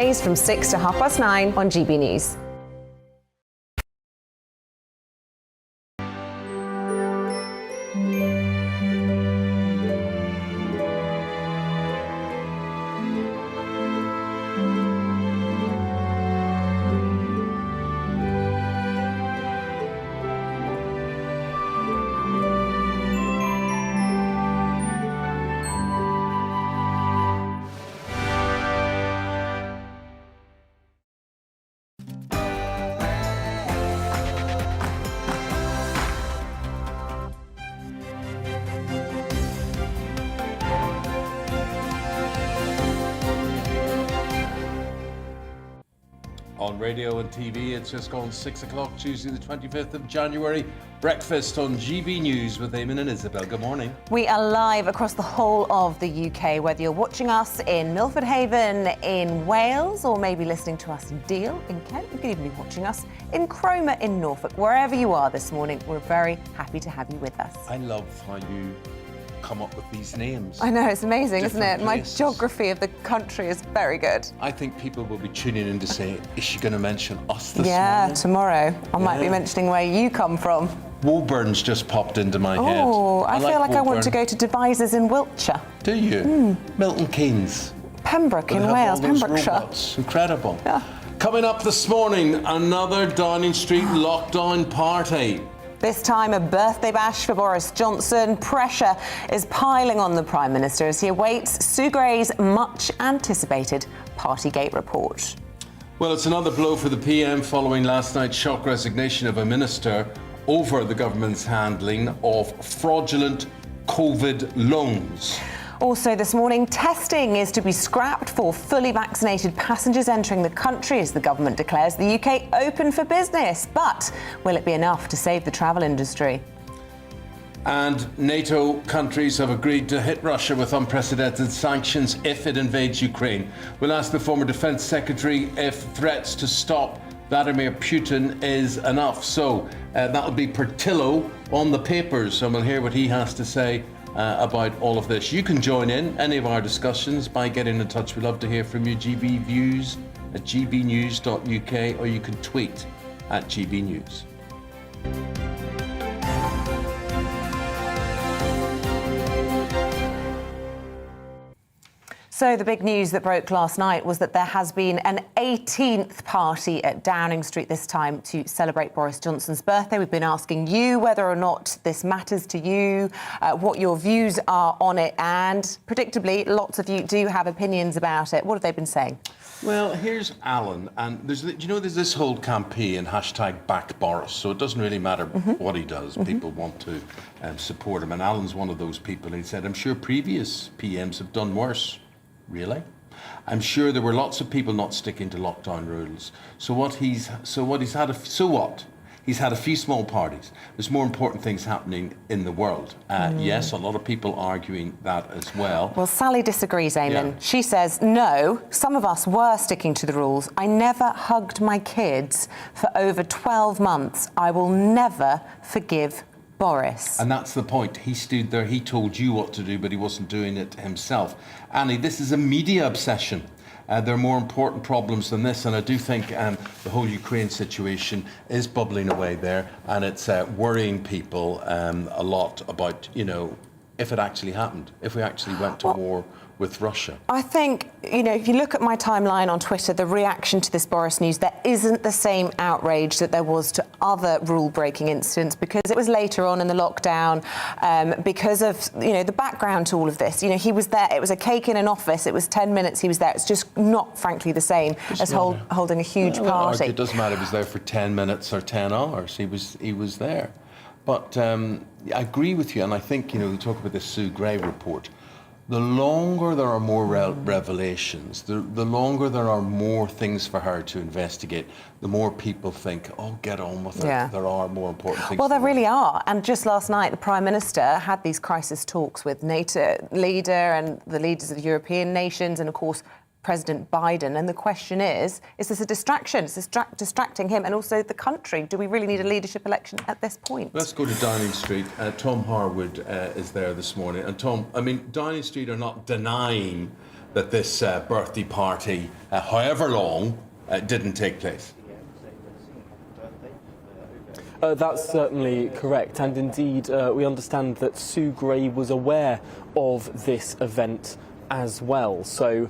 From 6 to 9:30 on GB News. On radio and TV, it's just gone 6 o'clock, Tuesday the 25th of January. Breakfast on GB News with Eamonn and Isabel. Good morning. We are live across the whole of the UK, whether you're watching us in Milford Haven, in Wales, or maybe listening to us in Deal, in Kent. You could even be watching us in Cromer, in Norfolk. Wherever you are this morning, we're very happy to have you with us. I love how you come up with these names. I know, it's amazing, isn't it? Places. My geography of the country is very good. I think people will be tuning in to say, is she going to mention us this morning? Yeah, tomorrow. I might be mentioning where you come from. Woburns just popped into my head. Oh, I feel like I want Woburn. to go to Devizes in Wiltshire. Do you? Milton Keynes. Pembroke in Wales, Pembrokeshire. Incredible. Yeah. Coming up this morning, another Downing Street lockdown party. This time, a birthday bash for Boris Johnson. Pressure is piling on the Prime Minister as he awaits Sue Gray's much-anticipated Partygate report. Well, it's another blow for the PM following last night's shock resignation of a minister over the government's handling of fraudulent COVID loans. Also this morning, testing is to be scrapped for fully vaccinated passengers entering the country as the government declares the UK open for business. But will it be enough to save the travel industry? And NATO countries have agreed to hit Russia with unprecedented sanctions if it invades Ukraine. We'll ask the former defense secretary if threats to stop Vladimir Putin is enough. So that'll be Portillo on the papers, and we'll hear what he has to say about all of this. You can join in any of our discussions by getting in touch. We'd love to hear from you. GB Views at gbnews.uk, or you can tweet at GB News. So the big news that broke last night was that there has been an 18th party at Downing Street, this time to celebrate Boris Johnson's birthday. We've been asking you whether or not this matters to you, what your views are on it, and predictably, lots of you do have opinions about it. What have they been saying? Well, here's Alan, and there's this whole campaign, hashtag back Boris, so it doesn't really matter what he does. People want to support him, and Alan's one of those people, and he said, I'm sure previous PMs have done worse. Really? I'm sure there were lots of people not sticking to lockdown rules. So what? He's had a few small parties. There's more important things happening in the world. Yes, a lot of people arguing that as well. Well, Sally disagrees, Eamonn. Yeah. She says, no, some of us were sticking to the rules. I never hugged my kids for over 12 months. I will never forgive Boris. And that's the point. He stood there, he told you what to do, but he wasn't doing it himself. Annie, this is a media obsession. There are more important problems than this, and I do think the whole Ukraine situation is bubbling away there, and it's worrying people a lot about, if it actually happened, if we actually went to war with Russia. I think, if you look at my timeline on Twitter, the reaction to this Boris news, there isn't the same outrage that there was to other rule-breaking incidents, because it was later on in the lockdown, because of, the background to all of this. He was there, it was a cake in an office, it was 10 minutes he was there. It's just not, frankly, the same as holding a huge party. It doesn't matter if he was there for 10 minutes or 10 hours, he was there. But I agree with you, and I think, we talk about the Sue Gray report. The longer there are more revelations, the longer there are more things for her to investigate, the more people think, oh, get on with it. Yeah. There are more important things. Well, there really are. And just last night, the Prime Minister had these crisis talks with NATO leader and the leaders of the European nations and, of course, President Biden. And the question is this a distraction? Is this distracting him and also the country? Do we really need a leadership election at this point? Let's go to Downing Street. Tom Harwood is there this morning. And Tom, Downing Street are not denying that this birthday party, however long, didn't take place. That's certainly correct, and indeed we understand that Sue Gray was aware of this event as well. So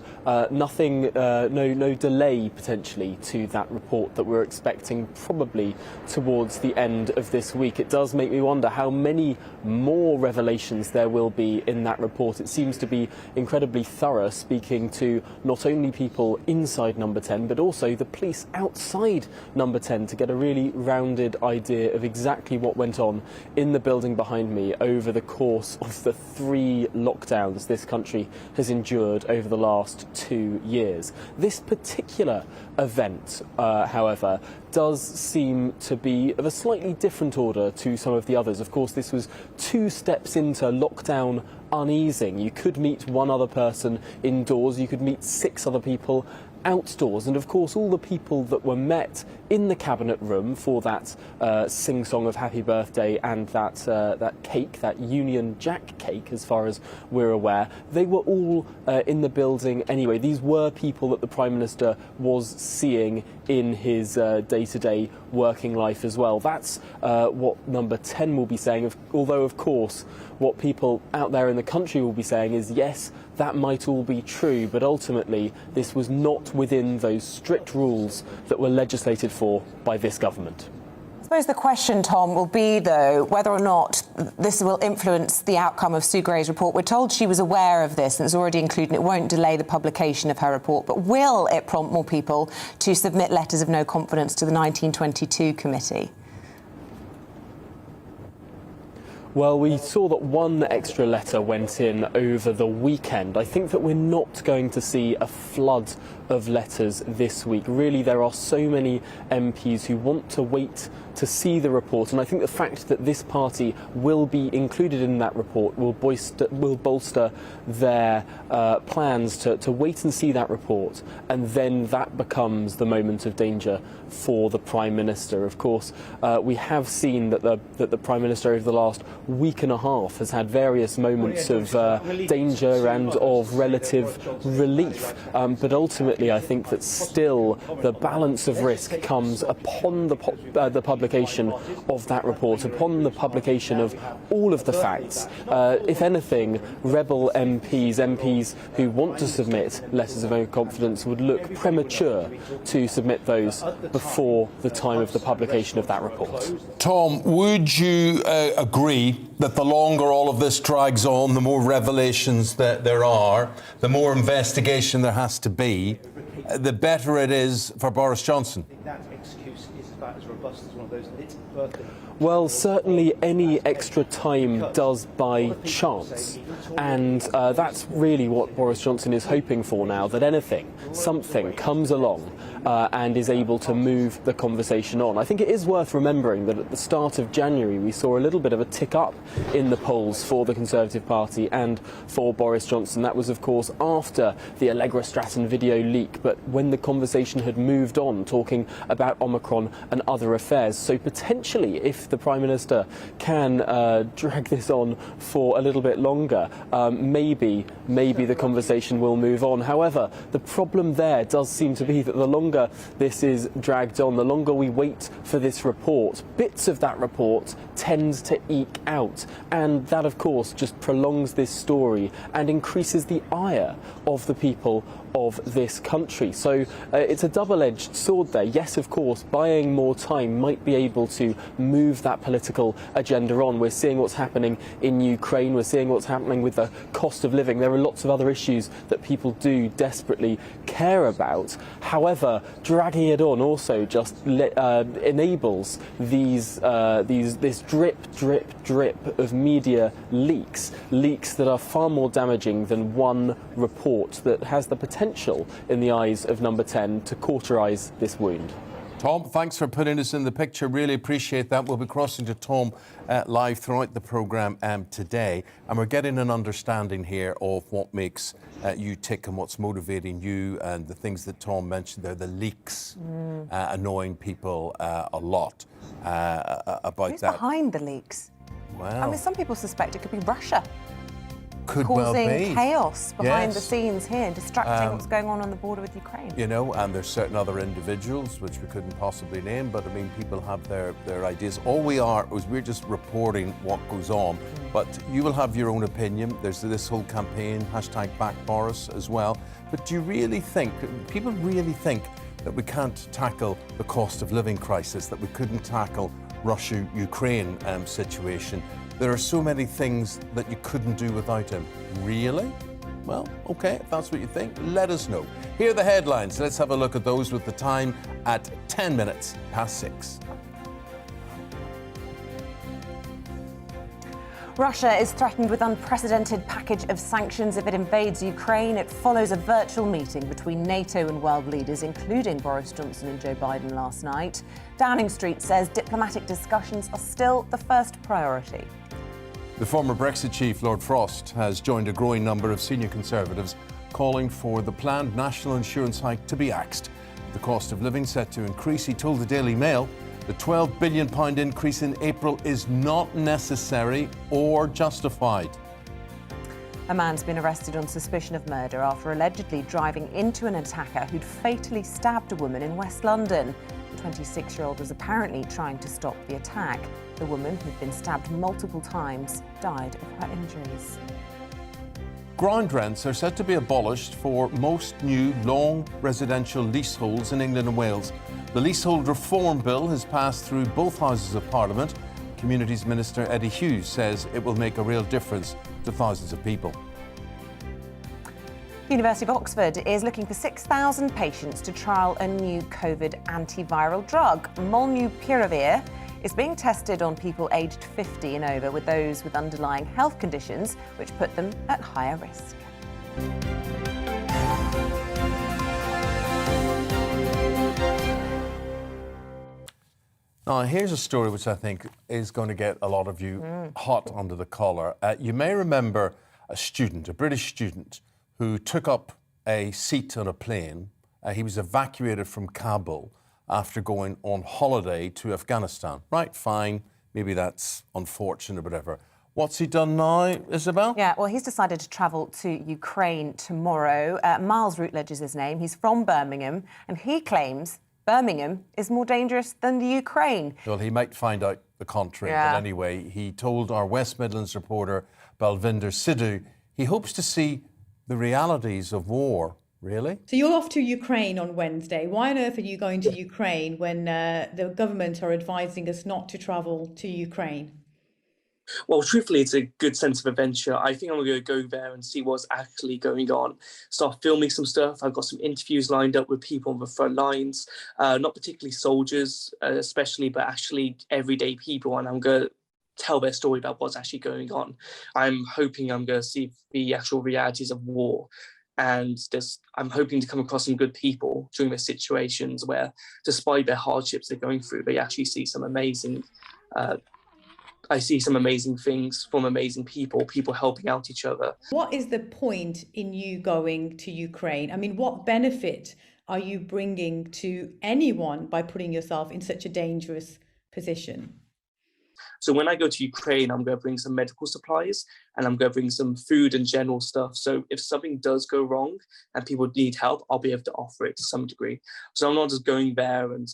nothing, no delay potentially to that report that we're expecting probably towards the end of this week. It does make me wonder how many more revelations there will be in that report. It seems to be incredibly thorough, speaking to not only people inside Number 10 but also the police outside Number 10 to get a really rounded idea of exactly what went on in the building behind me over the course of the 3 lockdowns this country has endured over the last 2 years. This particular event, however, does seem to be of a slightly different order to some of the others. Of course, this was 2 steps into lockdown uneasing. You could meet 1 other person indoors, you could meet 6 other people outdoors, and of course all the people that were met in the cabinet room for that sing-song of happy birthday and that cake, that Union Jack cake as far as we're aware, they were all in the building anyway. These were people that the Prime Minister was seeing in his day-to-day working life as well. That's what Number 10 will be saying, although of course what people out there in the country will be saying is yes, that might all be true, but ultimately this was not within those strict rules that were legislated for by this government. I suppose the question, Tom, will be, though, whether or not this will influence the outcome of Sue Gray's report. We're told she was aware of this and it's already included, and it won't delay the publication of her report, but will it prompt more people to submit letters of no confidence to the 1922 committee? Well, we saw that 1 extra letter went in over the weekend. I think that we're not going to see a flood of letters this week. Really, there are so many MPs who want to wait to see the report, and I think the fact that this party will be included in that report will bolster their plans to wait and see that report, and then that becomes the moment of danger for the Prime Minister. Of course, we have seen that the Prime Minister over the last week and a half has had various moments of danger and of relative relief, but ultimately I think that still the balance of risk comes upon the publication of that report, upon the publication of all of the facts. If anything, rebel MPs who want to submit letters of no confidence would look premature to submit those before the time of the publication of that report. Tom, would you agree that the longer all of this drags on, the more revelations that there are, the more investigation there has to be, the better it is for Boris Johnson? That excuse is about as robust as one of those lit birthday. Well, certainly any extra time does buy chance, and that's really what Boris Johnson is hoping for now, that something comes along and is able to move the conversation on. I think it is worth remembering that at the start of January we saw a little bit of a tick up in the polls for the Conservative Party and for Boris Johnson. That was, of course, after the Allegra Stratton video leak, but when the conversation had moved on, talking about Omicron and other affairs. So potentially, if the Prime Minister can drag this on for a little bit longer, maybe the conversation will move on. However, the problem there does seem to be that the longer this is dragged on, the longer we wait for this report, bits of that report tend to eke out, and that of course just prolongs this story and increases the ire of the people of this country. So it's a double-edged sword there. Yes, of course, buying more time might be able to move that political agenda on. We're seeing what's happening in Ukraine, we're seeing what's happening with the cost of living. There are lots of other issues that people do desperately care about. However, dragging it on also just enables this drip of media leaks that are far more damaging than one report that has the potential in the eyes of Number 10 to cauterise this wound. Tom, thanks for putting us in the picture. Really appreciate that. We'll be crossing to Tom live throughout the programme today. And we're getting an understanding here of what makes you tick and what's motivating you, and the things that Tom mentioned there, the leaks annoying people a lot about Who's that. behind the leaks? Wow. I mean, some people suspect it could be Russia. Could well causing be. chaos behind the Yes. scenes here, distracting what's going on the border with Ukraine. You know, and there's certain other individuals which we couldn't possibly name, but I mean, people have their ideas. All we are is we're just reporting what goes on, but you will have your own opinion. There's this whole campaign, #BackBoris as well. But do you really think, people really think that we can't tackle the cost of living crisis, that we couldn't tackle Russia-Ukraine situation? There are so many things that you couldn't do without him. Really? Well, okay, if that's what you think, let us know. Here are the headlines. Let's have a look at those with the time at 10 minutes past 6. Russia is threatened with unprecedented package of sanctions if it invades Ukraine. It follows a virtual meeting between NATO and world leaders, including Boris Johnson and Joe Biden last night. Downing Street says diplomatic discussions are still the first priority. The former Brexit chief, Lord Frost, has joined a growing number of senior Conservatives calling for the planned national insurance hike to be axed. The cost of living set to increase, he told the Daily Mail the £12 billion increase in April is not necessary or justified. A man's been arrested on suspicion of murder after allegedly driving into an attacker who'd fatally stabbed a woman in West London. The 26-year-old was apparently trying to stop the attack. The woman, who'd been stabbed multiple times, died of her injuries. Ground rents are set to be abolished for most new long residential leaseholds in England and Wales. The Leasehold Reform Bill has passed through both Houses of Parliament. Communities Minister Eddie Hughes says it will make a real difference to thousands of people. The University of Oxford is looking for 6,000 patients to trial a new COVID antiviral drug. Molnupiravir is being tested on people aged 50 and over, with those with underlying health conditions which put them at higher risk. Now, here's a story which I think is going to get a lot of you hot under the collar. You may remember a student, a British student, who took up a seat on a plane. He was evacuated from Kabul after going on holiday to Afghanistan. Right, fine, maybe that's unfortunate or whatever. What's he done now, Isabel? Yeah, well, he's decided to travel to Ukraine tomorrow. Miles Routledge is his name. He's from Birmingham, and he claims Birmingham is more dangerous than the Ukraine. Well, he might find out the contrary, but anyway, he told our West Midlands reporter, Balvinder Sidhu, he hopes to see the realities of war. Really? So you're off to Ukraine on Wednesday. Why on earth are you going to Ukraine when the government are advising us not to travel to Ukraine? Well, truthfully, it's a good sense of adventure. I think I'm going to go there and see what's actually going on. Start filming some stuff. I've got some interviews lined up with people on the front lines, not particularly soldiers, especially, but actually everyday people. And I'm going to tell their story about what's actually going on. I'm hoping I'm going to see the actual realities of war. And I'm hoping to come across some good people during their situations where, despite their hardships they're going through, they actually see some amazing I see some amazing things from amazing people helping out each other. What is the point in you going to Ukraine? I mean, what benefit are you bringing to anyone by putting yourself in such a dangerous position? So when I go to Ukraine, I'm going to bring some medical supplies and I'm going to bring some food and general stuff. So if something does go wrong and people need help, I'll be able to offer it to some degree. So I'm not just going there and,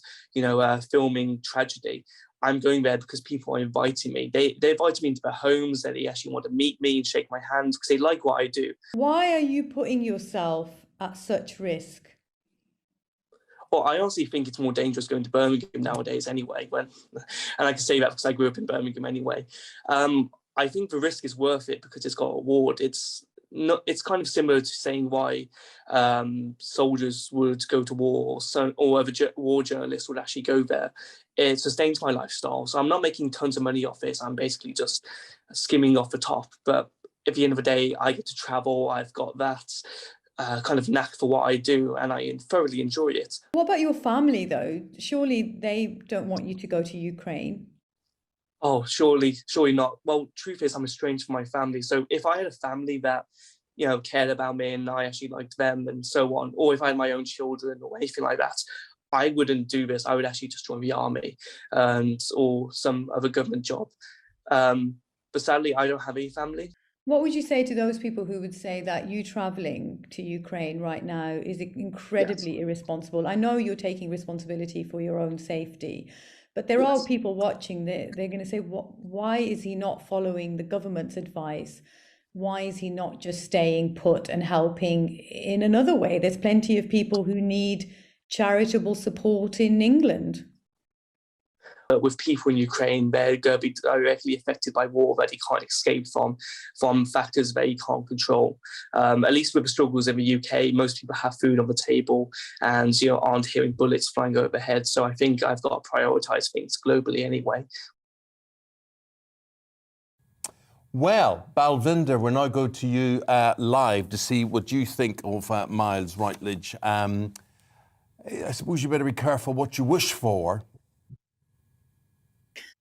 filming tragedy. I'm going there because people are inviting me. They invited me into their homes, and they actually want to meet me and shake my hand because they like what I do. Why are you putting yourself at such risk? Well, I honestly think it's more dangerous going to Birmingham nowadays anyway. And I can say that because I grew up in Birmingham anyway. I think the risk is worth it because it's got a reward. It's kind of similar to saying why soldiers would go to war or other war journalists would actually go there. It sustains my lifestyle. So I'm not making tons of money off this. I'm basically just skimming off the top. But at the end of the day, I get to travel. I've got that kind of knack for what I do, and I thoroughly enjoy it. What about your family, though? Surely they don't want you to go to Ukraine. Oh, surely not. Well, truth is, I'm estranged from my family. So if I had a family that, cared about me and I actually liked them and so on, or if I had my own children or anything like that, I wouldn't do this. I would actually just join the army or some other government job. But sadly, I don't have any family. What would you say to those people who would say that you traveling to Ukraine right now is incredibly irresponsible? I know you're taking responsibility for your own safety, but there are people watching. They're going to say, why is he not following the government's advice? Why is he not just staying put and helping in another way? There's plenty of people who need charitable support in England. With people in Ukraine, they're going to be directly affected by war that they can't escape from factors they can't control. At least with the struggles in the UK, most people have food on the table and aren't hearing bullets flying overhead. So I think I've got to prioritise things globally anyway. Well, Balvinder, we're now going to you live to see what you think of Miles Routledge. I suppose you better be careful what you wish for.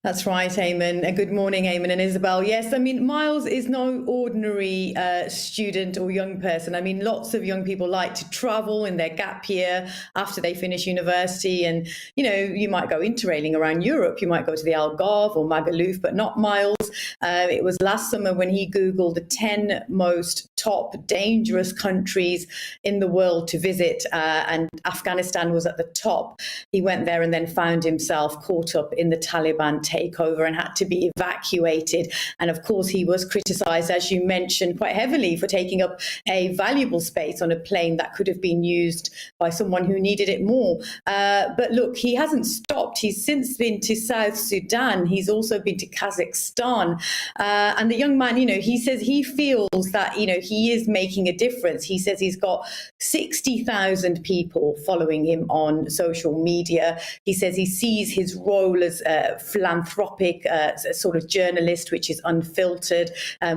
That's right, Eamonn. Good morning, Eamonn and Isabel. Yes, I mean, Miles is no ordinary student or young person. I mean, lots of young people like to travel in their gap year after they finish university. And, you might go interrailing around Europe. You might go to the Algarve or Magaluf, but not Miles. It was last summer when he Googled the 10 most top dangerous countries in the world to visit, and Afghanistan was at the top. He went there and then found himself caught up in the Taliban takeover and had to be evacuated. And of course, he was criticised, as you mentioned, quite heavily for taking up a valuable space on a plane that could have been used by someone who needed it more. But look, he hasn't stopped. He's since been to South Sudan. He's also been to Kazakhstan. And the young man, he says he feels that, he is making a difference. He says he's got 60,000 people following him on social media. He says he sees his role as a philanthropic sort of journalist, which is unfiltered.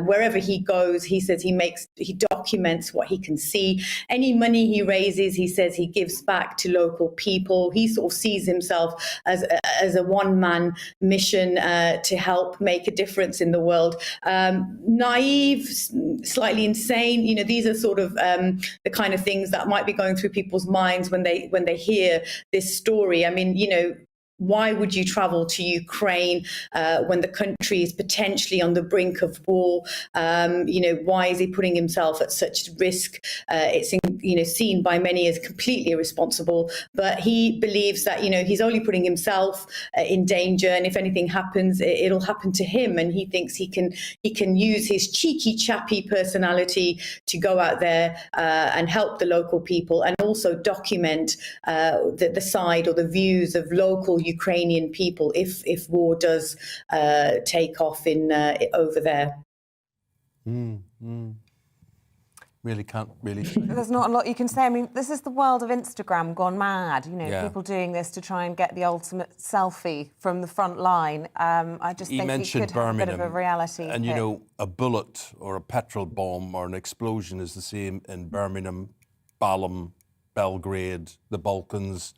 Wherever he goes, he says he documents what he can see. Any money he raises, he says he gives back to local people. He sort of sees himself as a one-man mission to help make a difference in the world. Naive, slightly insane. These are sort of the kind of things that might be going through people's minds when they hear this story. I mean, why would you travel to Ukraine when the country is potentially on the brink of war? Why is he putting himself at such risk? It's seen by many as completely irresponsible, but he believes that he's only putting himself in danger, and if anything happens, it'll happen to him. And he thinks he can use his cheeky, chappy personality to go out there and help the local people, and also document the side or the views of local Ukrainian people if war does take off over there. Really can't really. There's not a lot you can say. I mean, this is the world of Instagram gone mad. People doing this to try and get the ultimate selfie from the front line. I just think it could have a bit of a reality and hit. A bullet or a petrol bomb or an explosion is the same in Birmingham, Balham, Belgrade, the Balkans.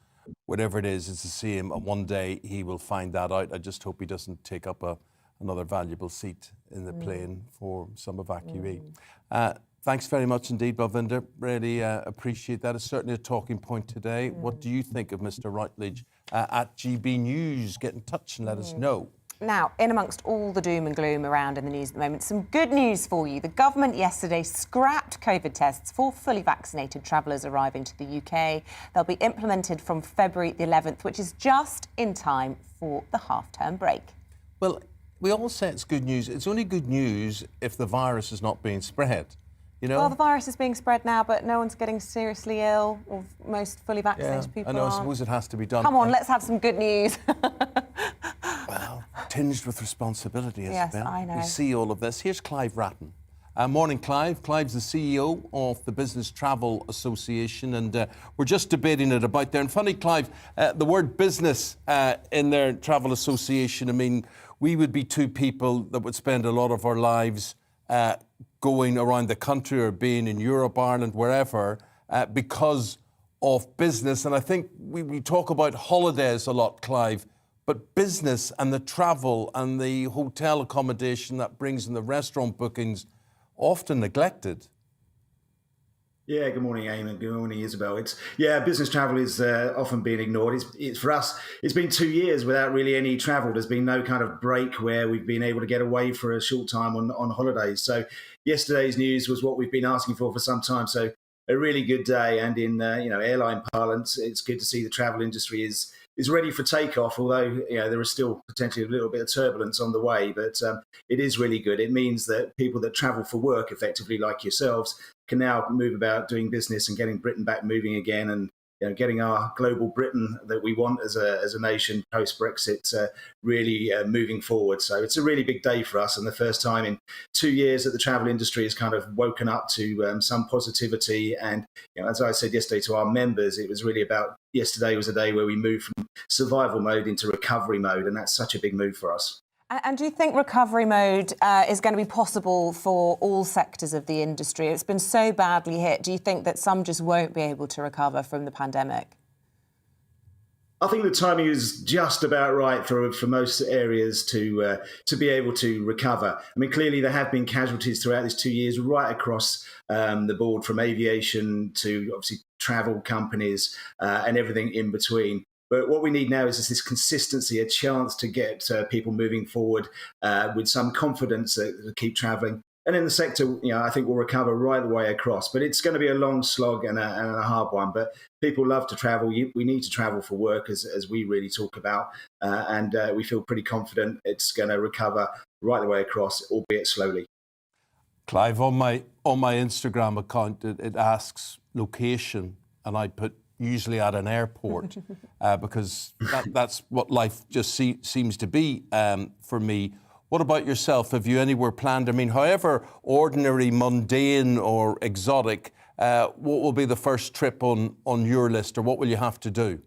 Whatever it is, it's the same. And one day he will find that out. I just hope he doesn't take up another valuable seat in the plane for some evacuee. Thanks very much indeed, Balvinder. Really appreciate that. It's certainly a talking point today. What do you think of Mr. Routledge at GBNews? Get in touch and let us know. Now, in amongst all the doom and gloom around in the news at the moment, some good news for you. The government yesterday scrapped COVID tests for fully vaccinated travellers arriving to the UK. They'll be implemented from February the 11th, which is just in time for the half-term break. Well, we all say it's good news. It's only good news if the virus is not being spread. Well, the virus is being spread now, but no one's getting seriously ill, or most fully vaccinated people I know. aren't. I suppose it has to be done. Come on, let's have some good news. Well, tinged with responsibility, Isabel. Yes, I know. We see all of this. Here's Clive Ratton. Morning, Clive. Clive's the CEO of the Business Travel Association, and we're just debating it about there. And funny, Clive, the word business in their travel association, I mean, we would be two people that would spend a lot of our lives going around the country or being in Europe, Ireland, wherever, because of business. And I think we talk about holidays a lot, Clive, but business and the travel and the hotel accommodation that brings in the restaurant bookings, often neglected. Yeah, good morning, Eamonn. Good morning, Isabel. Business travel is often being ignored. It's for us. It's been 2 years without really any travel. There's been no kind of break where we've been able to get away for a short time on holidays. So yesterday's news was what we've been asking for some time. So a really good day, and in airline parlance, it's good to see the travel industry is ready for takeoff. Although there is still potentially a little bit of turbulence on the way, but it is really good. It means that people that travel for work, effectively like yourselves, can now move about doing business and getting Britain back moving again, and getting our global Britain that we want as a nation post Brexit really moving forward. So it's a really big day for us, and the first time in 2 years that the travel industry has kind of woken up to some positivity. And as I said yesterday to our members, it was really about yesterday was a day where we moved from survival mode into recovery mode, and that's such a big move for us. And do you think recovery mode is going to be possible for all sectors of the industry? It's been so badly hit. Do you think that some just won't be able to recover from the pandemic? I think the timing is just about right for most areas to be able to recover. I mean, clearly there have been casualties throughout these 2 years, right across the board, from aviation to obviously travel companies and everything in between. But what we need now is this consistency, a chance to get people moving forward with some confidence to keep travelling. And in the sector, I think we'll recover right the way across. But it's going to be a long slog and a hard one. But people love to travel. We need to travel for work, as we really talk about. And we feel pretty confident it's going to recover right the way across, albeit slowly. Clive, on my Instagram account, it asks location, and I put usually at an airport because that's what life just seems to be for me. What about yourself? Have you anywhere planned? I mean, however ordinary, mundane or exotic, what will be the first trip on your list, or what will you have to do?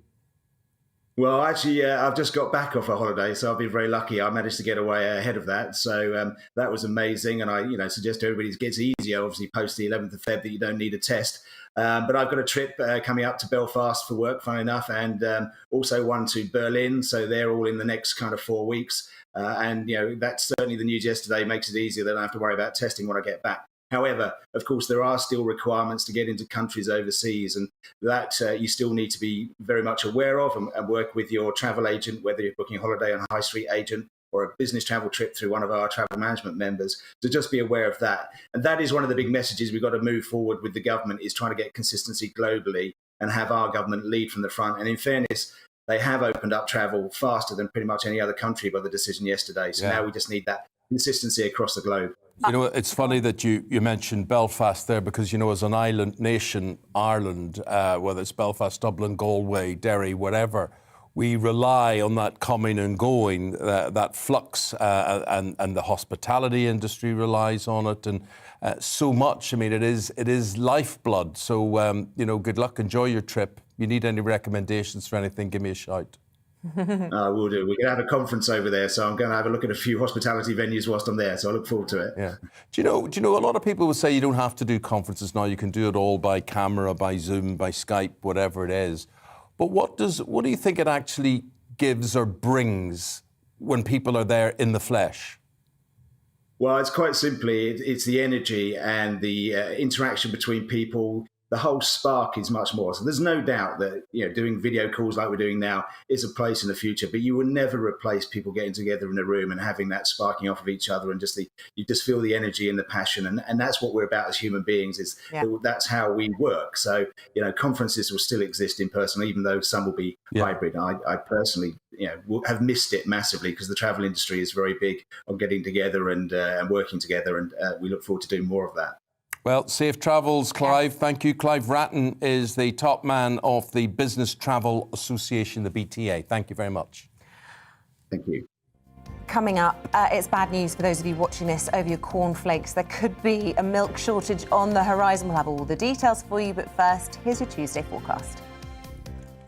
Well, actually, I've just got back off a holiday, so I've been very lucky. I managed to get away ahead of that, so that was amazing. And I, suggest to everybody it gets easier, obviously, post the 11th of Feb, that you don't need a test. But I've got a trip coming up to Belfast for work, funny enough, and also one to Berlin. So they're all in the next kind of 4 weeks. And that's certainly the news yesterday makes it easier. They don't have to worry about testing when I get back. However, of course, there are still requirements to get into countries overseas, and that you still need to be very much aware of and work with your travel agent, whether you're booking a holiday on a high street agent or a business travel trip through one of our travel management members, to just be aware of that. And that is one of the big messages we've got to move forward with the government, is trying to get consistency globally and have our government lead from the front. And in fairness, they have opened up travel faster than pretty much any other country by the decision yesterday. So now we just need that consistency across the globe. It's funny that you mentioned Belfast there, because, as an island nation, Ireland, whether it's Belfast, Dublin, Galway, Derry, wherever, we rely on that coming and going, that flux, and the hospitality industry relies on it, and so much. I mean, it is lifeblood. So, good luck, enjoy your trip. If you need any recommendations for anything, give me a shout. We'll do. We're going to have a conference over there, so I'm going to have a look at a few hospitality venues whilst I'm there. So I look forward to it. Yeah. Do you know? A lot of people will say you don't have to do conferences now. You can do it all by camera, by Zoom, by Skype, whatever it is. But what do you think it actually gives or brings when people are there in the flesh? Well, it's quite simply it's the energy and the interaction between people. The whole spark is much more. So there's no doubt that doing video calls like we're doing now is a place in the future, but you will never replace people getting together in a room and having that sparking off of each other, and you just feel the energy and the passion, and that's what we're about as human beings. That's how we work. So conferences will still exist in person, even though some will be hybrid. I personally have missed it massively, because the travel industry is very big on getting together and working together, and we look forward to doing more of that. Well, safe travels, Clive. Thank you. Clive Ratton is the top man of the Business Travel Association, the BTA. Thank you very much. Thank you. Coming up, it's bad news for those of you watching this over your cornflakes. There could be a milk shortage on the horizon. We'll have all the details for you, but first, here's your Tuesday forecast.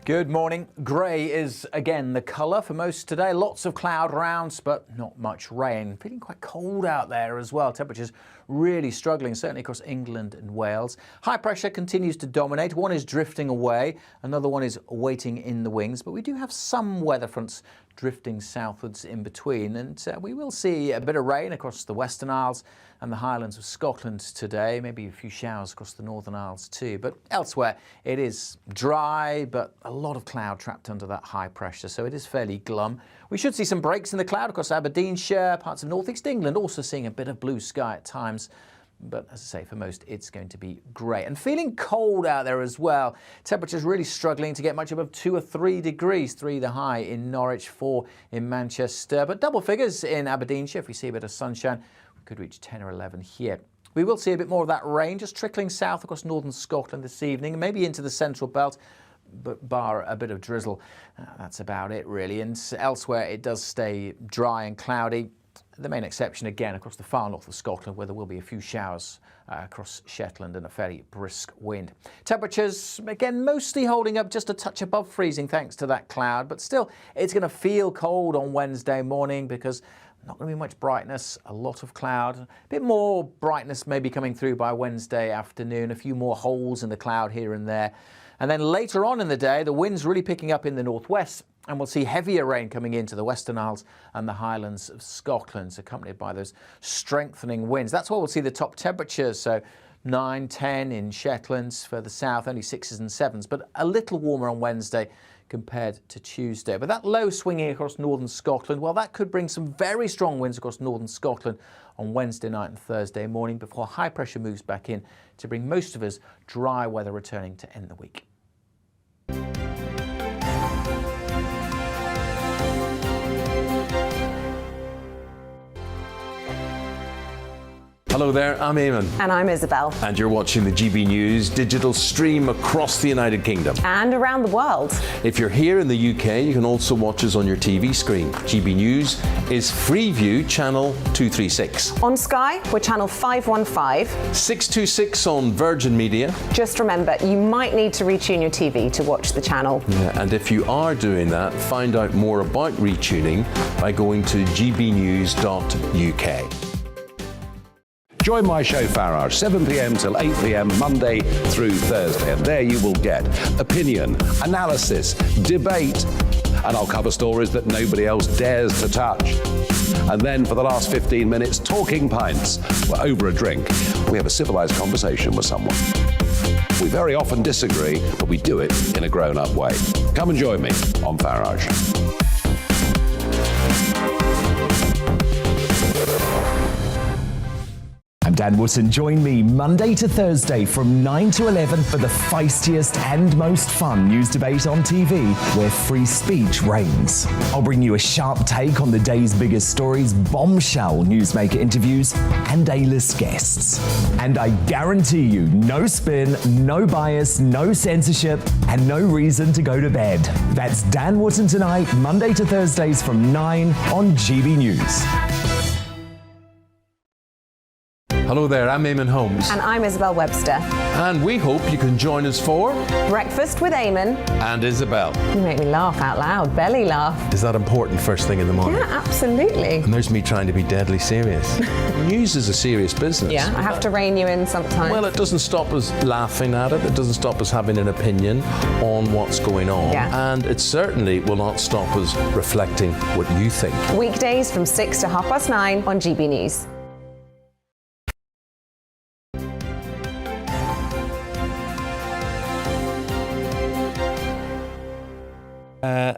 Good morning. Grey is again the colour for most today. Lots of cloud rounds, but not much rain. Feeling quite cold out there as well. Temperatures really struggling, certainly across England and Wales. High pressure continues to dominate. One is drifting away. Another one is waiting in the wings. But we do have some weather fronts drifting southwards in between. And we will see a bit of rain across the Western Isles and the Highlands of Scotland today, maybe a few showers across the Northern Isles too. But elsewhere, it is dry, but a lot of cloud trapped under that high pressure, so it is fairly glum. We should see some breaks in the cloud across Aberdeenshire, parts of North East England, also seeing a bit of blue sky at times. But as I say, for most, it's going to be grey. And feeling cold out there as well. Temperatures really struggling to get much above 2 or 3 degrees. 3 the high in Norwich, 4 in Manchester. But double figures in Aberdeenshire. If we see a bit of sunshine, we could reach 10 or 11 here. We will see a bit more of that rain just trickling south across northern Scotland this evening and maybe into the central belt. But bar a bit of drizzle, that's about it really. And elsewhere, it does stay dry and cloudy. The main exception again across the far north of Scotland, where there will be a few showers across Shetland and a fairly brisk wind. Temperatures again mostly holding up just a touch above freezing thanks to that cloud, but still it's going to feel cold on Wednesday morning because not going to be much brightness, a lot of cloud, a bit more brightness maybe coming through by Wednesday afternoon, a few more holes in the cloud here and there. And then later on in the day, the wind's really picking up in the northwest, and we'll see heavier rain coming into the Western Isles and the Highlands of Scotland, accompanied by those strengthening winds. That's where we'll see the top temperatures. So 9, 10 in Shetlands, further south, only 6s and 7s, but a little warmer on Wednesday compared to Tuesday. But that low swinging across northern Scotland, well, that could bring some very strong winds across northern Scotland on Wednesday night and Thursday morning before high pressure moves back in to bring most of us dry weather returning to end the week. Hello there, I'm Eamonn. And I'm Isabel. And you're watching the GB News digital stream across the United Kingdom. And around the world. If you're here in the UK, you can also watch us on your TV screen. GB News is Freeview channel 236. On Sky, we're channel 515. 626 on Virgin Media. Just remember, you might need to retune your TV to watch the channel. Yeah, and if you are doing that, find out more about retuning by going to gbnews.uk. Join my show Farage, 7 p.m. till 8 p.m. Monday through Thursday. And there you will get opinion, analysis, debate, and I'll cover stories that nobody else dares to touch. And then for the last 15 minutes, talking pints. We're over a drink. We have a civilized conversation with someone. We very often disagree, but we do it in a grown-up way. Come and join me on Farage. I'm Dan Wootton. Join me Monday to Thursday from 9 to 11 for the feistiest and most fun news debate on TV, where free speech reigns. I'll bring you a sharp take on the day's biggest stories, bombshell newsmaker interviews, and A-list guests. And I guarantee you, no spin, no bias, no censorship, and no reason to go to bed. That's Dan Wootton tonight, Monday to Thursdays from 9 on GB News. Hello there, I'm Eamonn Holmes. And I'm Isabel Webster. And we hope you can join us for Breakfast with Eamonn. And Isabel. You make me laugh out loud, belly laugh. Is that important first thing in the morning? Yeah, absolutely. And there's me trying to be deadly serious. News is a serious business. Yeah, I have to rein you in sometimes. Well, it doesn't stop us laughing at it. It doesn't stop us having an opinion on what's going on. Yeah. And it certainly will not stop us reflecting what you think. Weekdays from 6 to 9:30 on GB News.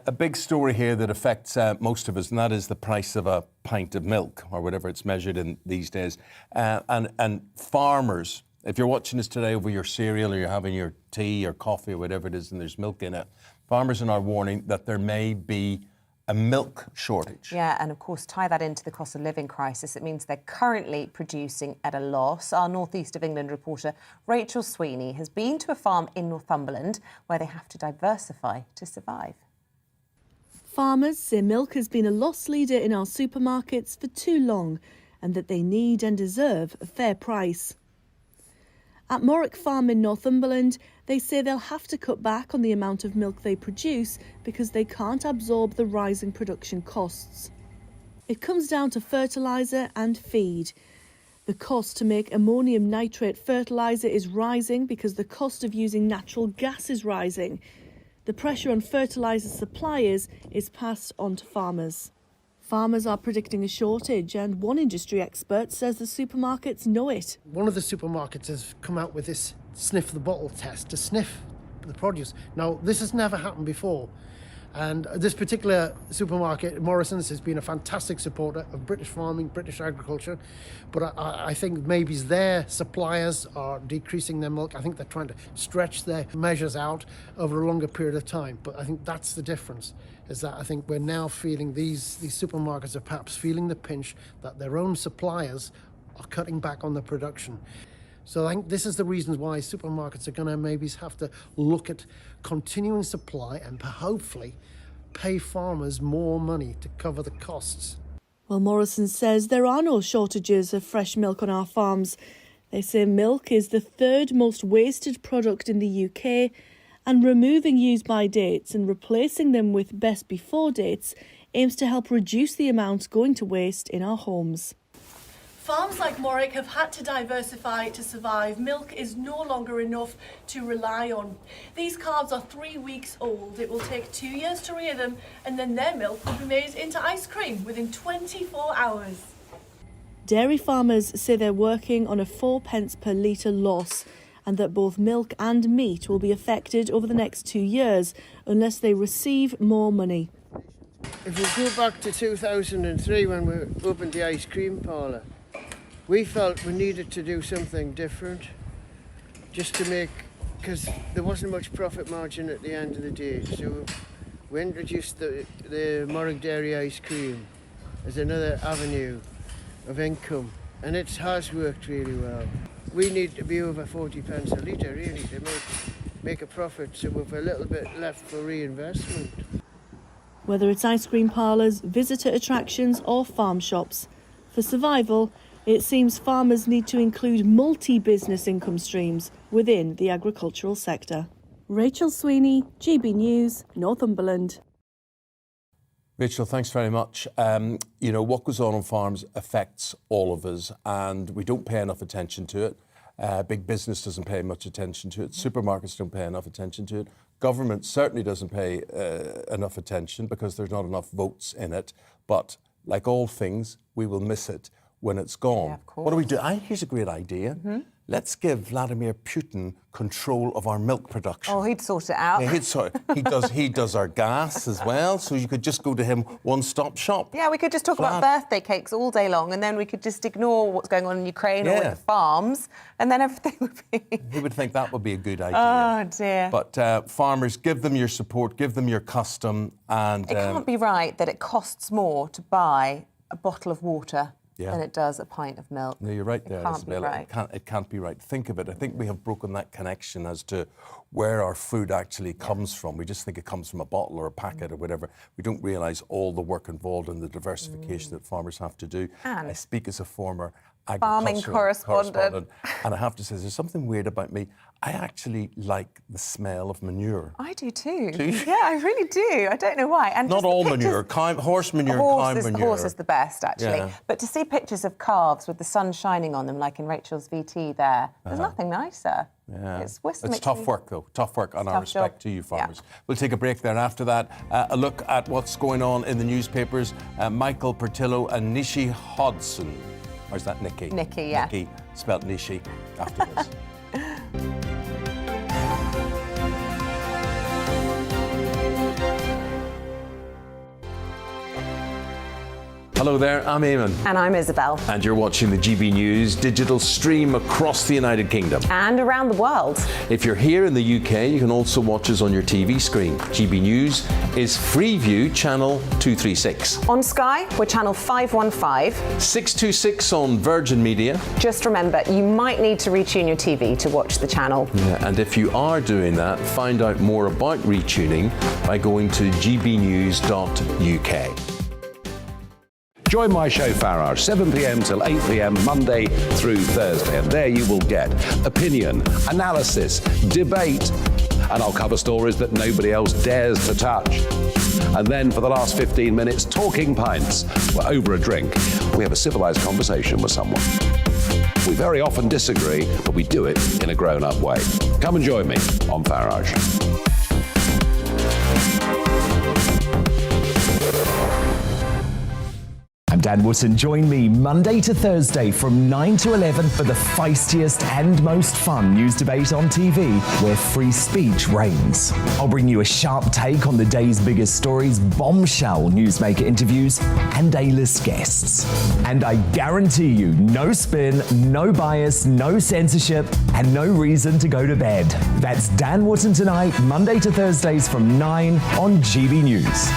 A big story here that affects most of us, and that is the price of a pint of milk, or whatever it's measured in these days. And farmers, if you're watching this today over your cereal, or you're having your tea or coffee or whatever it is, and there's milk in it, farmers are now warning that there may be a milk shortage. Yeah, and of course, tie that into the cost of living crisis. It means they're currently producing at a loss. Our North East of England reporter, Rachel Sweeney, has been to a farm in Northumberland where they have to diversify to survive. Farmers say milk has been a loss leader in our supermarkets for too long and that they need and deserve a fair price. At Morwick Farm in Northumberland, they say they'll have to cut back on the amount of milk they produce because they can't absorb the rising production costs. It comes down to fertiliser and feed. The cost to make ammonium nitrate fertiliser is rising because the cost of using natural gas is rising. the pressure on fertiliser suppliers is passed on to farmers. Farmers are predicting a shortage, and one industry expert says the supermarkets know it. One of the supermarkets has come out with this sniff the bottle test to sniff the produce. Now, this has never happened before. And this particular supermarket, Morrison's, has been a fantastic supporter of British farming, British agriculture. But I think maybe their suppliers are decreasing their milk. I think they're trying to stretch their measures out over a longer period of time. But I think that's the difference, is that I think we're now feeling these supermarkets are perhaps feeling the pinch that their own suppliers are cutting back on the production. So I think this is the reasons why supermarkets are going to maybe have to look at continuing supply and hopefully pay farmers more money to cover the costs. Well, Morrison says there are no shortages of fresh milk on our farms. They say milk is the third most wasted product in the UK, and removing use-by dates and replacing them with best-before dates aims to help reduce the amount going to waste in our homes. Farms like Morwick have had to diversify to survive. Milk is no longer enough to rely on. These calves are 3 weeks old. It will take 2 years to rear them, and then their milk will be made into ice cream within 24 hours. Dairy farmers say they're working on a 4p per litre loss, and that both milk and meat will be affected over the next 2 years unless they receive more money. If we go back to 2003 when we opened the ice cream parlour, we felt we needed to do something different just to make, because there wasn't much profit margin at the end of the day. So we introduced the Morwick Dairy ice cream as another avenue of income, and it has worked really well. We need to be over 40p a litre really to make a profit, so we've a little bit left for reinvestment. Whether it's ice cream parlours, visitor attractions or farm shops, for survival, it seems farmers need to include multi-business income streams within the agricultural sector. Rachel Sweeney, GB News, Northumberland. Rachel, thanks very much. You know, what goes on farms affects all of us, and we don't pay enough attention to it. Big business doesn't pay much attention to it. Supermarkets don't pay enough attention to it. Government certainly doesn't pay enough attention because there's not enough votes in it. But like all things, we will miss it when it's gone. Yeah, of course. What do we do? Here's a great idea. Mm-hmm. Let's give Vladimir Putin control of our milk production. Oh, he'd sort it out. Yeah, he does our gas as well, so you could just go to him one-stop shop. Yeah, we could just talk about birthday cakes all day long, and then we could just ignore what's going on in Ukraine or with the farms, and then everything would be... Who would think that would be a good idea? Oh, dear. But farmers, give them your support, give them your custom, and... It can't be right that it costs more to buy a bottle of water than it does a pint of milk. No, you're right there, Isabel. Right. It can't be right. Think of it. I think we have broken that connection as to where our food actually comes from. We just think it comes from a bottle or a packet or whatever. We don't realise all the work involved in the diversification that farmers have to do. And I speak as a former farming correspondent. And I have to say, there's something weird about me. I actually like the smell of manure. I do too. Do you? Yeah, I really do. I don't know why. And not all manure, horse manure, cow manure. Horse is the best, actually. Yeah. But to see pictures of calves with the sun shining on them, like in Rachel's VT there, there's nothing nicer. Yeah. It's tough work, though. Tough work, and our respect job to you, farmers. Yeah. We'll take a break there. After that, a look at what's going on in the newspapers. Michael Portillo and Nishi Hodson. Or is that Nikki? Nikki, yeah. Nikki, spelled Nishi, after this. Hello there, I'm Eamonn. And I'm Isabel. And you're watching the GB News digital stream across the United Kingdom. And around the world. If you're here in the UK, you can also watch us on your TV screen. GB News is Freeview channel 236. On Sky, we're channel 515. 626 on Virgin Media. Just remember, you might need to retune your TV to watch the channel. Yeah, and if you are doing that, find out more about retuning by going to gbnews.uk. Join my show Farrar, 7pm till 8pm, Monday through Thursday. And there you will get opinion, analysis, debate, and I'll cover stories that nobody else dares to touch. And then for the last 15 minutes, talking pints. We're over a drink. We have a civilised conversation with someone. We very often disagree, but we do it in a grown-up way. Come and join me on Farrar. I'm Dan Wootton. Join me Monday to Thursday from 9 to 11 for the feistiest and most fun news debate on TV, where free speech reigns. I'll bring you a sharp take on the day's biggest stories, bombshell newsmaker interviews, and A-list guests. And I guarantee you, no spin, no bias, no censorship, and no reason to go to bed. That's Dan Wootton Tonight, Monday to Thursdays from 9 on GB News.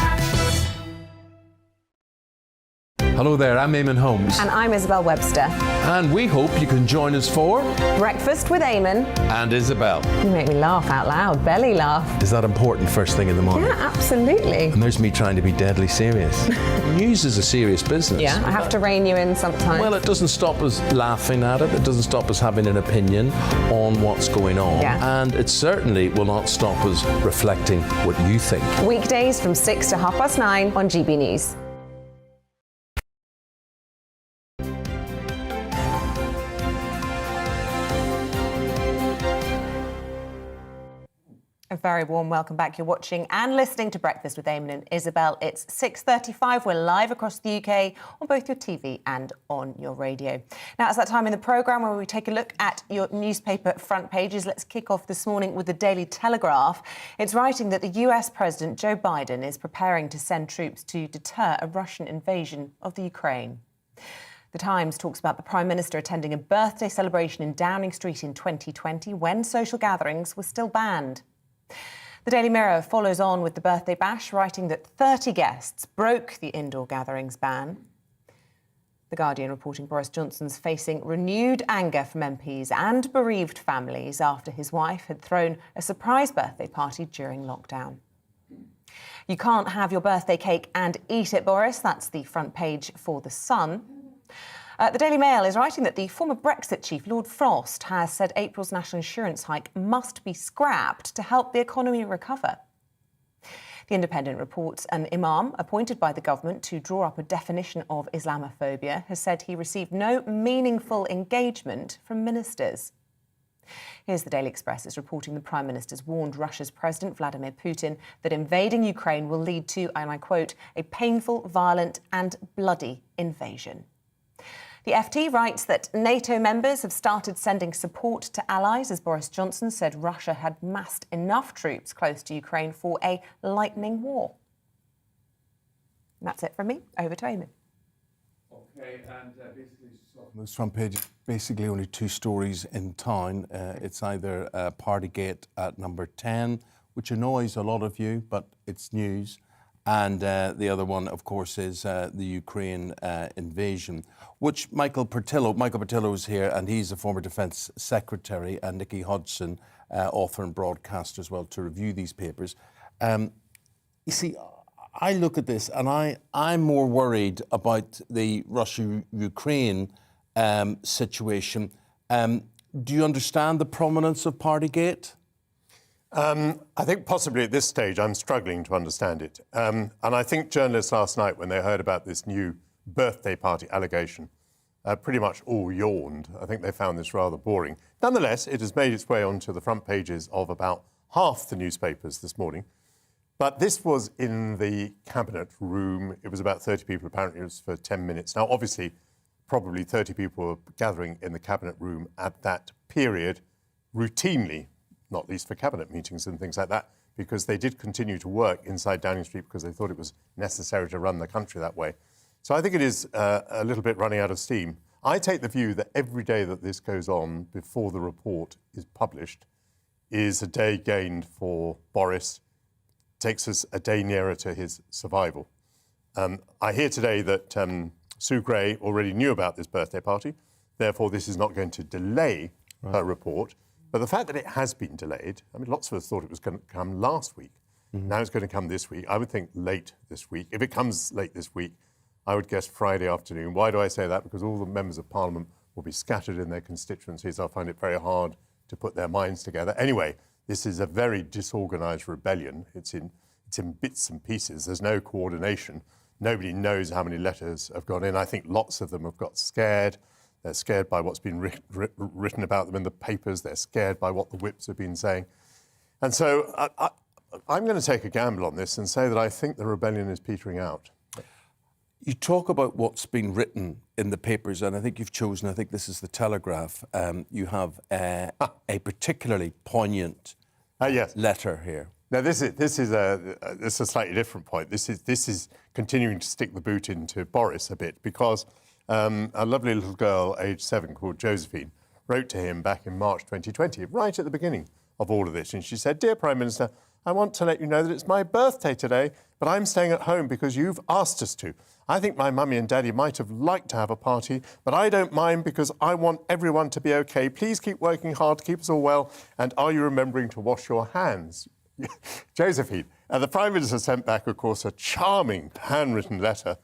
Hello there, I'm Eamonn Holmes. And I'm Isabel Webster. And we hope you can join us for Breakfast with Eamonn. And Isabel. You make me laugh out loud, belly laugh. Is that important first thing in the morning? Yeah, absolutely. And there's me trying to be deadly serious. News is a serious business. Yeah, I have to rein you in sometimes. Well, it doesn't stop us laughing at it. It doesn't stop us having an opinion on what's going on. Yeah. And it certainly will not stop us reflecting what you think. Weekdays from 6 to 9:30 on GB News. A very warm welcome back. You're watching and listening to Breakfast with Eamonn and Isabel. It's 6:35. We're live across the UK on both your TV and on your radio. Now, it's that time in the programme where we take a look at your newspaper front pages. Let's kick off this morning with the Daily Telegraph. It's writing that the US President Joe Biden is preparing to send troops to deter a Russian invasion of the Ukraine. The Times talks about the Prime Minister attending a birthday celebration in Downing Street in 2020 when social gatherings were still banned. The Daily Mirror follows on with the birthday bash, writing that 30 guests broke the indoor gatherings ban. The Guardian reporting Boris Johnson's facing renewed anger from MPs and bereaved families after his wife had thrown a surprise birthday party during lockdown. You can't have your birthday cake and eat it, Boris. That's the front page for The Sun. The Daily Mail is writing that the former Brexit chief, Lord Frost, has said April's national insurance hike must be scrapped to help the economy recover. The Independent reports an imam appointed by the government to draw up a definition of Islamophobia has said he received no meaningful engagement from ministers. Here's the Daily Express is reporting the Prime Minister's warned Russia's President Vladimir Putin that invading Ukraine will lead to, and I quote, a painful, violent and bloody invasion. The FT writes that NATO members have started sending support to allies as Boris Johnson said Russia had massed enough troops close to Ukraine for a lightning war. And that's it from me. Over to Eamonn. Okay, and basically, most front page, basically only two stories in town. It's either Partygate at number 10, which annoys a lot of you, but it's news. And the other one, of course, is the Ukraine invasion, which Michael Portillo is here, and he's a former Defence Secretary, and Nikki Hodgson, author and broadcaster as well, to review these papers. You see, I look at this and I'm more worried about the Russia-Ukraine situation. Do you understand the prominence of Partygate? I think possibly at this stage I'm struggling to understand it. And I think journalists last night, when they heard about this new birthday party allegation, pretty much all yawned. I think they found this rather boring. Nonetheless, it has made its way onto the front pages of about half the newspapers this morning. But this was in the cabinet room. It was about 30 people, apparently it was for 10 minutes. Now, obviously, probably 30 people were gathering in the cabinet room at that period routinely, not least for cabinet meetings and things like that, because they did continue to work inside Downing Street because they thought it was necessary to run the country that way. So I think it is a little bit running out of steam. I take the view that every day that this goes on before the report is published is a day gained for Boris, takes us a day nearer to his survival. I hear today that Sue Gray already knew about this birthday party, therefore this is not going to delay her report. But the fact that it has been delayed, I mean, lots of us thought it was going to come last week. Mm-hmm. Now it's going to come this week. I would think late this week. If it comes late this week, I would guess Friday afternoon. Why do I say that? Because all the members of Parliament will be scattered in their constituencies. I'll find it very hard to put their minds together. Anyway, this is a very disorganised rebellion. It's in bits and pieces. There's no coordination. Nobody knows how many letters have gone in. I think lots of them have got scared. They're scared by what's been written about them in the papers. They're scared by what the whips have been saying. And so I'm going to take a gamble on this and say that I think the rebellion is petering out. You talk about what's been written in the papers, and I think you've chosen, I think this is the Telegraph, you have a particularly poignant letter here. Now, this is a slightly different point. This is continuing to stick the boot into Boris a bit, because a lovely little girl, aged 7, called Josephine, wrote to him back in March 2020, right at the beginning of all of this. And she said, "Dear Prime Minister, I want to let you know that it's my birthday today, but I'm staying at home because you've asked us to. I think my mummy and daddy might have liked to have a party, but I don't mind because I want everyone to be okay. Please keep working hard to keep us all well. And are you remembering to wash your hands?" Josephine. The Prime Minister sent back, of course, a charming handwritten letter,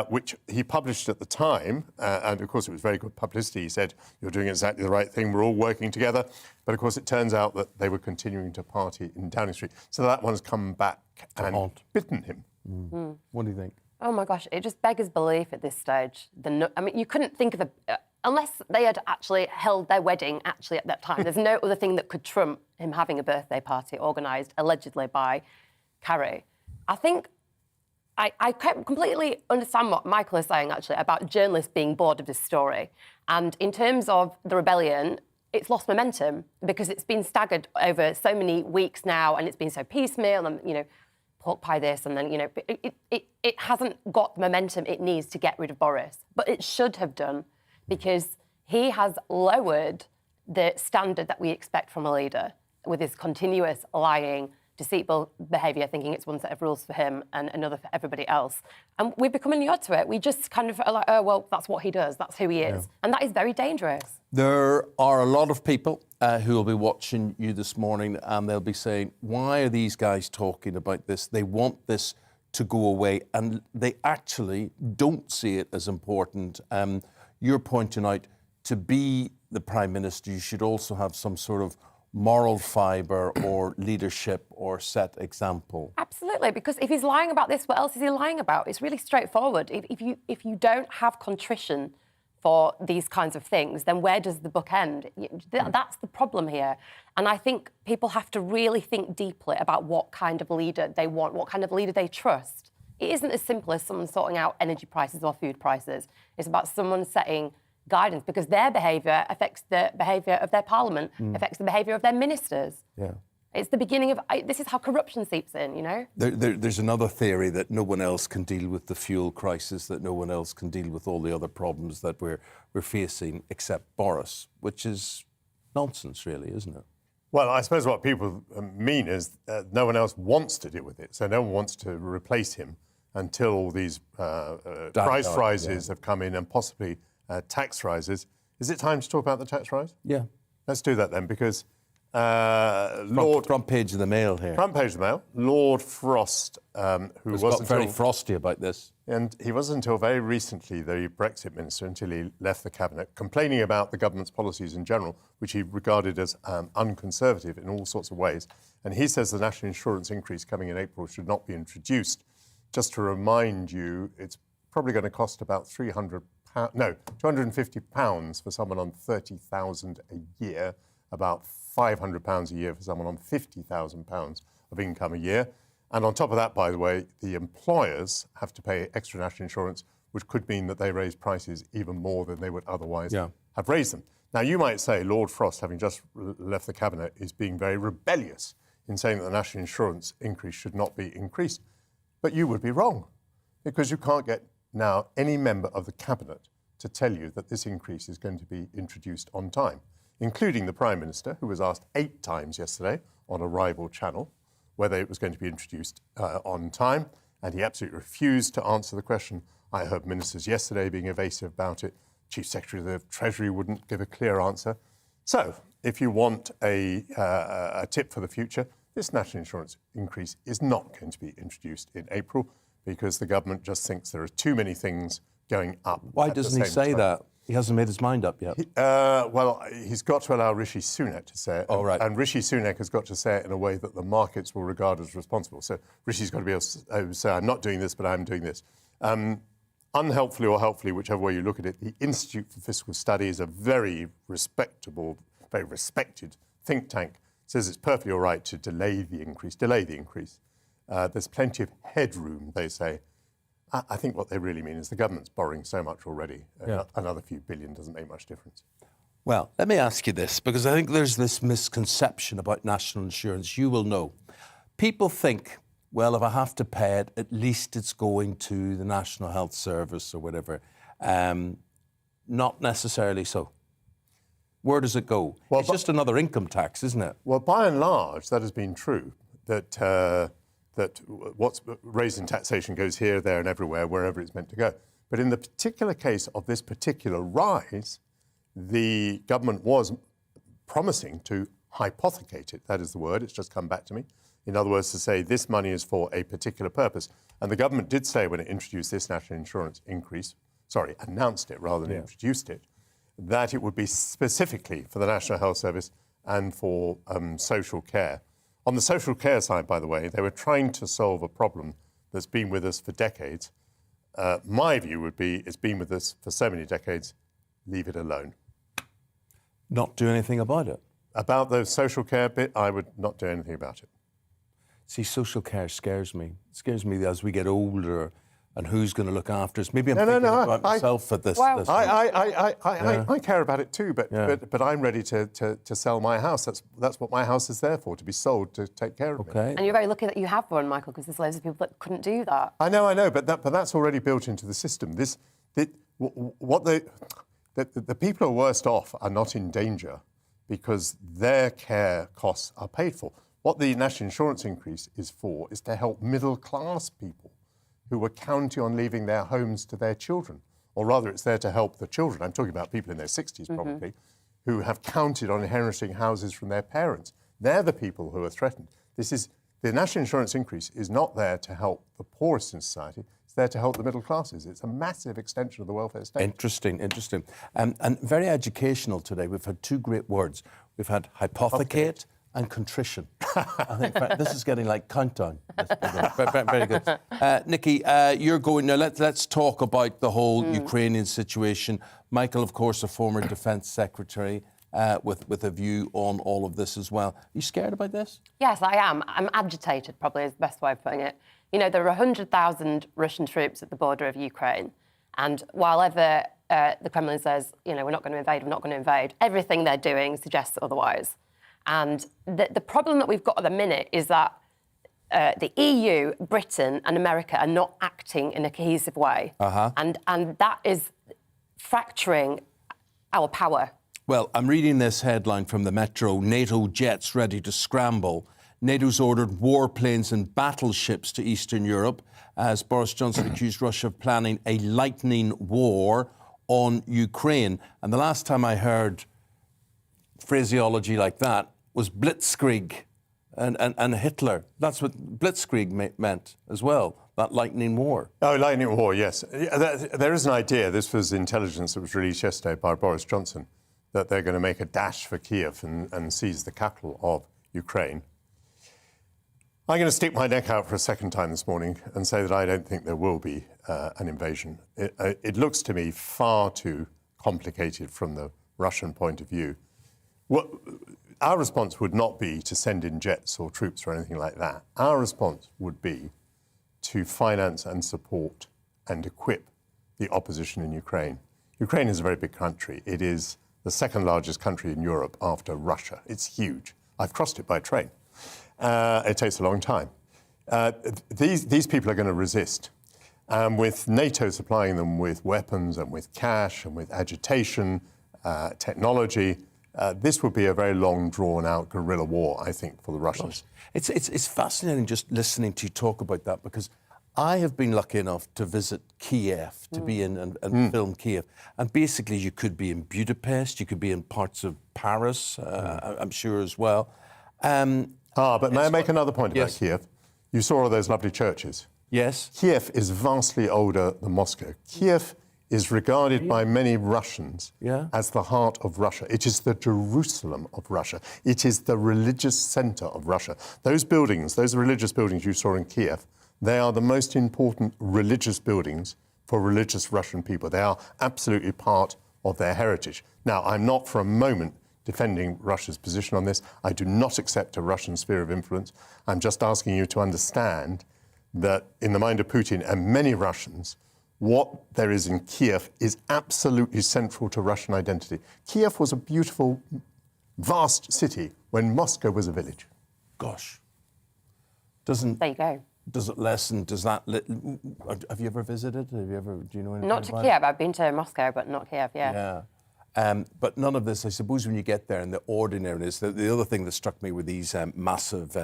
which he published at the time. And, of course, it was very good publicity. He said, "You're doing exactly the right thing. We're all working together." But, of course, it turns out that they were continuing to party in Downing Street. So that one's come back and bitten him. What do you think? Oh, my gosh, it just beggars belief at this stage. I mean, you couldn't think of unless they had actually held their wedding at that time, there's no other thing that could trump him having a birthday party organised allegedly by Carrie. I think I completely understand what Michael is saying, actually, about journalists being bored of this story. And in terms of the rebellion, it's lost momentum because it's been staggered over so many weeks now, and it's been so piecemeal, and, you know, pork pie this, and then, you know, it hasn't got the momentum it needs to get rid of Boris. But it should have done, because he has lowered the standard that we expect from a leader with his continuous lying, deceitful behaviour, thinking it's one set of rules for him and another for everybody else. And we've become inured to it. We just kind of are like, oh, well, that's what he does. That's who he is. Yeah. And that is very dangerous. There are a lot of people who will be watching you this morning, and they'll be saying, why are these guys talking about this? They want this to go away, and they actually don't see it as important. You're pointing out, to be the Prime Minister, you should also have some sort of moral fibre or leadership or set example. Absolutely, because if he's lying about this, what else is he lying about? It's really straightforward. If you don't have contrition for these kinds of things, then where does the book end? That's the problem here. And I think people have to really think deeply about what kind of leader they want, what kind of leader they trust. It isn't as simple as someone sorting out energy prices or food prices. It's about someone setting guidance, because their behaviour affects the behaviour of their parliament, affects the behaviour of their ministers. Yeah. It's the beginning of... this is how corruption seeps in, you know? There's another theory that no one else can deal with the fuel crisis, that no one else can deal with all the other problems that we're facing except Boris, which is nonsense, really, isn't it? Well, I suppose what people mean is no one else wants to deal with it, so no one wants to replace him until all these price rises have come in, and possibly tax rises. Is it time to talk about the tax rise? Yeah. Let's do that then, because front page of the Mail here. Front page of the Mail. Lord Frost, who was very frosty about this. And he was until very recently the Brexit minister, until he left the cabinet, complaining about the government's policies in general, which he regarded as unconservative in all sorts of ways. And he says the national insurance increase coming in April should not be introduced. Just to remind you, it's probably going to cost about £250 for someone on £30,000 a year, about £500 a year for someone on £50,000 of income a year. And on top of that, by the way, the employers have to pay extra national insurance, which could mean that they raise prices even more than they would otherwise have raised them. Now, you might say Lord Frost, having just left the cabinet, is being very rebellious in saying that the national insurance increase should not be increased. But you would be wrong, because you can't get now any member of the cabinet to tell you that this increase is going to be introduced on time, including the Prime Minister, who was asked 8 times yesterday on a rival channel whether it was going to be introduced on time, and he absolutely refused to answer the question. I heard ministers yesterday being evasive about it. Chief Secretary of the Treasury wouldn't give a clear answer. So, if you want a tip for the future, this national insurance increase is not going to be introduced in April, because the government just thinks there are too many things going up. Why doesn't he say that? He hasn't made his mind up yet. Well, he's got to allow Rishi Sunak to say it. Oh, right. And Rishi Sunak has got to say it in a way that the markets will regard as responsible. So Rishi's got to be able to say, I'm not doing this, but I'm doing this. Unhelpfully or helpfully, whichever way you look at it, the Institute for Fiscal Study is a very respectable, very respected think tank. Says it's perfectly all right to delay the increase. There's plenty of headroom, they say. I think what they really mean is the government's borrowing so much already. Another few billion doesn't make much difference. Well, let me ask you this, because I think there's this misconception about national insurance. You will know. People think, well, if I have to pay it, at least it's going to the National Health Service or whatever. Not necessarily so. Where does it go? Well, it's just another income tax, isn't it? Well, by and large, that has been true, that what's raised in taxation goes here, there and everywhere, wherever it's meant to go. But in the particular case of this particular rise, the government was promising to hypothecate it. That is the word. It's just come back to me. In other words, to say this money is for a particular purpose. And the government did say when it introduced this national insurance increase, announced it rather than introduced it, that it would be specifically for the National Health Service and for social care. On the social care side, by the way, they were trying to solve a problem that's been with us for decades. My view would be it's been with us for so many decades, leave it alone. Not do anything about it? About the social care bit, I would not do anything about it. See, social care scares me. It scares me as we get older and who's going to look after us. Maybe I'm thinking about myself at this. Well, I care about it too, but I'm ready to sell my house. That's what my house is there for, to be sold, to take care of me. And you're very lucky that you have one, Michael, because there's loads of people that couldn't do that. I know, but that's already built into the system. The people who are worst off are not in danger because their care costs are paid for. What the national insurance increase is for is to help middle-class people who were counting on leaving their homes to their children. Or rather, it's there to help the children. I'm talking about people in their 60s, probably, who have counted on inheriting houses from their parents. They're the people who are threatened. The national insurance increase is not there to help the poorest in society. It's there to help the middle classes. It's a massive extension of the welfare state. Interesting. And very educational today. We've had two great words. We've had hypothecate and contrition. I think this is getting like countdown. Very good. Nikki, you're going now. Let's talk about the whole Ukrainian situation. Michael, of course, a former Defence Secretary, with a view on all of this as well. Are you scared about this? Yes, I am. I'm agitated, probably is the best way of putting it. You know, there are 100,000 Russian troops at the border of Ukraine, and while ever the Kremlin says, you know, we're not going to invade, everything they're doing suggests otherwise. And the problem that we've got at the minute is that the EU, Britain and America are not acting in a cohesive way. And that is fracturing our power. Well, I'm reading this headline from the Metro. NATO jets ready to scramble. NATO's ordered warplanes and battleships to Eastern Europe as Boris Johnson accused Russia of planning a lightning war on Ukraine. And the last time I heard phraseology like that was blitzkrieg and Hitler. That's what blitzkrieg meant as well, that lightning war. Oh, lightning war, yes. There is an idea, this was intelligence that was released yesterday by Boris Johnson, that they're going to make a dash for Kiev and seize the capital of Ukraine. I'm going to stick my neck out for a second time this morning and say that I don't think there will be an invasion. It looks to me far too complicated from the Russian point of view. Our response would not be to send in jets or troops or anything like that. Our response would be to finance and support and equip the opposition in Ukraine. Ukraine is a very big country. It is the second largest country in Europe after Russia. It's huge. I've crossed it by train. It takes a long time. These people are going to resist. With NATO supplying them with weapons and with cash and with agitation, technology, this would be a very long, drawn-out guerrilla war, I think, for the Russians. It's fascinating just listening to you talk about that, because I have been lucky enough to visit Kiev, to be in and film Kiev. And basically, you could be in Budapest, you could be in parts of Paris, I'm sure as well. But may I make another point about Kiev? You saw all those lovely churches. Yes. Kiev is vastly older than Moscow. Kiev is regarded by many Russians as the heart of Russia. It is the Jerusalem of Russia. It is the religious centre of Russia. Those buildings, those religious buildings you saw in Kiev, they are the most important religious buildings for religious Russian people. They are absolutely part of their heritage. Now, I'm not for a moment defending Russia's position on this. I do not accept a Russian sphere of influence. I'm just asking you to understand that in the mind of Putin and many Russians, what there is in Kiev is absolutely central to Russian identity. Kiev was a beautiful, vast city when Moscow was a village. Gosh. There you go. Does it lessen? Does that? Have you ever visited? Have you ever? Do you know anything Not to about Kiev. it? I've been to Moscow, but not Kiev. Yeah. But none of this, I suppose, when you get there and the ordinariness, the other thing that struck me were these massive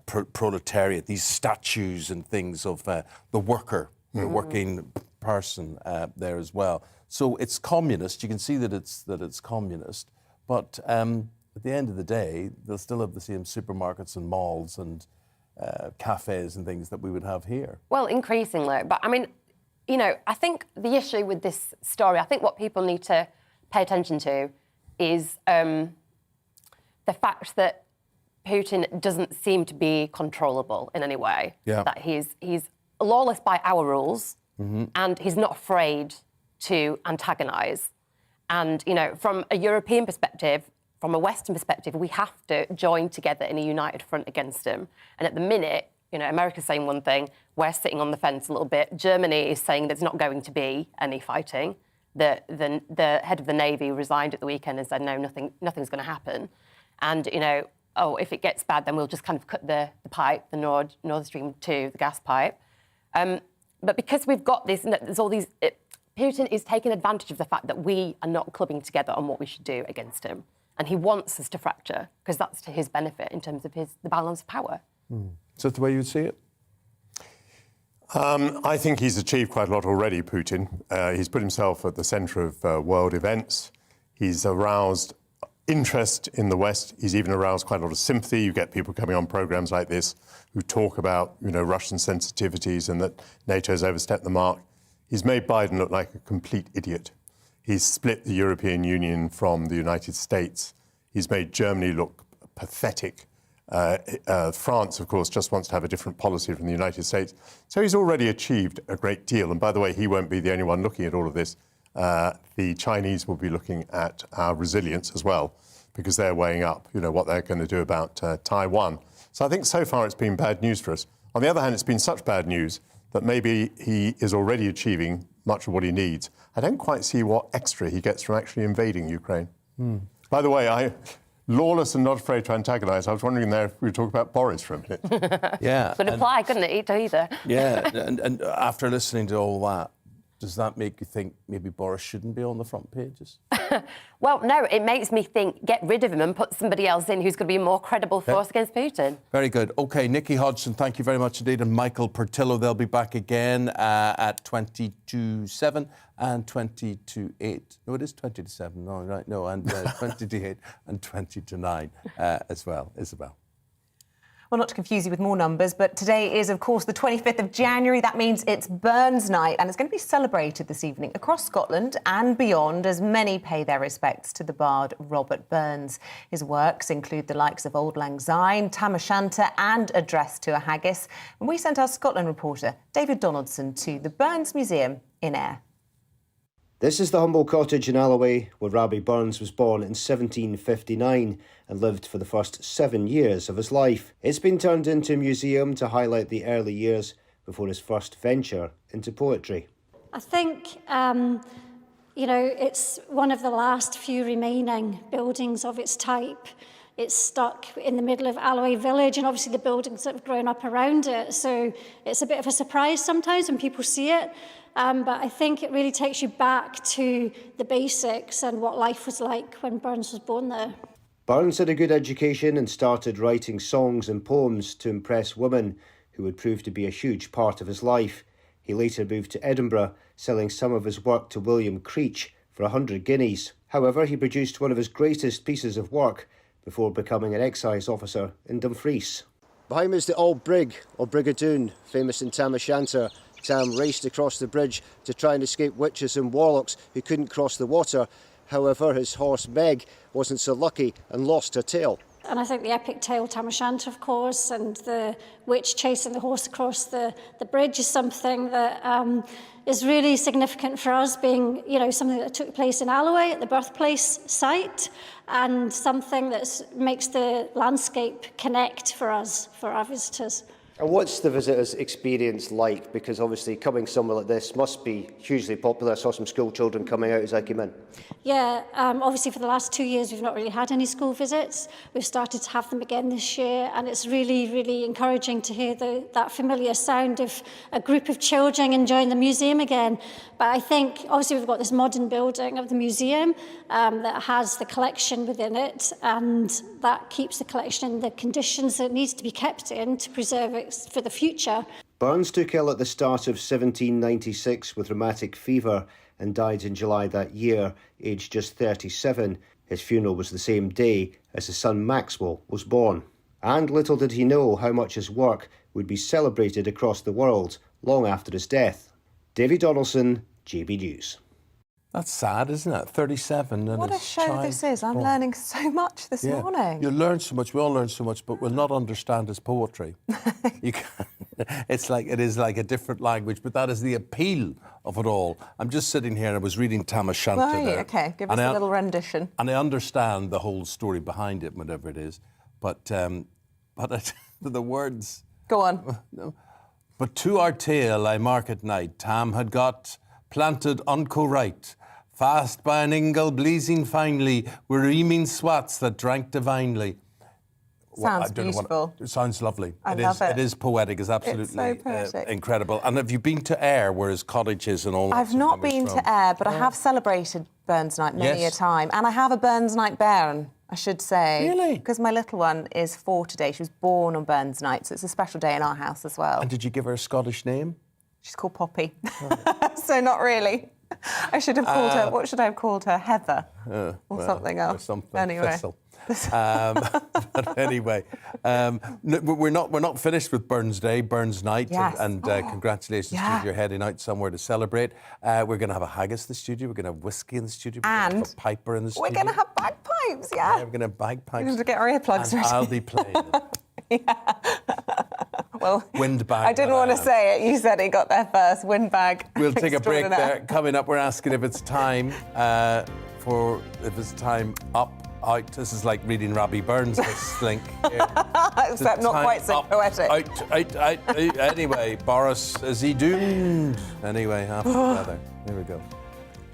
proletariat, these statues and things of the worker, the working person there as well. So it's communist. You can see that it's communist, but at the end of the day, they'll still have the same supermarkets and malls and cafes and things that we would have here. Well, increasingly. But I mean, you know, I think the issue with this story, I think what people need to pay attention to is the fact that Putin doesn't seem to be controllable in any way. Yeah. That he's lawless by our rules, and he's not afraid to antagonise. And, you know, from a European perspective, from a Western perspective, we have to join together in a united front against him. And at the minute, you know, America's saying one thing, we're sitting on the fence a little bit. Germany is saying there's not going to be any fighting. The head of the Navy resigned at the weekend and said, no, nothing's going to happen. And, you know, if it gets bad, then we'll just kind of cut the pipe, the Nord Stream 2, the gas pipe. But because we've got this, there's all these... Putin is taking advantage of the fact that we are not clubbing together on what we should do against him. And he wants us to fracture, because that's to his benefit in terms of the balance of power. Is that the way you'd see it? I think he's achieved quite a lot already, Putin. He's put himself at the centre of world events. He's aroused interest in the West. He's even aroused quite a lot of sympathy. You get people coming on programmes like this who talk about, you know, Russian sensitivities and that NATO's overstepped the mark. He's made Biden look like a complete idiot. He's split the European Union from the United States. He's made Germany look pathetic. France, of course, just wants to have a different policy from the United States. So he's already achieved a great deal. And by the way, he won't be the only one looking at all of this. The Chinese will be looking at our resilience as well, because they're weighing up, you know, what they're going to do about Taiwan. So I think so far it's been bad news for us. On the other hand, it's been such bad news that maybe he is already achieving much of what he needs. I don't quite see what extra he gets from actually invading Ukraine. By the way, lawless and not afraid to antagonise. I was wondering there if we would talk about Boris for a minute. Yeah. Could apply, couldn't it, either? Yeah, and after listening to all that, does that make you think maybe Boris shouldn't be on the front pages? Well, no, it makes me think get rid of him and put somebody else in who's going to be a more credible force against Putin. Very good. OK, Nikki Hodgson, thank you very much indeed. And Michael Portillo, they'll be back again at 20 to 7 and 20 to 8. No, it is 20 to 7. No, right. No, and 20 to 8 and 20 to 9 as well. Isabel. Well, not to confuse you with more numbers, but today is, of course, the 25th of January. That means it's Burns Night, and it's going to be celebrated this evening across Scotland and beyond as many pay their respects to the bard Robert Burns. His works include the likes of Auld Lang Syne, Tam O'Shanter and Address to a Haggis. And we sent our Scotland reporter, David Donaldson, to the Burns Museum in Ayr. This is the humble cottage in Alloway where Robbie Burns was born in 1759 and lived for the first 7 years of his life. It's been turned into a museum to highlight the early years before his first venture into poetry. I think, it's one of the last few remaining buildings of its type. It's stuck in the middle of Alloway village, and obviously the buildings that have grown up around it. So it's a bit of a surprise sometimes when people see it. But I think it really takes you back to the basics and what life was like when Burns was born there. Burns had a good education and started writing songs and poems to impress women, who would prove to be a huge part of his life. He later moved to Edinburgh, selling some of his work to William Creech for 100 guineas. However, he produced one of his greatest pieces of work before becoming an excise officer in Dumfries. Behind me is the old brig, or Brigadoon, famous in Tam O'Shanter. Tam raced across the bridge to try and escape witches and warlocks who couldn't cross the water. However, his horse Meg wasn't so lucky and lost her tail. And I think the epic tale Tam O'Shanter, of course, and the witch chasing the horse across the bridge is something that is really significant for us, being, something that took place in Alloway at the birthplace site, and something that makes the landscape connect for us, for our visitors. And what's the visitors' experience like? Because obviously coming somewhere like this must be hugely popular. I saw some school children coming out as I came in. Yeah, obviously for the last 2 years we've not really had any school visits. We've started to have them again this year, and it's really, really encouraging to hear that familiar sound of a group of children enjoying the museum again. But I think obviously we've got this modern building of the museum that has the collection within it, and that keeps the collection in the conditions that it needs to be kept in to preserve it for the future. Burns took ill at the start of 1796 with rheumatic fever and died in July that year, aged just 37. His funeral was the same day as his son Maxwell was born. And little did he know how much his work would be celebrated across the world long after his death. David Donaldson, GB News. That's sad, isn't it? 37. And what a show this is. I'm learning so much this morning. You learn so much. We all learn so much, but we'll not understand his poetry. You can, it is like a different language, but that is the appeal of it all. I'm just sitting here and I was reading Tam O'Shanter Right, there. okay. Give us a little rendition. And I understand the whole story behind it, whatever it is. But the words... Go on. But to our tale I mark at night, Tam had got planted unco right, fast by an ingle bleezing finely, were Eamonn swats that drank divinely. Sounds beautiful. It sounds lovely. I love it. It is poetic. It's absolutely It's so poetic. incredible. And have you been to Ayr, where his cottage is and all that? I've not been to Ayr, but I have celebrated Burns Night many a time. And I have a Burns Night bairn, I should say. Really? Because my little one is 4 today. She was born on Burns Night, so it's a special day in our house as well. And did you give her a Scottish name? She's called Poppy. So not really. I should have called her, what should I have called her? Heather? Or something else. Or something. Anyway. Thistle. But anyway, we're not finished with Burns Day, Burns Night, and congratulations to you. You're heading out somewhere to celebrate. We're going to have a haggis in the studio. We're going to have whiskey in the studio. We're going to have a piper in the studio. We're going to have bagpipes, Yeah, we're going to have bagpipes. We're going to get our earplugs ready. I'll be playing. Well, Windbag. I didn't want to say it. You said he got there first. Windbag. We'll take a break there. Coming up, we're asking if it's time out. This is like reading Robbie Burns' slink. Except not quite so poetic. Out. Anyway, Boris, is he doomed? Anyway, after together. Here we go.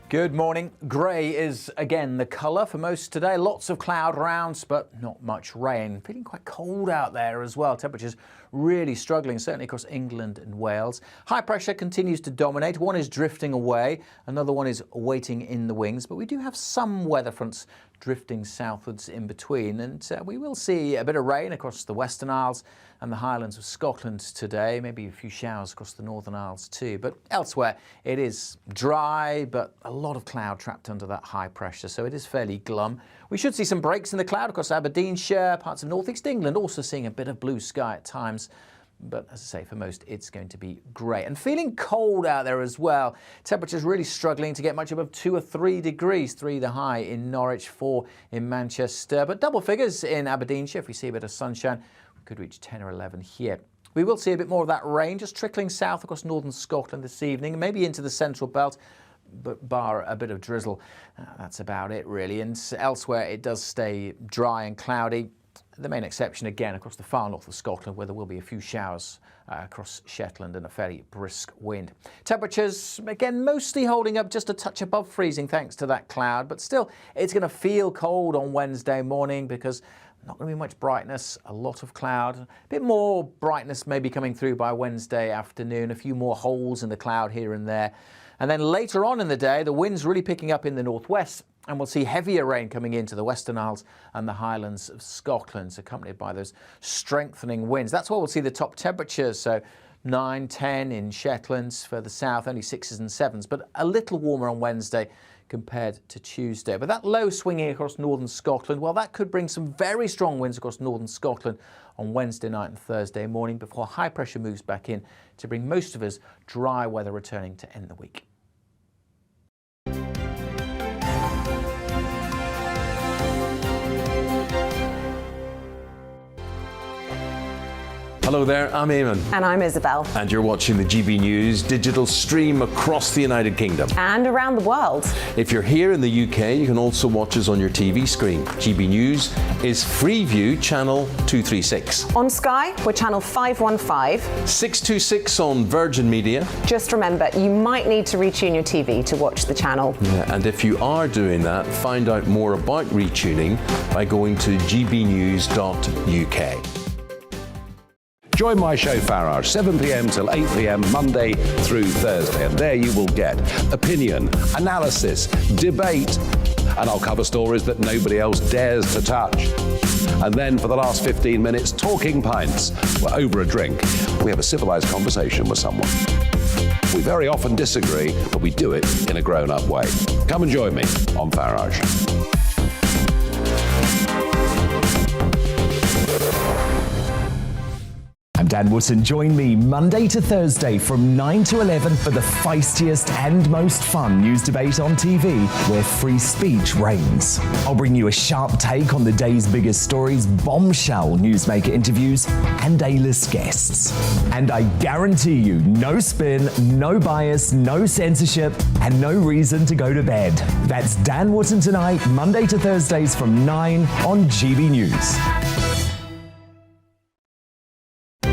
Good morning. Grey is again the colour for most today. Lots of cloud around, but not much rain. Feeling quite cold out there as well. Temperatures really struggling, certainly across England and Wales. High pressure continues to dominate. One is drifting away, another one is waiting in the wings. But we do have some weather fronts drifting southwards in between, and we will see a bit of rain across the Western Isles and the Highlands of Scotland today, maybe a few showers across the Northern Isles too. But elsewhere it is dry, but a lot of cloud trapped under that high pressure, so it is fairly glum. We should see some breaks in the cloud across Aberdeenshire, parts of North East England, also seeing a bit of blue sky at times. But as I say, for most, it's going to be grey. And feeling cold out there as well. Temperatures really struggling to get much above 2 or 3 degrees. 3 the high in Norwich, 4 in Manchester. But double figures in Aberdeenshire. If we see a bit of sunshine, we could reach 10 or 11 here. We will see a bit more of that rain just trickling south across northern Scotland this evening, maybe into the central belt. But bar a bit of drizzle, that's about it really. And elsewhere, it does stay dry and cloudy. The main exception again across the far north of Scotland, where there will be a few showers across Shetland and a fairly brisk wind. Temperatures again mostly holding up just a touch above freezing thanks to that cloud, but still it's going to feel cold on Wednesday morning because not going to be much brightness, a lot of cloud, a bit more brightness maybe coming through by Wednesday afternoon, a few more holes in the cloud here and there. And then later on in the day, the wind's really picking up in the northwest, and we'll see heavier rain coming into the Western Isles and the Highlands of Scotland, accompanied by those strengthening winds. That's where we'll see the top temperatures, so 9, 10 in Shetland, further south, only 6s and 7s, but a little warmer on Wednesday compared to Tuesday. But that low swinging across northern Scotland, well, that could bring some very strong winds across northern Scotland on Wednesday night and Thursday morning before high pressure moves back in to bring most of us dry weather returning to end the week. Hello there, I'm Eamonn. And I'm Isabel. And you're watching the GB News digital stream across the United Kingdom. And around the world. If you're here in the UK, you can also watch us on your TV screen. GB News is Freeview channel 236. On Sky, we're channel 515. 626 on Virgin Media. Just remember, you might need to retune your TV to watch the channel. Yeah, and if you are doing that, find out more about retuning by going to gbnews.uk. Join my show Farage, 7 p.m. till 8 p.m. Monday through Thursday. And there you will get opinion, analysis, debate, and I'll cover stories that nobody else dares to touch. And then for the last 15 minutes, talking pints. We're over a drink. We have a civilized conversation with someone. We very often disagree, but we do it in a grown-up way. Come and join me on Farage. I'm Dan Wootton. Join me Monday to Thursday from 9 to 11 for the feistiest and most fun news debate on TV, where free speech reigns. I'll bring you a sharp take on the day's biggest stories, bombshell newsmaker interviews, and A-list guests. And I guarantee you, no spin, no bias, no censorship, and no reason to go to bed. That's Dan Wootton tonight, Monday to Thursdays from 9 on GB News.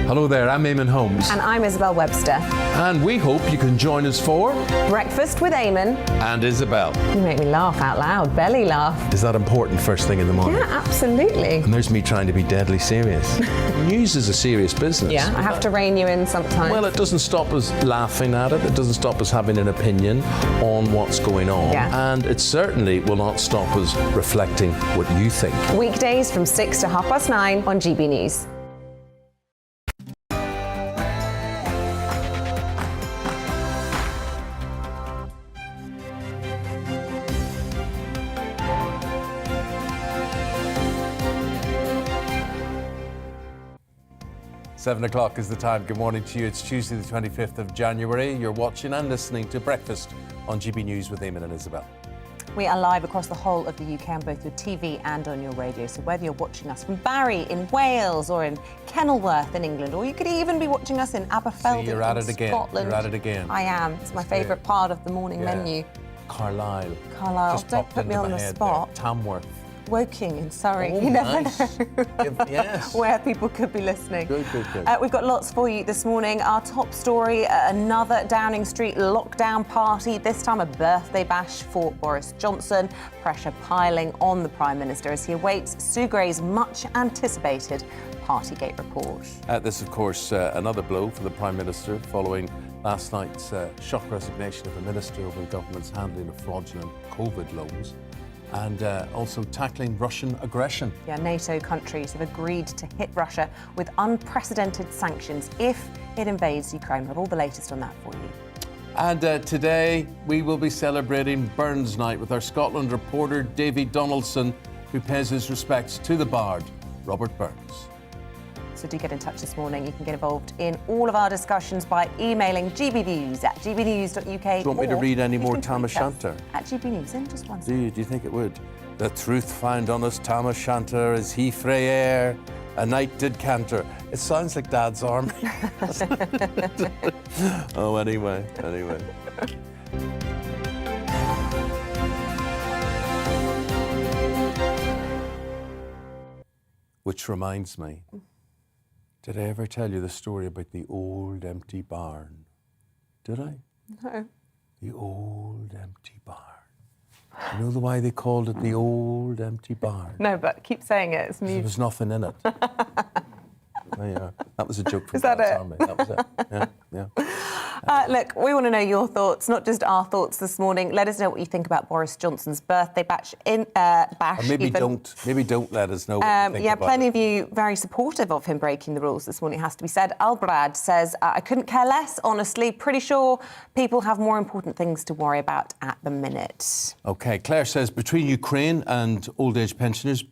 Hello there, I'm Eamonn Holmes. And I'm Isabel Webster. And we hope you can join us for Breakfast with Eamonn and Isabel. You make me laugh out loud, belly laugh. Is that important first thing in the morning? Yeah, absolutely. And there's me trying to be deadly serious. News is a serious business. Yeah, I have to rein you in sometimes. Well, it doesn't stop us laughing at it. It doesn't stop us having an opinion on what's going on. Yeah. And it certainly will not stop us reflecting what you think. Weekdays from 6 to 9:30 on GB News. Seven o'clock is the time. Good morning to you. It's Tuesday the 25th of January. You're watching and listening to Breakfast on GB News with Eamonn and Isabel. We are live across the whole of the UK on both your TV and on your radio. So whether you're watching us from Barry in Wales or in Kenilworth in England, or you could even be watching us in Aberfeldy See, you're at in it again. Scotland. You're at it again. I am. It's my favourite part of the morning menu. Carlisle. Just don't put me on the spot. Tamworth. Woking in Surrey. Oh, You never nice. know Yes. where people could be listening. Good. We've got lots for you this morning. Our top story, another Downing Street lockdown party, this time a birthday bash for Boris Johnson. Pressure piling on the Prime Minister as he awaits Sue Gray's much anticipated Partygate report. This, of course, another blow for the Prime Minister following last night's shock resignation of the Minister over the government's handling of fraudulent COVID loans. And also tackling Russian aggression. Yeah, NATO countries have agreed to hit Russia with unprecedented sanctions if it invades Ukraine. We'll have all the latest on that for you. And today we will be celebrating Burns Night with our Scotland reporter Davy Donaldson, who pays his respects to the bard, Robert Burns. So do get in touch this morning. You can get involved in all of our discussions by emailing gbnews@gbnews.uk. Do you want me to read any more Tam O'Shanter? At GB News, in just one second. Do you think it would? The truth found on us Tam O'Shanter is he frae air, a night did canter. It sounds like Dad's army. Oh, anyway. Which reminds me, did I ever tell you the story about the old empty barn? Did I? No. The old empty barn. You know why they called it the old empty barn? No, but keep saying it. It's There music. was nothing in it. There you are. That was a joke from Is that Dad's it? Army. That was it. Yeah. Look, we want to know your thoughts, not just our thoughts this morning. Let us know what you think about Boris Johnson's birthday bash. Or maybe don't let us know what you think about plenty of you very supportive of him breaking the rules this morning, has to be said. Albrad says, I couldn't care less, honestly. Pretty sure people have more important things to worry about at the minute. OK, Claire says, between Ukraine and old age pensioners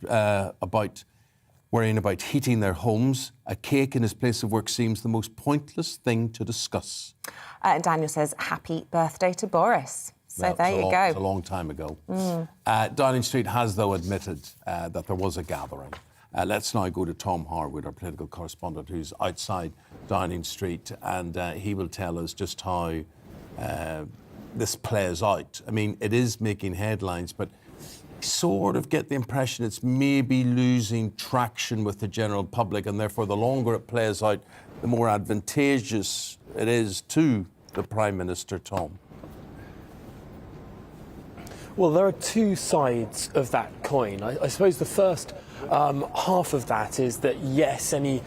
worrying about heating their homes, a cake in his place of work seems the most pointless thing to discuss. And Daniel says, happy birthday to Boris. So Well, there you go. It's a long time ago. Downing Street has, though, admitted that there was a gathering. Let's now go to Tom Harwood, our political correspondent, who's outside Downing Street, and he will tell us just how this plays out. I mean, it is making headlines, but sort of get the impression it's maybe losing traction with the general public, and therefore the longer it plays out, the more advantageous it is to the Prime Minister, Tom. Well, there are two sides of that coin. I suppose the first half of that is that, yes, any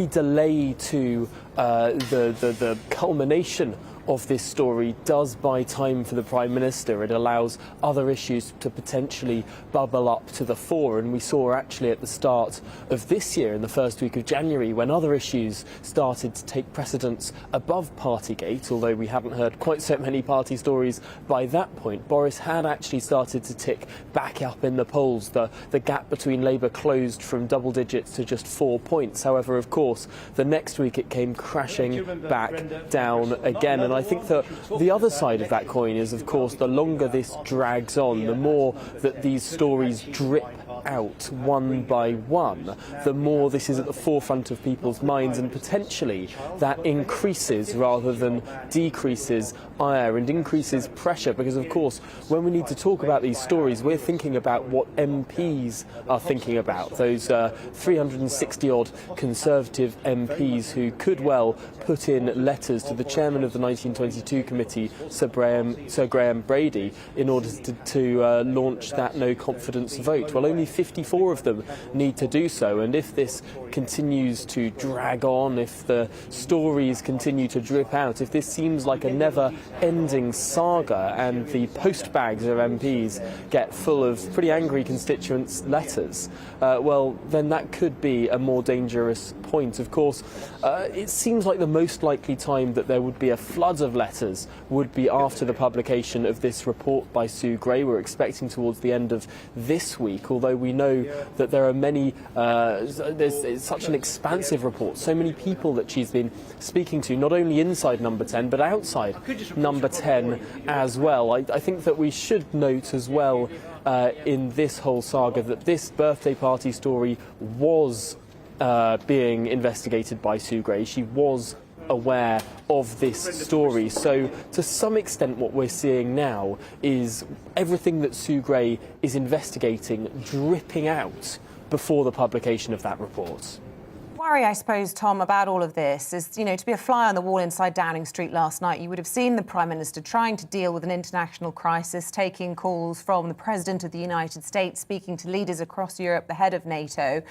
delay to the culmination of this story does buy time for the Prime Minister. It allows other issues to potentially bubble up to the fore, and we saw actually at the start of this year, in the first week of January, when other issues started to take precedence above Partygate, although we haven't heard quite so many party stories by that point, Boris had actually started to tick back up in the polls. The gap between Labour closed from double digits to just 4 points. However, of course, the next week it came crashing back down again. And I think that the other side of that coin is, of course, the longer this drags on, the more that these stories drip out one by one, the more this is at the forefront of people's minds, and potentially that increases rather than decreases ire and increases pressure, because of course when we need to talk about these stories, we're thinking about what MPs are thinking about, those 360 odd Conservative MPs who could well put in letters to the chairman of the 1922 committee, Sir Graham Brady, in order to launch that no confidence vote. Well, only 54 of them need to do so, and if this continues to drag on, if the stories continue to drip out, if this seems like a never-ending saga and the postbags of MPs get full of pretty angry constituents' letters, well, then that could be a more dangerous point. Of course, it seems like the most likely time that there would be a flood of letters would be after the publication of this report by Sue Gray. We're expecting towards the end of this week, although we know that there are many, it's such an expansive report, so many people that she's been speaking to, not only inside Number 10, but outside Number 10 as well. I think that we should note as well in this whole saga that this birthday party story was being investigated by Sue Gray. She was aware of this story. So to some extent what we're seeing now is everything that Sue Gray is investigating dripping out before the publication of that report. Worry, I suppose, Tom, about all of this is, you know, to be a fly on the wall inside Downing Street last night, you would have seen the Prime Minister trying to deal with an international crisis, taking calls from the President of the United States, speaking to leaders across Europe, the head of NATO,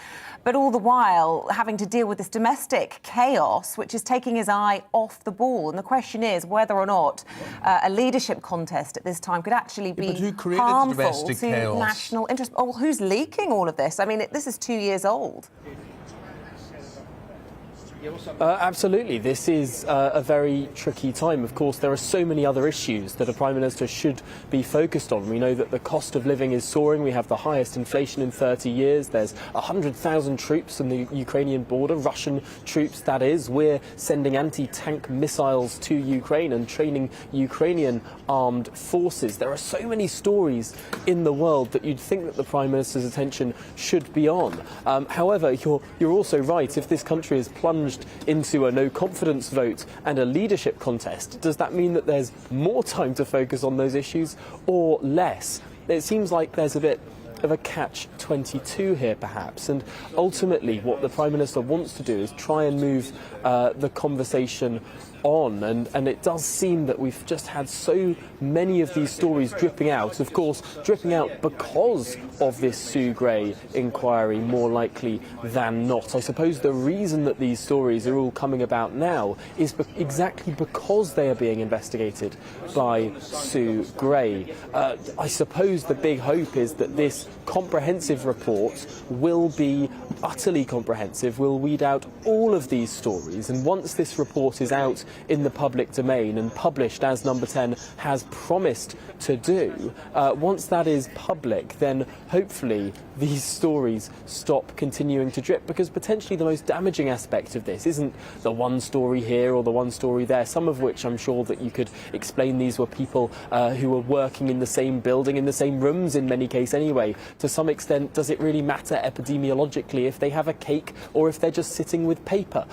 but all the while having to deal with this domestic chaos, which is taking his eye off the ball. And the question is whether or not a leadership contest at this time could actually be harmful to national interest. Oh, well, who's leaking all of this? I mean, this is 2 years old. Absolutely. This is a very tricky time. Of course, there are so many other issues that a Prime Minister should be focused on. We know that the cost of living is soaring. We have the highest inflation in 30 years. There's 100,000 troops on the Ukrainian border, Russian troops, that is. We're sending anti-tank missiles to Ukraine and training Ukrainian armed forces. There are so many stories in the world that you'd think that the Prime Minister's attention should be on. However, you're also right. If this country is plunged into a no-confidence vote and a leadership contest, does that mean that there's more time to focus on those issues or less? It seems like there's a bit of a catch-22 here, perhaps, and ultimately what the Prime Minister wants to do is try and move the conversation on, and it does seem that we've just had so many of these stories dripping out, of course dripping out because of this Sue Gray inquiry, more likely than not. I suppose the reason that these stories are all coming about now is exactly because they are being investigated by Sue Gray. I suppose the big hope is that this comprehensive report will be utterly comprehensive, will weed out all of these stories, and once this report is out in the public domain and published as Number 10 has promised to do, once that is public, then hopefully these stories stop continuing to drip, because potentially the most damaging aspect of this isn't the one story here or the one story there, some of which I'm sure that you could explain these were people who were working in the same building, in the same rooms in many cases anyway. To some extent, does it really matter epidemiologically if they have a cake or if they're just sitting with paper?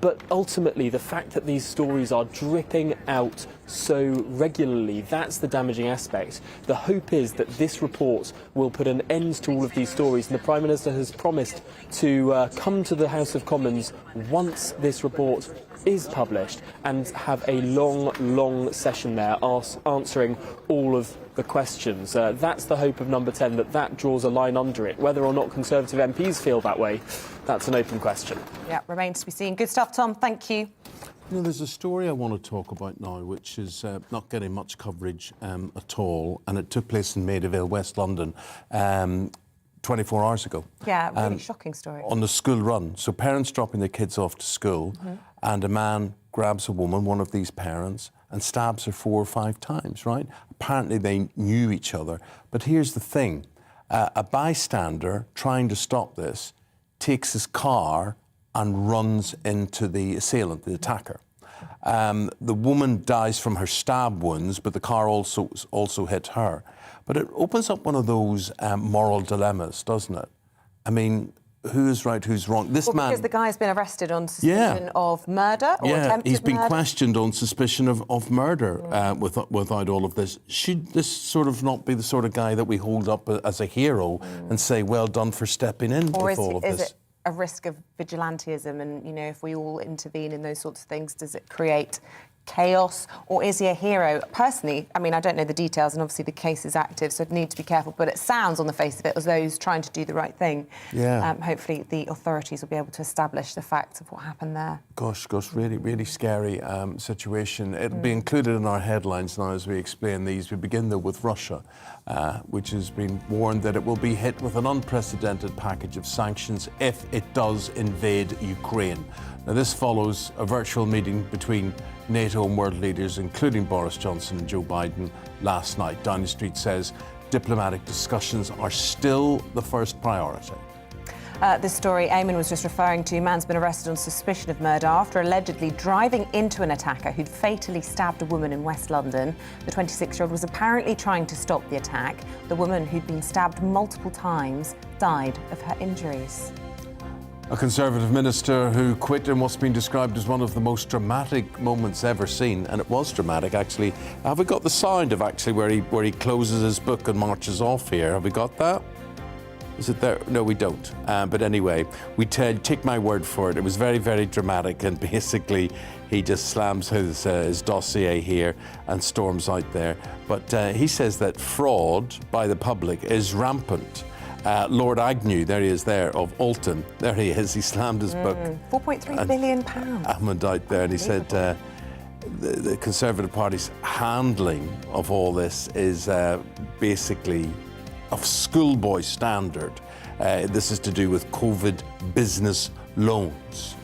But ultimately, the fact that these stories are dripping out so regularly, that's the damaging aspect. The hope is that this report will put an end to all of these stories, and the Prime Minister has promised to come to the House of Commons once this report is published and have a long session there answering all of the questions. That's the hope of Number 10, that draws a line under it. Whether or not Conservative MPs feel that way, that's an open question. Yeah, remains to be seen. Good stuff, Tom. Thank you. You know, there's a story I want to talk about now, which is not getting much coverage at all, and it took place in Maidavale, West London, 24 hours ago. Yeah, really shocking story. On the school run. So parents dropping their kids off to school, and a man grabs a woman, one of these parents, and stabs her 4 or 5 times, right? Apparently they knew each other. But here's the thing. A bystander trying to stop this takes his car and runs into the assailant, the attacker. The woman dies from her stab wounds, but the car also hit her. But it opens up one of those moral dilemmas, doesn't it? I mean, who is right, who's wrong? This man... Because the guy's been arrested on suspicion of murder or attempted murder. He's been questioned on suspicion of murder without all of this. Should this sort of not be the sort of guy that we hold up as a hero and say, well done for stepping in with all of this? Is it a risk of vigilantism? And, you know, if we all intervene in those sorts of things, does it create chaos, or is he a hero? Personally, I mean, I don't know the details, and obviously the case is active, so I'd need to be careful, but it sounds on the face of it as though he's trying to do the right thing. Yeah. Hopefully the authorities will be able to establish the facts of what happened there. Gosh, really scary situation. It'll be included in our headlines now as we explain these. We begin, though, with Russia, which has been warned that it will be hit with an unprecedented package of sanctions if it does invade Ukraine. Now, this follows a virtual meeting between NATO and world leaders, including Boris Johnson and Joe Biden, last night. Downing Street says diplomatic discussions are still the first priority. This story Eamonn was just referring to, a man's been arrested on suspicion of murder after allegedly driving into an attacker who'd fatally stabbed a woman in West London. The 26-year-old was apparently trying to stop the attack. The woman, who'd been stabbed multiple times, died of her injuries. A Conservative minister who quit in what's been described as one of the most dramatic moments ever seen, and it was dramatic, actually. Have we got the sound of actually where he closes his book and marches off here? Have we got that? Is it there? No, we don't. But anyway, take my word for it. It was very dramatic, and basically he just slams his dossier here and storms out there. But he says that fraud by the public is rampant. Lord Agnew, there he is there, of Alton. There he is, he slammed his book. £4.3 billion. Ahmed out there, and he said the Conservative Party's handling of all this is basically of schoolboy standard. This is to do with COVID business loans.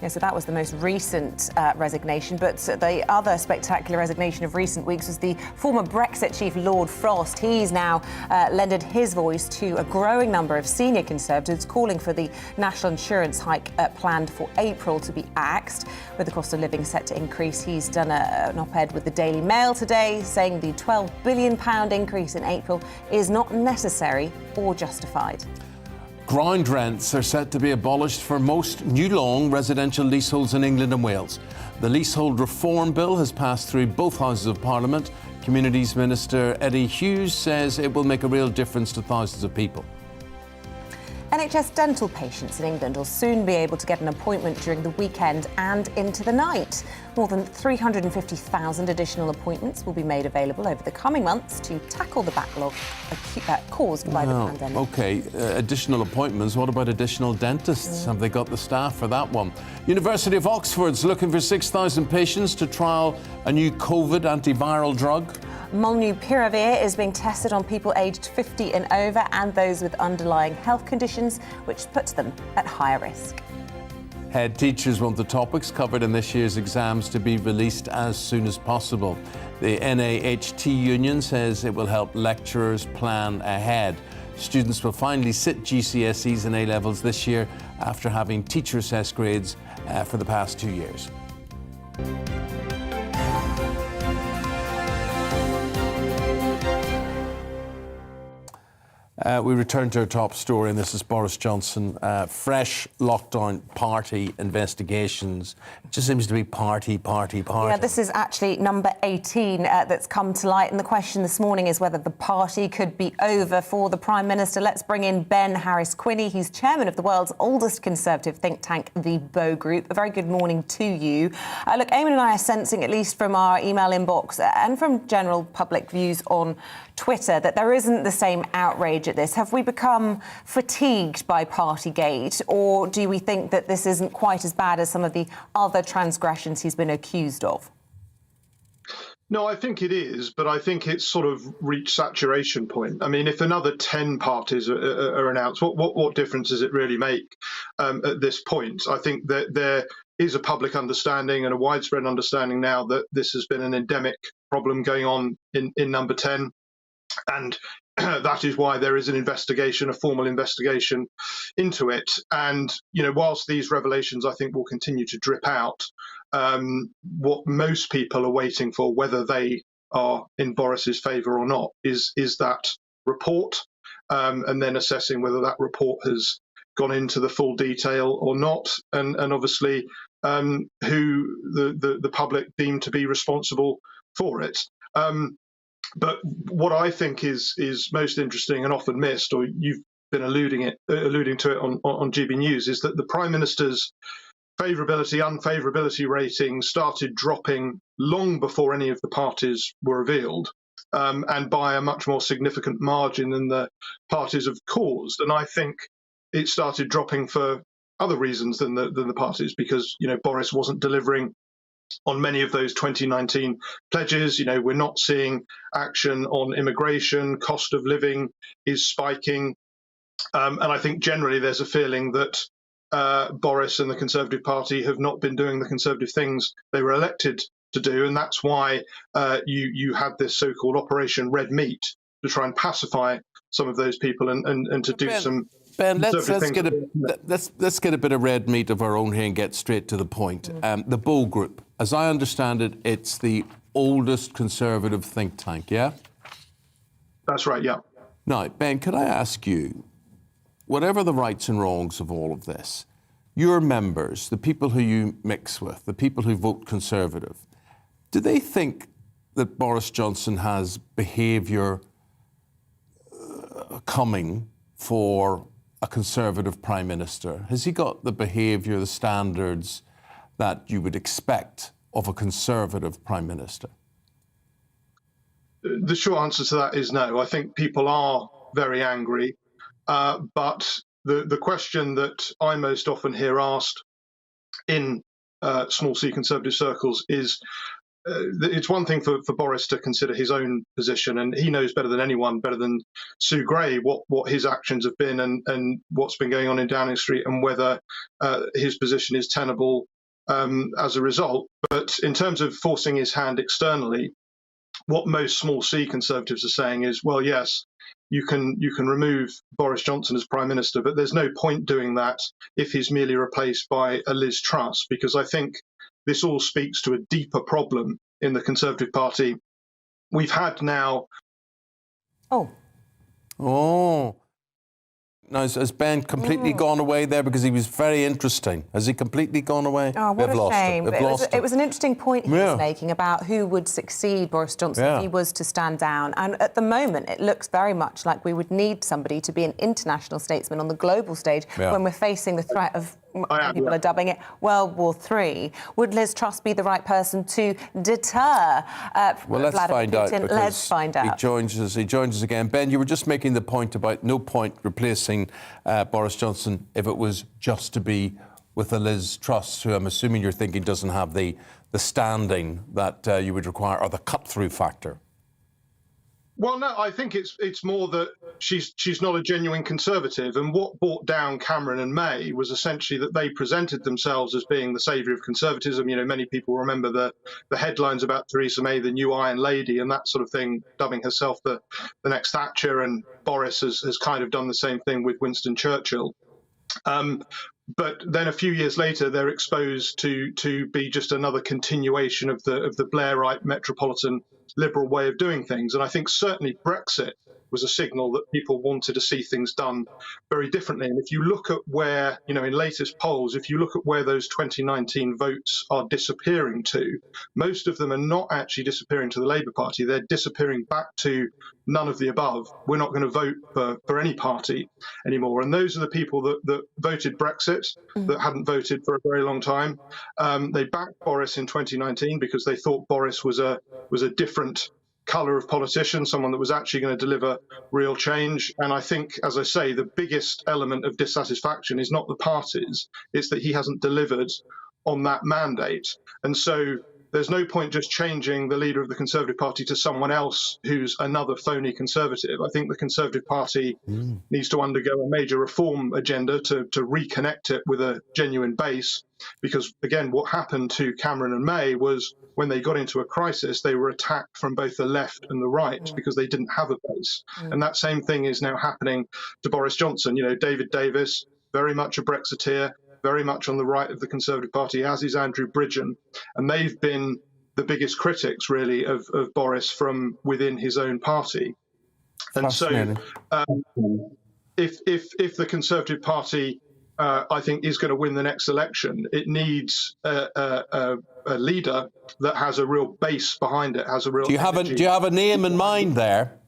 Yeah, so that was the most recent resignation, but the other spectacular resignation of recent weeks was the former Brexit chief, Lord Frost. He's now lended his voice to a growing number of senior Conservatives calling for the national insurance hike planned for April to be axed. With the cost of living set to increase, he's done an op-ed with the Daily Mail today saying the £12 billion increase in April is not necessary or justified. Ground rents are set to be abolished for most new long residential leaseholds in England and Wales. The Leasehold Reform Bill has passed through both Houses of Parliament. Communities Minister Eddie Hughes says it will make a real difference to thousands of people. NHS dental patients in England will soon be able to get an appointment during the weekend and into the night. More than 350,000 additional appointments will be made available over the coming months to tackle the backlog caused by the pandemic. OK, additional appointments. What about additional dentists? Have they got the staff for that one? University of Oxford's looking for 6,000 patients to trial a new COVID antiviral drug. Molnupiravir is being tested on people aged 50 and over and those with underlying health conditions, which puts them at higher risk. Head teachers want the topics covered in this year's exams to be released as soon as possible. The NAHT union says it will help lecturers plan ahead. Students will finally sit GCSEs and A-levels this year after having teacher-assessed grades for the past 2 years. We return to our top story, and this is Boris Johnson. Fresh lockdown party investigations. It just seems to be party. Yeah, this is actually number 18 that's come to light. And the question this morning is whether the party could be over for the Prime Minister. Let's bring in Ben Harris-Quinney. He's chairman of the world's oldest Conservative think tank, the Bow Group. A very good morning to you. Look, Eamonn and I are sensing, at least from our email inbox and from general public views on Twitter, that there isn't the same outrage at this. Have we become fatigued by Partygate, or do we think that this isn't quite as bad as some of the other transgressions he's been accused of? No, I think it is, but I think it's sort of reached saturation point. I mean, if another 10 parties are announced, what difference does it really make at this point? I think that there is a public understanding and a widespread understanding now that this has been an endemic problem going on in number 10. And that is why there is an investigation, a formal investigation into it. And, you know, whilst these revelations, I think, will continue to drip out, what most people are waiting for, whether they are in Boris's favour or not, is that report, and then assessing whether that report has gone into the full detail or not, and obviously who the public deem to be responsible for it. But what I think is most interesting and often missed, or you've been alluding to it on GBNews, is that the Prime Minister's favourability, unfavourability rating started dropping long before any of the parties were revealed, and by a much more significant margin than the parties have caused. And I think it started dropping for other reasons than the parties, because, you know, Boris wasn't delivering on many of those 2019 pledges. You know, we're not seeing action on immigration, cost of living is spiking. And I think generally there's a feeling that Boris and the Conservative Party have not been doing the Conservative things they were elected to do. And that's why you had this so-called Operation Red Meat to try and pacify some of those people and to do some... Ben, let's get a bit of red meat of our own here and get straight to the point. The Bow Group, as I understand it, it's the oldest Conservative think tank, yeah? That's right, yeah. Now, Ben, could I ask you, whatever the rights and wrongs of all of this, your members, the people who you mix with, the people who vote Conservative, do they think that Boris Johnson has behaviour coming for a Conservative Prime Minister? Has he got the behaviour, the standards that you would expect of a Conservative Prime Minister? The short answer to that is no. I think people are very angry, but the question that I most often hear asked in small c Conservative circles is, it's one thing for Boris to consider his own position, and he knows better than anyone, better than Sue Gray, what his actions have been and what's been going on in Downing Street, and whether his position is tenable as a result. But in terms of forcing his hand externally, what most small c Conservatives are saying is, well, yes, you can remove Boris Johnson as Prime Minister, but there's no point doing that if he's merely replaced by a Liz Truss, because I think this all speaks to a deeper problem in the Conservative Party. We've had now... Oh. Now, has Ben completely gone away there? Because he was very interesting. Has he completely gone away? Oh, what a shame. It was an interesting point he was making about who would succeed Boris Johnson if he was to stand down. And at the moment, it looks very much like we would need somebody to be an international statesman on the global stage when we're facing the threat of, people are dubbing it, World War III. Would Liz Truss be the right person to deter Vladimir Putin? Let's find out. He joins us again. Ben, you were just making the point about no point replacing Boris Johnson if it was just to be with a Liz Truss, who I'm assuming you're thinking doesn't have the standing that you would require, or the cut-through factor. Well, no, I think it's more that she's not a genuine conservative, and what brought down Cameron and May was essentially that they presented themselves as being the saviour of conservatism. You know, many people remember the headlines about Theresa May, the new Iron Lady, and that sort of thing, dubbing herself the next Thatcher, and Boris has kind of done the same thing with Winston Churchill. But then a few years later, they're exposed to be just another continuation of the Blairite metropolitan liberal way of doing things. And I think certainly Brexit was a signal that people wanted to see things done very differently. And if you look at where, you know, in latest polls, if you look at where those 2019 votes are disappearing to, most of them are not actually disappearing to the Labour Party. They're disappearing back to none of the above. We're not going to vote for any party anymore. And those are the people that voted Brexit, that hadn't voted for a very long time. They backed Boris in 2019 because they thought Boris was a different colour of politician, someone that was actually going to deliver real change. And I think, as I say, the biggest element of dissatisfaction is not the parties, it's that he hasn't delivered on that mandate. And so there's no point just changing the leader of the Conservative Party to someone else who's another phony Conservative. I think the Conservative Party needs to undergo a major reform agenda to reconnect it with a genuine base. Because, again, what happened to Cameron and May was when they got into a crisis, they were attacked from both the left and the right because they didn't have a base. And that same thing is now happening to Boris Johnson. You know, David Davis, very much a Brexiteer, very much on the right of the Conservative Party, as is Andrew Bridgen. And they've been the biggest critics, really, of Boris from within his own party. And so if the Conservative Party, I think, is going to win the next election, it needs a leader that has a real base behind it, has a real energy. Do you have a name in mind there?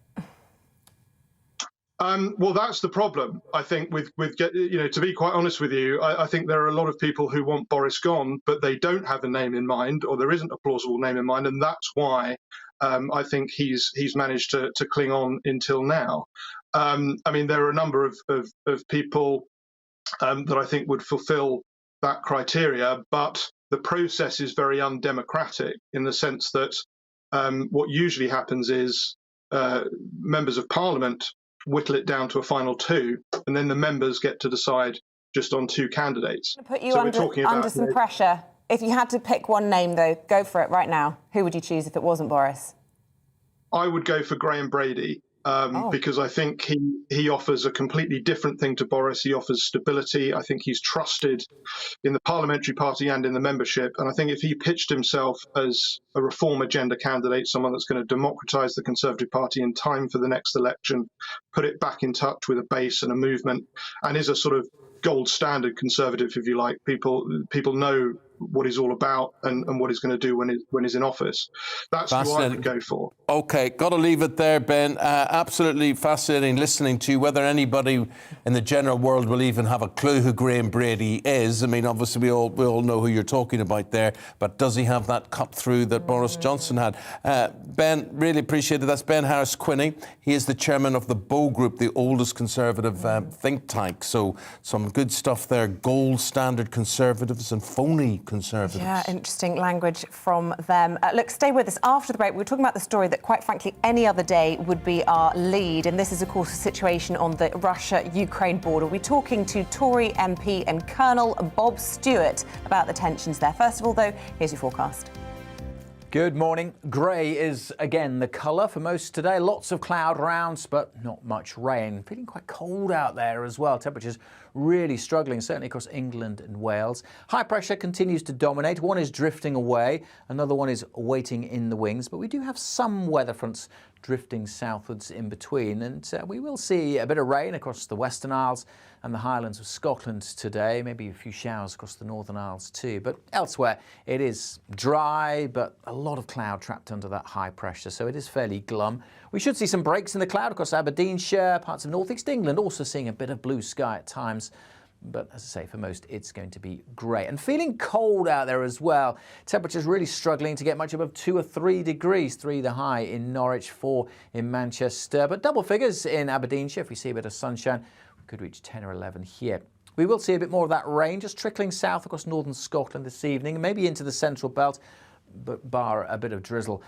Well, that's the problem, I think, with you know, to be quite honest with you, I think there are a lot of people who want Boris gone, but they don't have a name in mind, or there isn't a plausible name in mind, and that's why I think he's managed to cling on until now. I mean, there are a number of people that I think would fulfill that criteria, but the process is very undemocratic in the sense that what usually happens is members of Parliament whittle it down to a final two, and then the members get to decide just on two candidates. Put you under some pressure. If you had to pick one name, though, go for it right now. Who would you choose if it wasn't Boris? I would go for Graham Brady. Because I think he offers a completely different thing to Boris. He offers stability. I think he's trusted in the parliamentary party and in the membership. And I think if he pitched himself as a reform agenda candidate, someone that's going to democratise the Conservative Party in time for the next election, put it back in touch with a base and a movement, and is a sort of gold standard Conservative, if you like. People know what he's all about and what he's going to do when he's in office. That's who I would go for. OK, got to leave it there, Ben. Absolutely fascinating listening to you. Whether anybody in the general world will even have a clue who Graham Brady is. I mean, obviously, we all know who you're talking about there, but does he have that cut through that Boris Johnson had? Ben, really appreciate it. That's Ben Harris-Quinney. He is the chairman of the Bow Group, the oldest Conservative think tank. So some good stuff there. Gold standard Conservatives and phony Conservatives. Yeah, interesting language from them. Look, stay with us. After the break, we're talking about the story that, quite frankly, any other day would be our lead. And this is, of course, a situation on the Russia-Ukraine border. We're talking to Tory MP and Colonel Bob Stewart about the tensions there. First of all, though, here's your forecast. Good morning. Grey is again the colour for most today. Lots of cloud around, but not much rain. Feeling quite cold out there as well. Temperatures really struggling, certainly across England and Wales. High pressure continues to dominate. One is drifting away. Another one is waiting in the wings. But we do have some weather fronts drifting southwards in between. And we will see a bit of rain across the Western Isles and the Highlands of Scotland today. Maybe a few showers across the Northern Isles too. But elsewhere, it is dry, but a lot of cloud trapped under that high pressure. So it is fairly glum. We should see some breaks in the cloud across Aberdeenshire, parts of North East England, also seeing a bit of blue sky at times. But as I say, for most, it's going to be grey. And feeling cold out there as well. Temperatures really struggling to get much above 2 or 3 degrees. 3 the high in Norwich, 4 in Manchester. But double figures in Aberdeenshire. If we see a bit of sunshine, we could reach 10 or 11 here. We will see a bit more of that rain just trickling south across northern Scotland this evening and maybe into the central belt. but bar a bit of drizzle,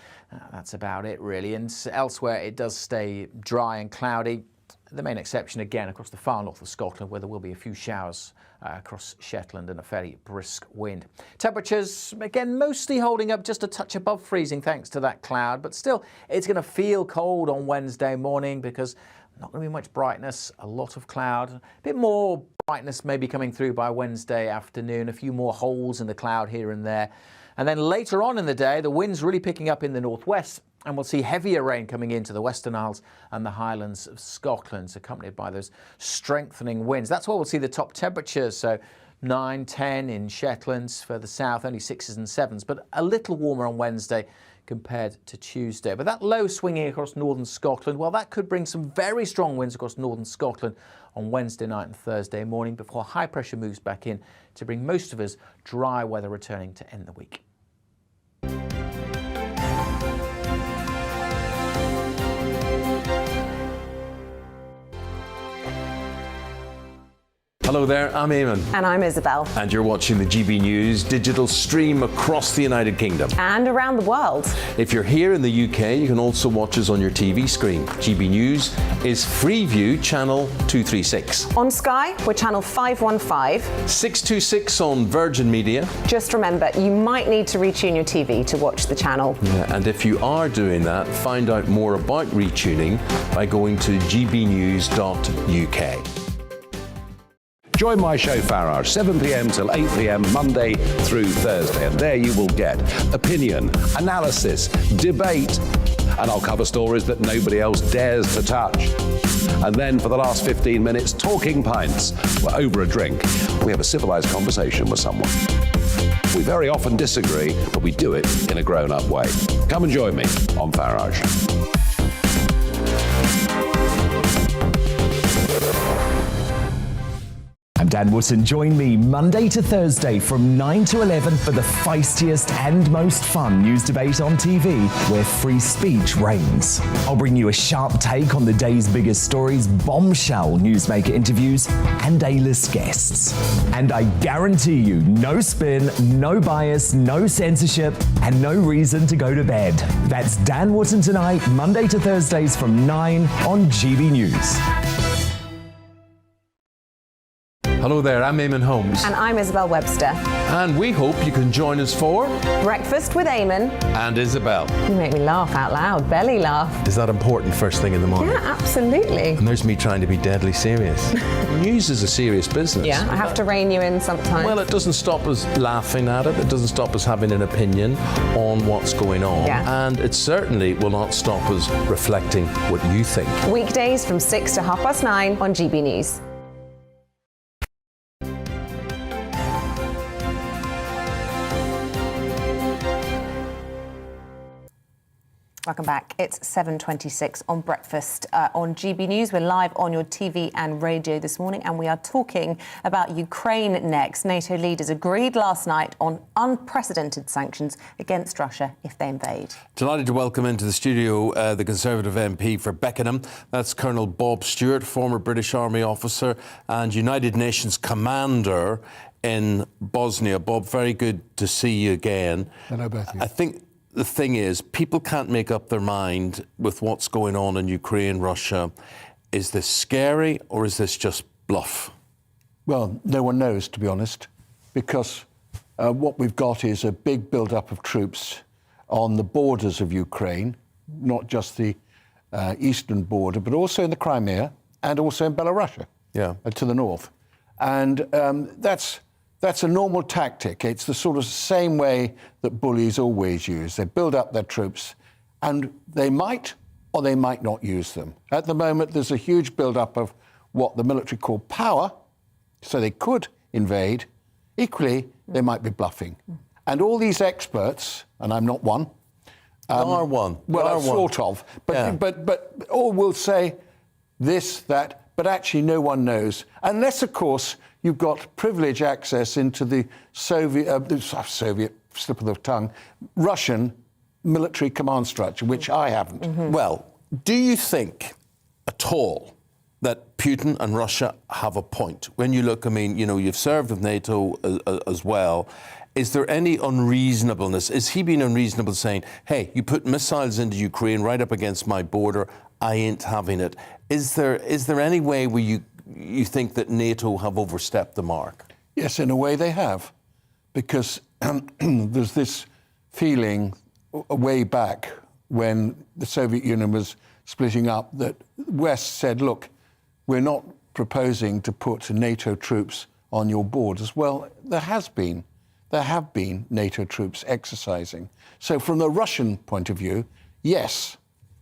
that's about it really. And elsewhere it does stay dry and cloudy. The main exception again across the far north of Scotland, where there will be a few showers across Shetland and a fairly brisk wind. Temperatures again mostly holding up just a touch above freezing thanks to that cloud, but still it's going to feel cold on Wednesday morning because not going to be much brightness, a lot of cloud, a bit more brightness maybe coming through by Wednesday afternoon, a few more holes in the cloud here and there. And then later on in the day, the wind's really picking up in the northwest, and we'll see heavier rain coming into the Western Isles and the Highlands of Scotland, accompanied by those strengthening winds. That's where we'll see the top temperatures. So 9, 10 in Shetland, further south, only 6s and 7s, but a little warmer on Wednesday compared to Tuesday. But that low swinging across northern Scotland, well, that could bring some very strong winds across northern Scotland on Wednesday night and Thursday morning before high pressure moves back in to bring most of us dry weather returning to end the week. Hello there, I'm Eamonn. And I'm Isabel. And you're watching the GB News digital stream across the United Kingdom. And around the world. If you're here in the UK, you can also watch us on your TV screen. GB News is Freeview channel 236. On Sky, we're channel 515. 626 on Virgin Media. Just remember, you might need to retune your TV to watch the channel. Yeah, and if you are doing that, find out more about retuning by going to gbnews.uk. Join my show Farage, 7 p.m. till 8 p.m. Monday through Thursday. And there you will get opinion, analysis, debate, and I'll cover stories that nobody else dares to touch. And then for the last 15 minutes, talking pints. We're over a drink. We have a civilized conversation with someone. We very often disagree, but we do it in a grown-up way. Come and join me on Farage. I'm Dan Wootton. Join me Monday to Thursday from 9 to 11 for the feistiest and most fun news debate on TV, where free speech reigns. I'll bring you a sharp take on the day's biggest stories, bombshell newsmaker interviews, and A-list guests. And I guarantee you, no spin, no bias, no censorship, and no reason to go to bed. That's Dan Wootton Tonight, Monday to Thursdays from 9 on GB News. Hello there, I'm Eamonn Holmes. And I'm Isabel Webster. And we hope you can join us for Breakfast with Eamonn and Isabel. You make me laugh out loud, belly laugh. Is that important first thing in the morning? Yeah, absolutely. And there's me trying to be deadly serious. News is a serious business. Yeah, I have to rein you in sometimes. Well, it doesn't stop us laughing at it. It doesn't stop us having an opinion on what's going on. Yeah. And it certainly will not stop us reflecting what you think. Weekdays from 6 to 9:30 on GB News. Welcome back. It's 7:26 on Breakfast on GB News. We're live on your TV and radio this morning, and we are talking about Ukraine next. NATO leaders agreed last night on unprecedented sanctions against Russia if they invade. Delighted to welcome into the studio the Conservative MP for Beckenham. That's Colonel Bob Stewart, former British Army officer and United Nations commander in Bosnia. Bob, very good to see you again. Hello, both of you. I think the thing is, people can't make up their mind with what's going on in Ukraine, Russia. Is this scary or is this just bluff? Well, no one knows, to be honest, because what we've got is a big build-up of troops on the borders of Ukraine, not just the eastern border, but also in the Crimea and also in Belarus, to the north. And that's a normal tactic. It's the sort of same way that bullies always use. They build up their troops, and they might or they might not use them. At the moment, there's a huge build-up of what the military call power, so they could invade. Equally, they might be bluffing. And all these experts, and I'm not one. Are one. Well, sort of. But all will say this, that, but actually no one knows. Unless, of course, you've got privileged access into the Soviet, slip of the tongue, Russian military command structure, which I haven't. Mm-hmm. Well, do you think at all that Putin and Russia have a point? When you look, I mean, you know, you've served with NATO as well. Is there any unreasonableness? Is he being unreasonable saying, hey, you put missiles into Ukraine right up against my border, I ain't having it? Is there any way where you think that NATO have overstepped the mark? Yes, in a way they have, because there's this feeling way back when the Soviet Union was splitting up that West said, look, we're not proposing to put NATO troops on your borders. Well, there have been NATO troops exercising. So from the Russian point of view, yes.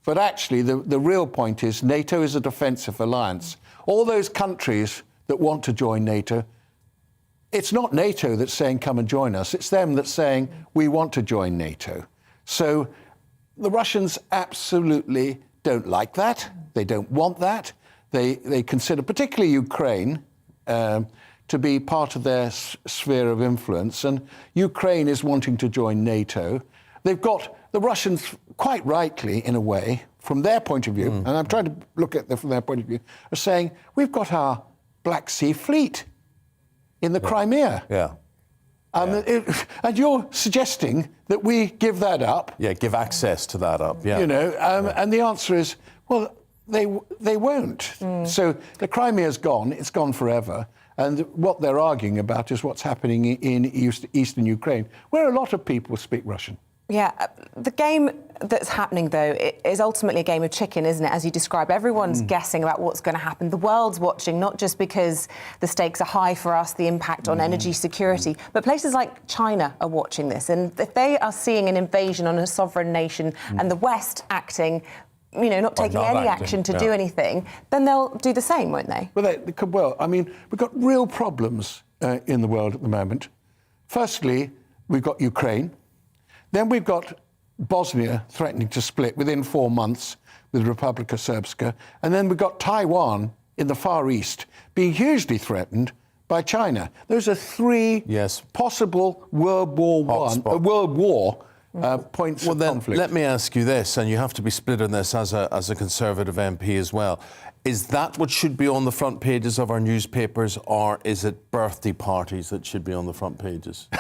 But actually, the real point is NATO is a defensive alliance. All those countries that want to join NATO, it's not NATO that's saying, come and join us. It's them that's saying, we want to join NATO. So the Russians absolutely don't like that. They don't want that. They consider, particularly Ukraine, to be part of their sphere of influence. And Ukraine is wanting to join NATO. They've got the Russians, quite rightly, in a way, from their point of view, and I'm trying to look at them from their point of view, are saying, we've got our Black Sea Fleet in the Crimea. Yeah. And you're suggesting that we give that up. Yeah, give access to that up, yeah. You know, and the answer is, well, they won't. So the Crimea's gone, it's gone forever. And what they're arguing about is what's happening in eastern Ukraine, where a lot of people speak Russian. Yeah, the game that's happening, though, is ultimately a game of chicken, isn't it? As you describe, everyone's guessing about what's going to happen. The world's watching, not just because the stakes are high for us, the impact on energy security, but places like China are watching this. And if they are seeing an invasion on a sovereign nation and the West acting, you know, not taking any action to do anything, then they'll do the same, won't they? Well, they could well. I mean, we've got real problems in the world at the moment. Firstly, we've got Ukraine. Then we've got Bosnia threatening to split within 4 months with Republika Srpska. And then we've got Taiwan in the Far East being hugely threatened by China. Those are three possible World War points of conflict. Let me ask you this, and you have to be split on this as a Conservative MP as well. Is that what should be on the front pages of our newspapers, or is it birthday parties that should be on the front pages?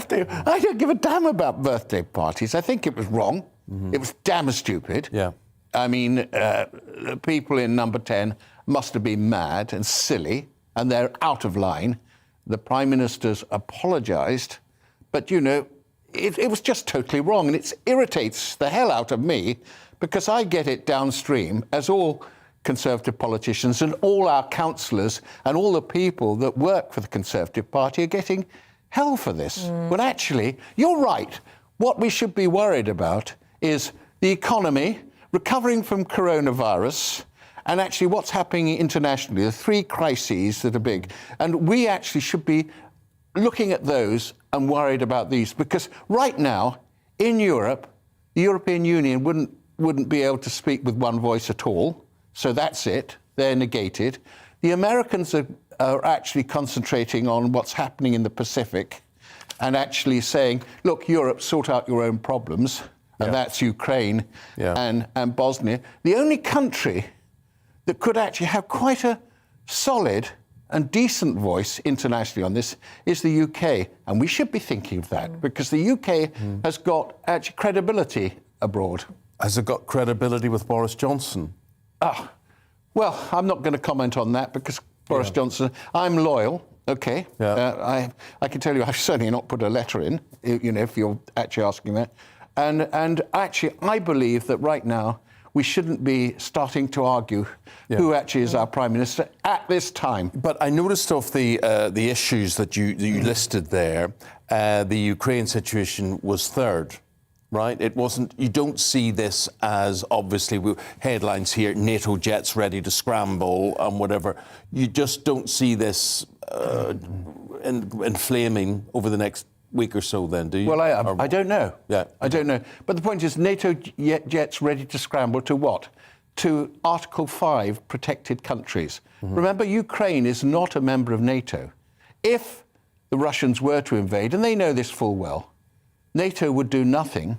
I don't give a damn about birthday parties. I think it was wrong. It was damn stupid. Yeah. I mean, the people in Number 10 must have been mad and silly, and they're out of line. The Prime Minister's apologised, but, you know, it was just totally wrong, and it irritates the hell out of me because I get it downstream, as all Conservative politicians and all our councillors and all the people that work for the Conservative Party are getting hell for this. But actually, you're right. What we should be worried about is the economy, recovering from coronavirus, and actually what's happening internationally, the three crises that are big. And we actually should be looking at those and worried about these, because right now, in Europe, the European Union wouldn't be able to speak with one voice at all. So that's it. They're negated. The Americans are actually concentrating on what's happening in the Pacific and actually saying, look, Europe, sort out your own problems. And that's Ukraine and Bosnia. The only country that could actually have quite a solid and decent voice internationally on this is the UK. And we should be thinking of that because the UK has got actually credibility abroad. Has it got credibility with Boris Johnson? Well, I'm not going to comment on that because Boris Johnson, I'm loyal, okay. I can tell you I've certainly not put a letter in, you know, if you're actually asking that. And actually, I believe that right now we shouldn't be starting to argue who actually is our Prime Minister at this time. But I noticed of the issues that you listed there, the Ukraine situation was third. Right? It wasn't, you don't see this as, obviously, headlines here, NATO jets ready to scramble and whatever. You just don't see this inflaming over the next week or so then, do you? Well, I don't know. Yeah. I don't know. But the point is, NATO jets ready to scramble to what? To Article 5 protected countries. Remember, Ukraine is not a member of NATO. If the Russians were to invade, and they know this full well, NATO would do nothing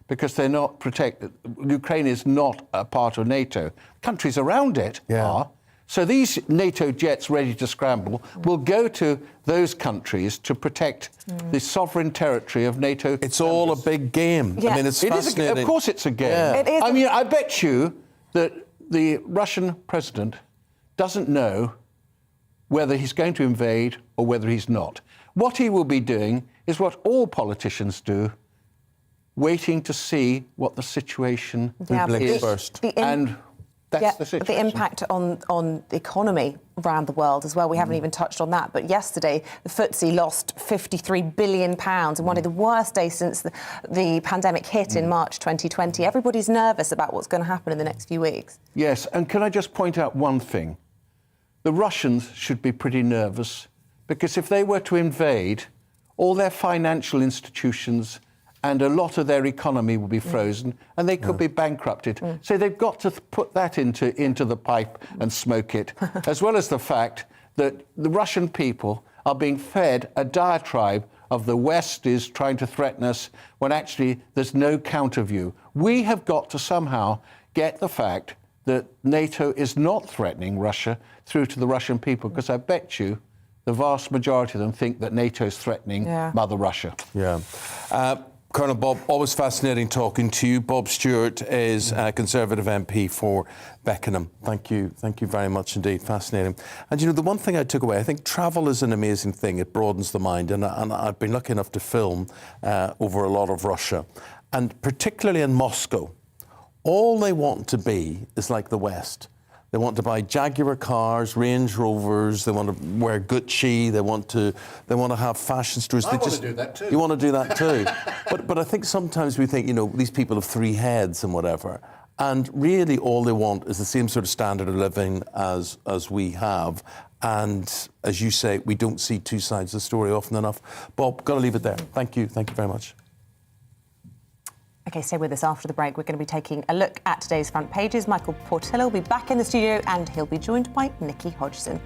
because they're not protected. Ukraine is not a part of NATO. Countries around it are. So these NATO jets ready to scramble will go to those countries to protect the sovereign territory of NATO. It's all a big game. Yeah. I mean, it's It is fascinating. of course it's a game. Yeah. It is I mean, I bet you that the Russian president doesn't know whether he's going to invade or whether he's not. What he will be doing is what all politicians do, waiting to see what the situation is first. and that's the But situation. the impact on the economy around the world as well. We haven't even touched on that. But yesterday, the FTSE lost £53 billion in one of the worst days since the pandemic hit in March 2020. Everybody's nervous about what's going to happen in the next few weeks. Yes, and can I just point out one thing? The Russians should be pretty nervous because if they were to invade, all their financial institutions and a lot of their economy will be frozen and they could be bankrupted. So they've got to put that into the pipe and smoke it, as well as the fact that the Russian people are being fed a diatribe of the West is trying to threaten us when actually there's no counter view. We have got to somehow get the fact that NATO is not threatening Russia through to the Russian people, because I bet you the vast majority of them think that NATO is threatening Mother Russia. Yeah. Colonel Bob, always fascinating talking to you. Bob Stewart is a Conservative MP for Beckenham. Thank you very much indeed. Fascinating. And you know, the one thing I took away, I think travel is an amazing thing. It broadens the mind. And I've been lucky enough to film over a lot of Russia. And particularly in Moscow, all they want to be is like the West. They want to buy Jaguar cars, Range Rovers. They want to wear Gucci. They want to have fashion stores. I want to do that too. You want to do that too. but I think sometimes we think, you know, these people have three heads and whatever. And really all they want is the same sort of standard of living as we have. And as you say, we don't see two sides of the story often enough. Bob, got to leave it there. Thank you very much. OK, stay with us after the break. We're going to be taking a look at today's front pages. Michael Portillo will be back in the studio and he'll be joined by Nikki Hodgson.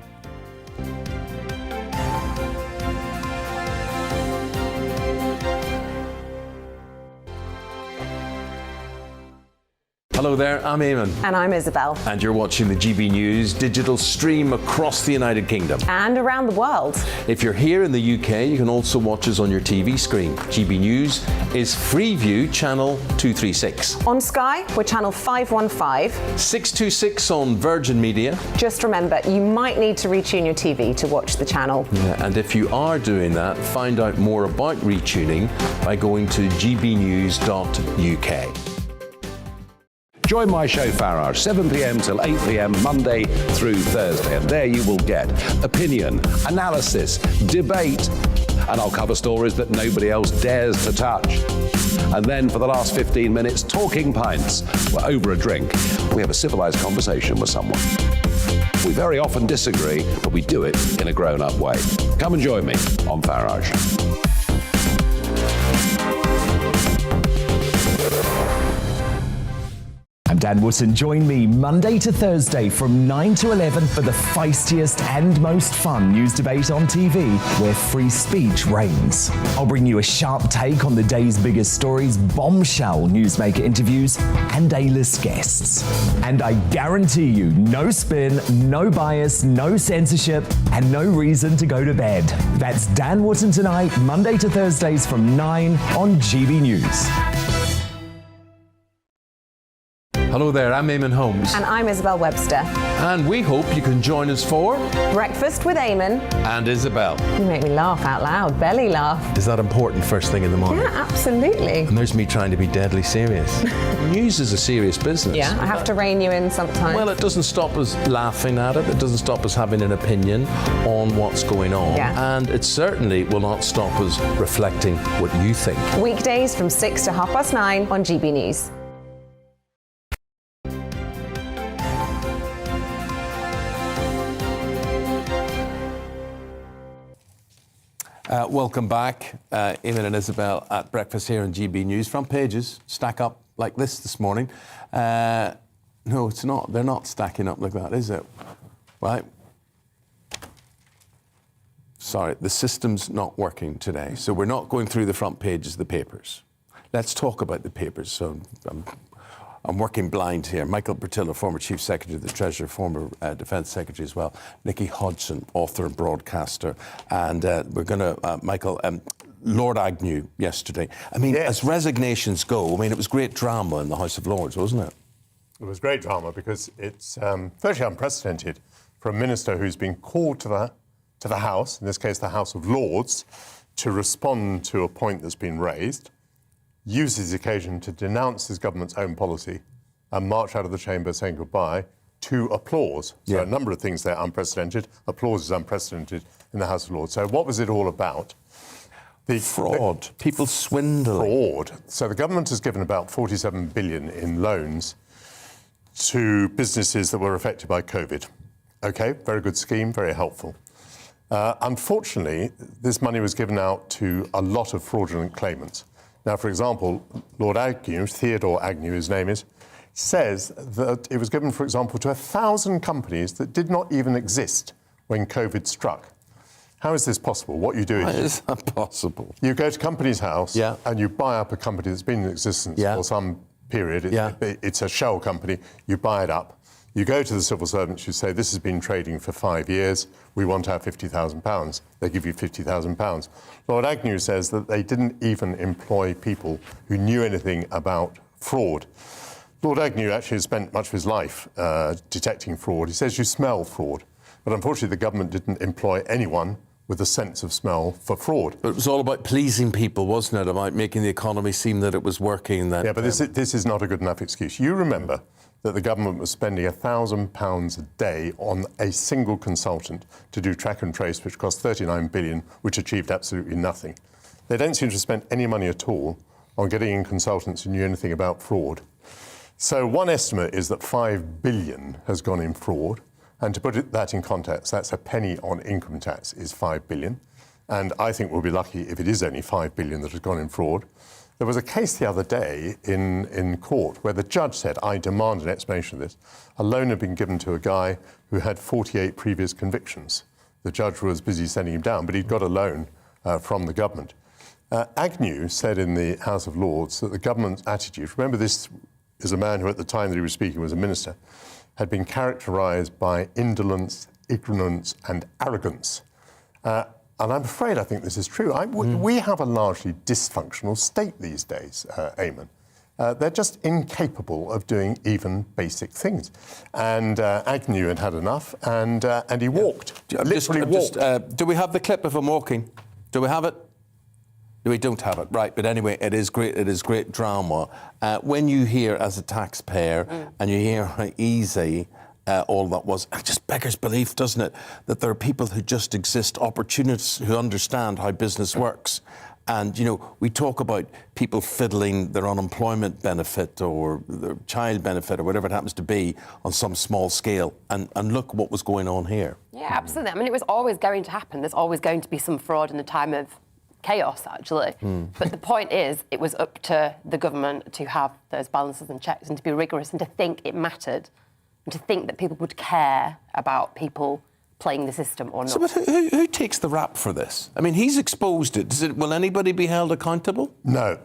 Hello there, I'm Eamonn. And I'm Isabel. And you're watching the GB News digital stream across the United Kingdom. And around the world. If you're here in the UK, you can also watch us on your TV screen. GB News is Freeview channel 236. On Sky, we're channel 515. 626 on Virgin Media. Just remember, you might need to retune your TV to watch the channel. Yeah, and if you are doing that, find out more about retuning by going to gbnews.uk. Join my show Farage, 7 p.m. till 8 p.m. Monday through Thursday. And there you will get opinion, analysis, debate, and I'll cover stories that nobody else dares to touch. And then for the last 15 minutes, talking pints. We're over a drink. We have a civilized conversation with someone. We very often disagree, but we do it in a grown-up way. Come and join me on Farage. I'm Dan Wootton. Join me Monday to Thursday from 9 to 11 for the feistiest and most fun news debate on TV, where free speech reigns. I'll bring you a sharp take on the day's biggest stories, bombshell newsmaker interviews, and A-list guests. And I guarantee you, no spin, no bias, no censorship, and no reason to go to bed. That's Dan Wootton tonight, Monday to Thursdays from 9 on GB News. Hello there, I'm Eamonn Holmes. And I'm Isabel Webster. And we hope you can join us for Breakfast with Eamonn. And Isabel. You make me laugh out loud, belly laugh. Is that important first thing in the morning? Yeah, absolutely. And there's me trying to be deadly serious. News is a serious business. Yeah, I have to rein you in sometimes. Well, it doesn't stop us laughing at it. It doesn't stop us having an opinion on what's going on. Yeah. And it certainly will not stop us reflecting what you think. Weekdays from 6 to 9:30 on GB News. Welcome back, Eamonn and Isabel at breakfast here on GB News. Front pages stack up like this morning. No, it's not. They're not stacking up like that, is it? Right. Sorry, the system's not working today, so we're not going through the front pages of the papers. Let's talk about the papers. So I'm working blind here. Michael Bertilla, former Chief Secretary of the Treasury, former Defence Secretary as well. Nikki Hodgson, author and broadcaster. And we're going to, Michael, Lord Agnew yesterday. I mean, as resignations go, I mean, it was great drama in the House of Lords, wasn't it? It was great drama because it's virtually unprecedented for a minister who's been called to the House, in this case the House of Lords, to respond to a point that's been raised, uses the occasion to denounce his government's own policy and march out of the chamber saying goodbye to applause. So a number of things there unprecedented. Applause is unprecedented in the House of Lords. So what was it all about? Fraud. People swindling. Fraud. So the government has given about 47 billion in loans to businesses that were affected by COVID. OK, very good scheme, very helpful. Unfortunately, this money was given out to a lot of fraudulent claimants. Now, for example, Lord Agnew, Theodore Agnew, his name is, says that it was given, for example, to 1,000 companies that did not even exist when COVID struck. How is this possible? What you do is... How is that possible? You go to Companies House and you buy up a company that's been in existence for some period. It's a shell company. You buy it up. You go to the civil servants, you say, this has been trading for 5 years, we want our £50,000. They give you £50,000. Lord Agnew says that they didn't even employ people who knew anything about fraud. Lord Agnew actually has spent much of his life detecting fraud. He says you smell fraud. But unfortunately, the government didn't employ anyone with a sense of smell for fraud. But it was all about pleasing people, wasn't it? About making the economy seem that it was working. That, yeah, but this is not a good enough excuse. You remember that the government was spending £1,000 a day on a single consultant to do track and trace, which cost 39 billion, which achieved absolutely nothing. They don't seem to spend any money at all on getting in consultants who knew anything about fraud. So one estimate is that 5 billion has gone in fraud. And to put that in context, that's a penny on income tax is 5 billion. And I think we'll be lucky if it is only 5 billion that has gone in fraud. There was a case the other day in court where the judge said, I demand an explanation of this. A loan had been given to a guy who had 48 previous convictions. The judge was busy sending him down, but he'd got a loan from the government. Agnew said in the House of Lords that the government's attitude, remember this is a man who at the time that he was speaking was a minister, had been characterised by indolence, ignorance and arrogance. And I'm afraid I think this is true. We have a largely dysfunctional state these days, Eamonn. They're just incapable of doing even basic things. And Agnew had had enough, and he walked. Literally walked. Do we have the clip of him walking? Do we have it? We don't have it, right? But anyway, it is great. It is great drama. When you hear, as a taxpayer, and you hear how easy all that was, it just beggars belief, doesn't it? That there are people who just exist, opportunists who understand how business works. And, you know, we talk about people fiddling their unemployment benefit or their child benefit or whatever it happens to be on some small scale. And look what was going on here. Yeah, absolutely. I mean, it was always going to happen. There's always going to be some fraud in the time of chaos, actually. But the point is, it was up to the government to have those balances and checks and to be rigorous and to think it mattered and to think that people would care about people playing the system or not. So, but who takes the rap for this? I mean, he's exposed it. Will anybody be held accountable? No,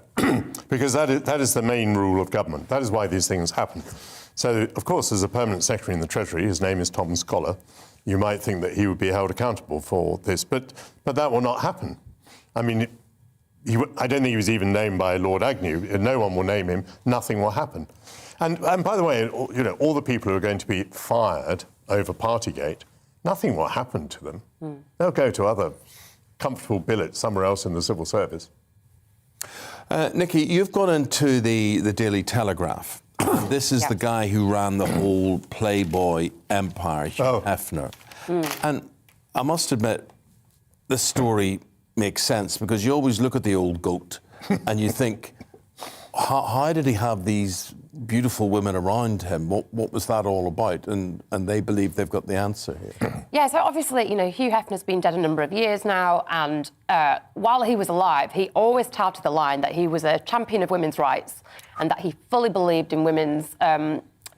because that is the main rule of government. That is why these things happen. So, of course, there's a permanent secretary in the Treasury. His name is Tom Scholar. You might think that he would be held accountable for this, but that will not happen. I mean, I don't think he was even named by Lord Agnew. No one will name him. Nothing will happen. And by the way, you know, all the people who are going to be fired over Partygate, nothing will happen to them. They'll go to other comfortable billets somewhere else in the civil service. Nikki, you've gone into the Daily Telegraph. This is the guy who ran the whole Playboy empire, Hugh Hefner. And I must admit, this story makes sense because you always look at the old goat and you think, how did he have these beautiful women around him? What was that all about? And they believe they've got the answer here. Yeah, so obviously, you know, Hugh Hefner's been dead a number of years now, and while he was alive, he always touted the line that he was a champion of women's rights and that he fully believed in women's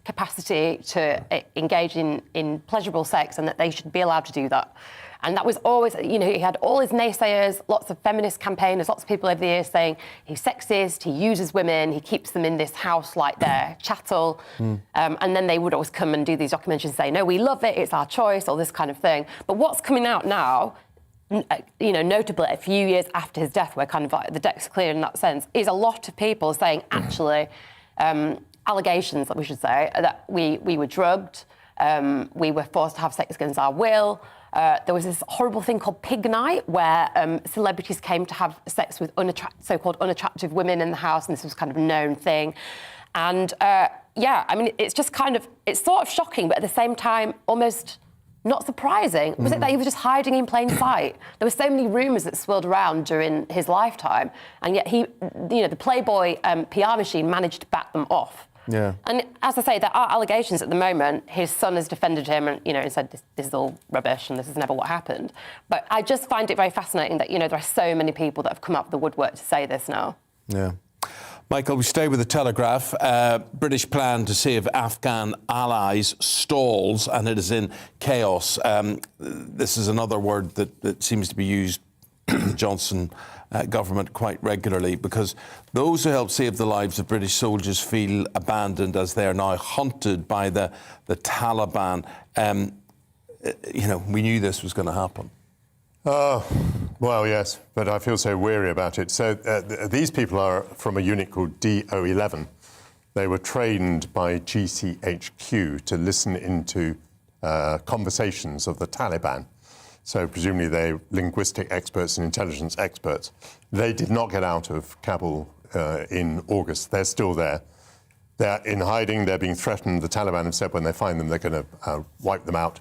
capacity to engage in pleasurable sex and that they should be allowed to do that. And that was always, you know, he had all his naysayers, lots of feminist campaigners, lots of people over the years saying he's sexist, he uses women, he keeps them in this house like their chattel. And then they would always come and do these documentaries and say, no, we love it, it's our choice, all this kind of thing. But what's coming out now, you know, notably a few years after his death, where kind of like the deck's clear in that sense, is a lot of people saying, actually, allegations, we should say, that we were drugged, we were forced to have sex against our will. There was this horrible thing called pig night, where celebrities came to have sex with so-called unattractive women in the house, and this was kind of a known thing. And yeah, I mean, it's just kind of, it's sort of shocking, but at the same time, almost not surprising. Was it that he was just hiding in plain sight? There were so many rumours that swirled around during his lifetime, and yet he, you know, the Playboy PR machine managed to back them off. Yeah. And as I say, there are allegations at the moment. His son has defended him and, you know, and said this is all rubbish and this is never what happened. But I just find it very fascinating that, you know, there are so many people that have come up with the woodwork to say this now. Yeah. Michael, we stay with the Telegraph. British plan to save Afghan allies stalls, and it is in chaos. This is another word that seems to be used in the Johnson government quite regularly, because those who helped save the lives of British soldiers feel abandoned as they are now hunted by the Taliban. You know, we knew this was going to happen. Well, yes, but I feel so weary about it. So these people are from a unit called DO11. They were trained by GCHQ to listen into conversations of the Taliban. So presumably they're linguistic experts and intelligence experts. They did not get out of Kabul in August. They're still there. They're in hiding. They're being threatened. The Taliban have said when they find them, they're going to wipe them out.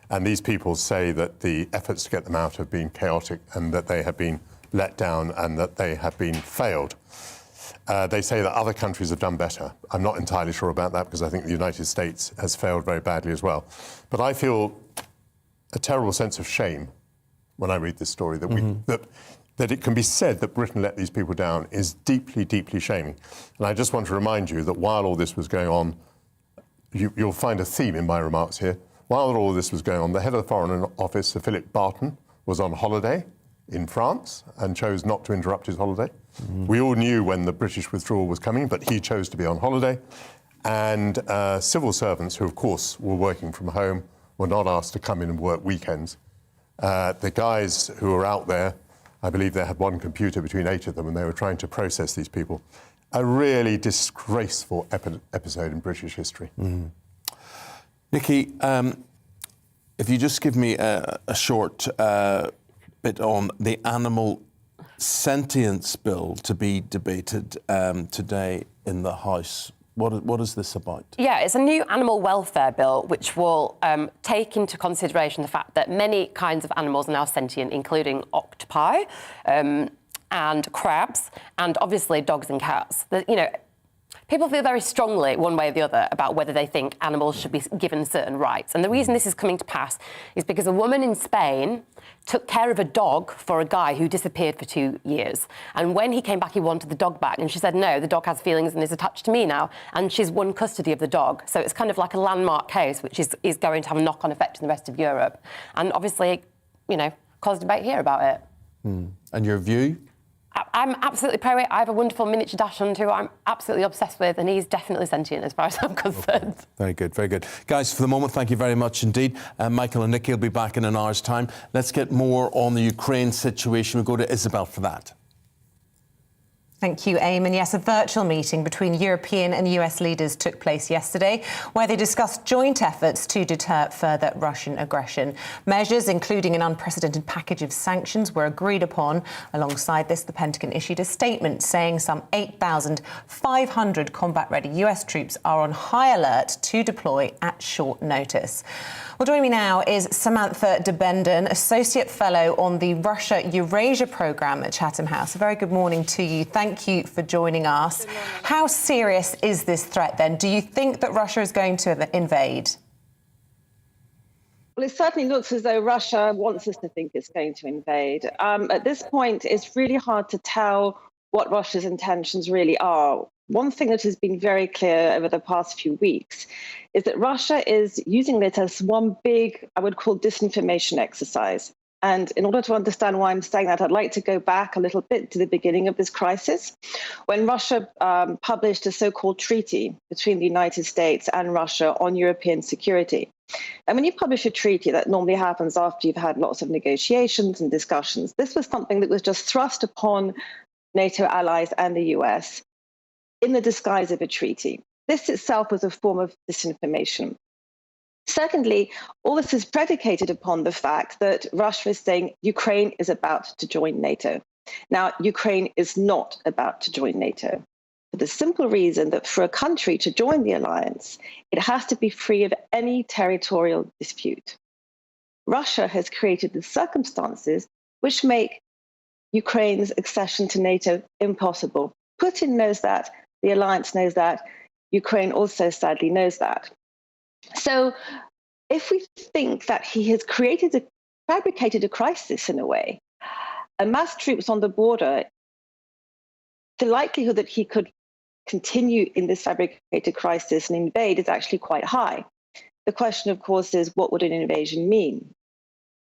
And these people say that the efforts to get them out have been chaotic and that they have been let down and that they have been failed. They say that other countries have done better. I'm not entirely sure about that, because I think the United States has failed very badly as well. But I feel a terrible sense of shame when I read this story, that that it can be said that Britain let these people down is deeply, deeply shaming. And I just want to remind you that while all this was going on, you'll find a theme in my remarks here. While all this was going on, the head of the Foreign Office, Sir Philip Barton, was on holiday in France and chose not to interrupt his holiday. We all knew when the British withdrawal was coming, but he chose to be on holiday. And civil servants, who of course were working from home, were not asked to come in and work weekends. The guys who were out there, I believe they had one computer between 8 of them, and they were trying to process these people. A really disgraceful episode in British history. Nikki, if you just give me a short bit on the animal sentience bill to be debated today in the House. What is this about? Yeah, it's a new animal welfare bill which will take into consideration the fact that many kinds of animals are now sentient, including octopi and crabs, and obviously dogs and cats. You know, people feel very strongly, one way or the other, about whether they think animals should be given certain rights. And the reason this is coming to pass is because a woman in Spain took care of a dog for a guy who disappeared for 2 years. And when he came back, he wanted the dog back. And she said, no, the dog has feelings and is attached to me now. And she's won custody of the dog. So it's kind of like a landmark case, which is going to have a knock-on effect in the rest of Europe. And obviously, you know, caused debate here about it. And your view? I'm absolutely pro it. I have a wonderful miniature dachshund who I'm absolutely obsessed with, and he's definitely sentient as far as I'm concerned. Okay. Very good, very good. Guys, for the moment, thank you very much indeed. Michael and Nikki will be back in an hour's time. Let's get more on the Ukraine situation. We'll go to Isabel for that. Thank you, Eamonn. Yes, a virtual meeting between European and US leaders took place yesterday, where they discussed joint efforts to deter further Russian aggression. Measures, including an unprecedented package of sanctions, were agreed upon. Alongside this, the Pentagon issued a statement saying some 8,500 combat-ready US troops are on high alert to deploy at short notice. Well, joining me now is Samantha de Benden, Associate Fellow on the Russia-Eurasia Programme at Chatham House. A very good morning to you. Thank you for joining us. How serious is this threat, then? Do you think that Russia is going to invade? Well, it certainly looks as though Russia wants us to think it's going to invade. At this point, it's really hard to tell what Russia's intentions really are. one thing that has been very clear over the past few weeks is that Russia is using it as one big, I would call, disinformation exercise. And in order to understand why I'm saying that, I'd like to go back a little bit to the beginning of this crisis, when Russia published a so-called treaty between the United States and Russia on European security. And when you publish a treaty, that normally happens after you've had lots of negotiations and discussions. This was something that was just thrust upon NATO allies and the US in the disguise of a treaty. This itself was a form of disinformation. Secondly, all this is predicated upon the fact that Russia is saying Ukraine is about to join NATO. Now, Ukraine is not about to join NATO for the simple reason that for a country to join the alliance, it has to be free of any territorial dispute. Russia has created the circumstances which make Ukraine's accession to NATO impossible. Putin knows that, the alliance knows that, Ukraine also sadly knows that. So if we think that he has fabricated a crisis in a way, amassed troops on the border, the likelihood that he could continue in this fabricated crisis and invade is actually quite high. The question, of course, is what would an invasion mean?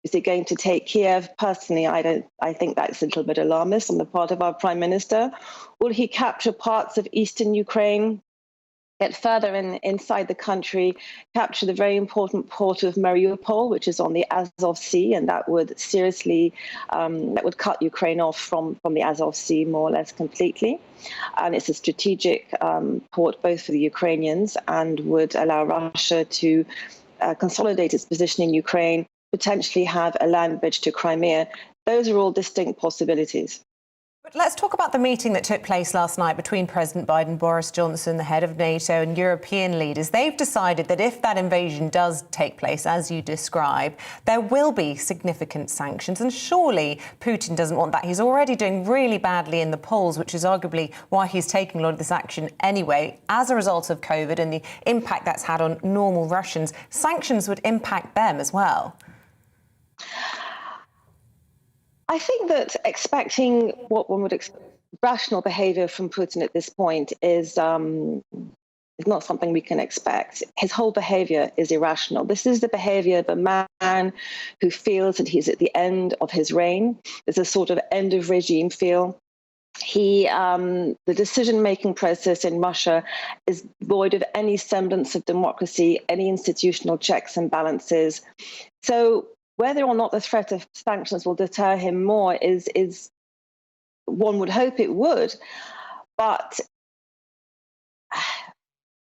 Is it going to take Kiev? Personally, I think that's a little bit alarmist on the part of our Prime Minister. Will he capture parts of eastern Ukraine, get further inside the country, capture the very important port of Mariupol, which is on the Azov Sea, and that would seriously, that would cut Ukraine off from the Azov Sea more or less completely. And it's a strategic port both for the Ukrainians and would allow Russia to consolidate its position in Ukraine, potentially have a land bridge to Crimea. Those are all distinct possibilities. But let's talk about the meeting that took place last night between President Biden, Boris Johnson, the head of NATO, and European leaders. They've decided that if that invasion does take place, as you describe, there will be significant sanctions. And surely Putin doesn't want that. He's already doing really badly in the polls, which is arguably why he's taking a lot of this action anyway. As a result of COVID and the impact that's had on normal Russians, sanctions would impact them as well. I think that expecting what one would expect, rational behaviour from Putin at this point is not something we can expect. His whole behaviour is irrational. This is the behaviour of a man who feels that he's at the end of his reign. There's a sort of end of regime feel. The decision-making process in Russia is void of any semblance of democracy, any institutional checks and balances. So whether or not the threat of sanctions will deter him more is one would hope it would, but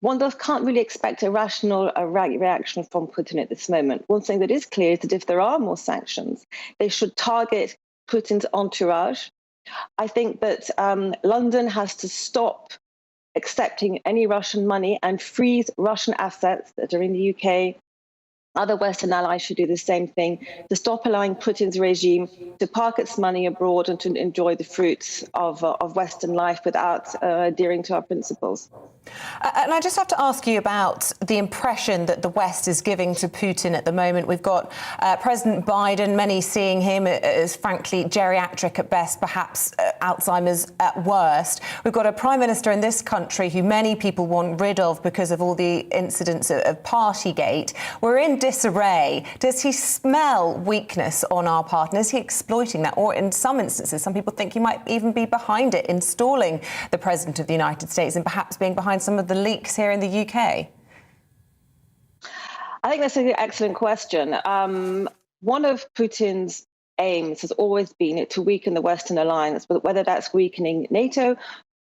one can't really expect a rational reaction from Putin at this moment. One thing that is clear is that if there are more sanctions, they should target Putin's entourage. I think that London has to stop accepting any Russian money and freeze Russian assets that are in the UK. Other Western allies should do the same thing, to stop allowing Putin's regime to park its money abroad and to enjoy the fruits of Western life without adhering to our principles. And I just have to ask you about the impression that the West is giving to Putin at the moment. We've got President Biden, many seeing him as frankly geriatric at best, perhaps Alzheimer's at worst. We've got a Prime Minister in this country who many people want rid of because of all the incidents of Partygate. We're in disarray. Does he smell weakness on our part? And is he exploiting that? Or in some instances, some people think he might even be behind it, installing the President of the United States and perhaps being behind some of the leaks here in the UK? I think that's an excellent question. One of Putin's aims has always been to weaken the Western alliance, but whether that's weakening NATO,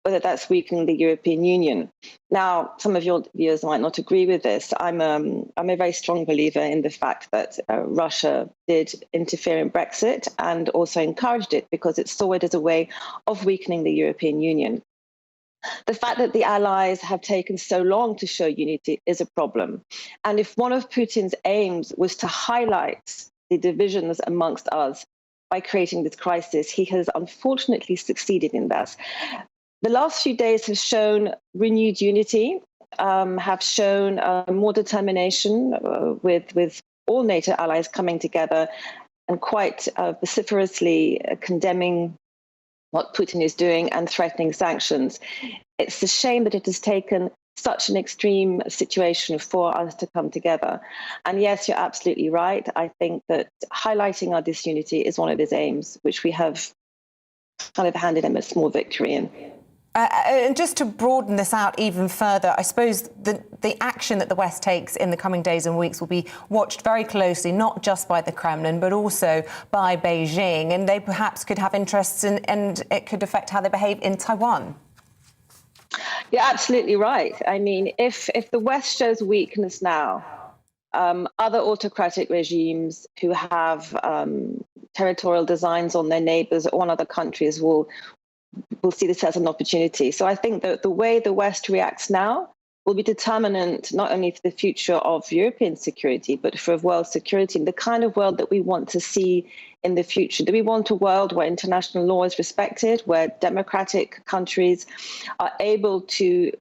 whether that's weakening the European Union. Now, some of your viewers might not agree with this. I'm a very strong believer in the fact that Russia did interfere in Brexit and also encouraged it because it saw it as a way of weakening the European Union. The fact that the allies have taken so long to show unity is a problem. And if one of Putin's aims was to highlight the divisions amongst us by creating this crisis, he has unfortunately succeeded in that. The last few days have shown renewed unity, have shown more determination with all NATO allies coming together and quite vociferously condemning what Putin is doing and threatening sanctions. It's a shame that it has taken such an extreme situation for us to come together. And yes, you're absolutely right. I think that highlighting our disunity is one of his aims, which we have kind of handed him a small victory in. And just to broaden this out even further, I suppose the action that the West takes in the coming days and weeks will be watched very closely, not just by the Kremlin, but also by Beijing. And they perhaps could have interests in, and it could affect how they behave in Taiwan. You're absolutely right. I mean, if the West shows weakness now, other autocratic regimes who have territorial designs on their neighbours or on other countries will see this as an opportunity. So I think that the way the West reacts now will be determinant not only for the future of European security, but for world security and the kind of world that we want to see in the future. Do we want a world where international law is respected, where democratic countries are able to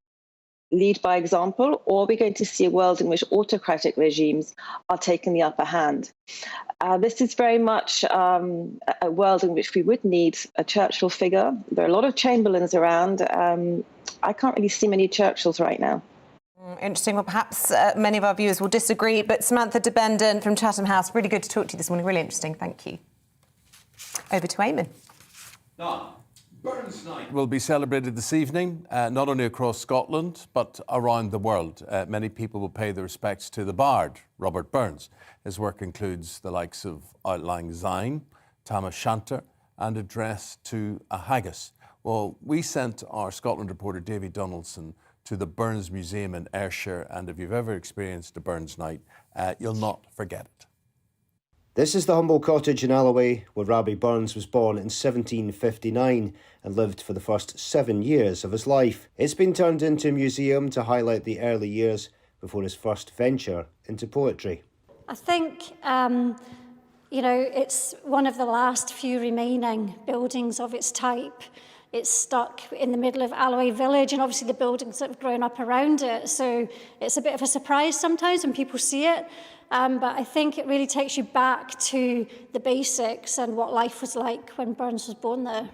lead by example, or are we going to see a world in which autocratic regimes are taking the upper hand? This is very much a world in which we would need a Churchill figure. There are a lot of Chamberlains around. I can't really see many Churchills right now. Interesting. Well, perhaps many of our viewers will disagree, but Samantha de Benden from Chatham House, really good to talk to you this morning. Really interesting. Thank you. Over to Eamonn. Burns Night will be celebrated this evening, not only across Scotland, but around the world. Many people will pay their respects to the bard, Robert Burns. His work includes the likes of Outlying Syne, Tam O'Shanter, and Address to a Haggis. Well, we sent our Scotland reporter, Davy Donaldson, to the Burns Museum in Ayrshire, and if you've ever experienced a Burns Night, you'll not forget it. This is the humble cottage in Alloway where Robbie Burns was born in 1759 and lived for the first 7 years of his life. It's been turned into a museum to highlight the early years before his first venture into poetry. I think, it's one of the last few remaining buildings of its type. It's stuck in the middle of Alloway village, and obviously the buildings that have grown up around it. So it's a bit of a surprise sometimes when people see it. But I think it really takes you back to the basics and what life was like when Burns was born there.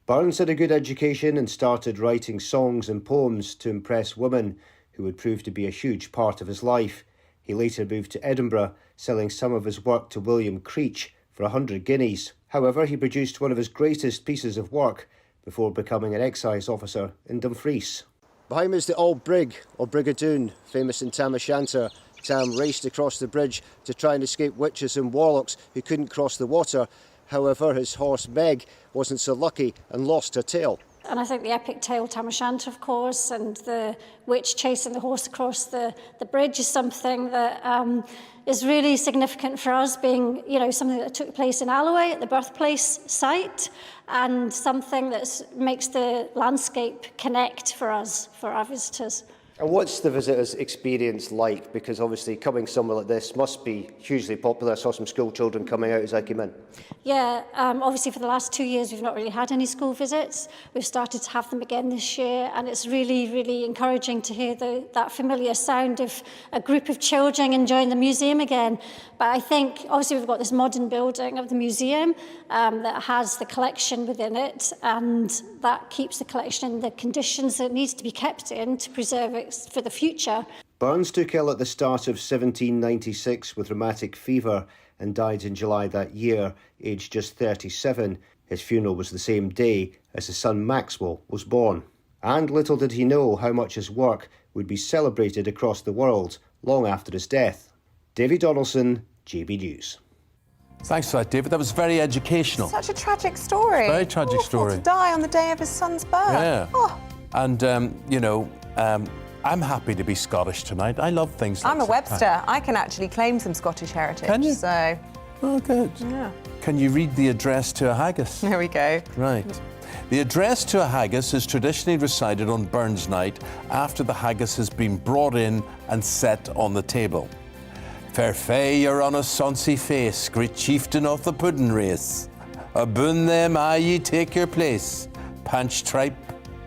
Burns had a good education and started writing songs and poems to impress women who would prove to be a huge part of his life. He later moved to Edinburgh, selling some of his work to William Creech for 100 guineas. However, he produced one of his greatest pieces of work before becoming an excise officer in Dumfries. Behind me is the old brig, or Brigadoon, famous in Tam O'Shanter. Tam raced across the bridge to try and escape witches and warlocks who couldn't cross the water. However, his horse Meg wasn't so lucky and lost her tail. And I think the epic tale Tam O'Shanter, of course, and the witch chasing the horse across the bridge is something that is really significant for us, being, something that took place in Alloway at the birthplace site, and something that makes the landscape connect for us, for our visitors. And what's the visitors' experience like? Because obviously coming somewhere like this must be hugely popular. I saw some school children coming out as I came in. Yeah, obviously for the last 2 years we've not really had any school visits. We've started to have them again this year, and it's really, really encouraging to hear that familiar sound of a group of children enjoying the museum again. But I think obviously we've got this modern building of the museum that has the collection within it, and that keeps the collection in the conditions that it needs to be kept in to preserve it for the future. Burns took ill at the start of 1796 with rheumatic fever and died in July that year, aged just 37. His funeral was the same day as his son Maxwell was born. And little did he know how much his work would be celebrated across the world long after his death. Davy Donaldson, GB News. Thanks for that, David. That was very educational. Such a tragic story. Very tragic story. To die on the day of his son's birth. Yeah. Oh. And, I'm happy to be Scottish tonight. I love things like I'm a Webster. I can actually claim some Scottish heritage. Can you? So. Oh, good. Yeah. Can you read the address to a haggis? There we go. Right. The address to a haggis is traditionally recited on Burns Night after the haggis has been brought in and set on the table. Fair fay your on a sonsy face, great chieftain of the puddin' race. Aboon them aye ye take your place. Panch tripe,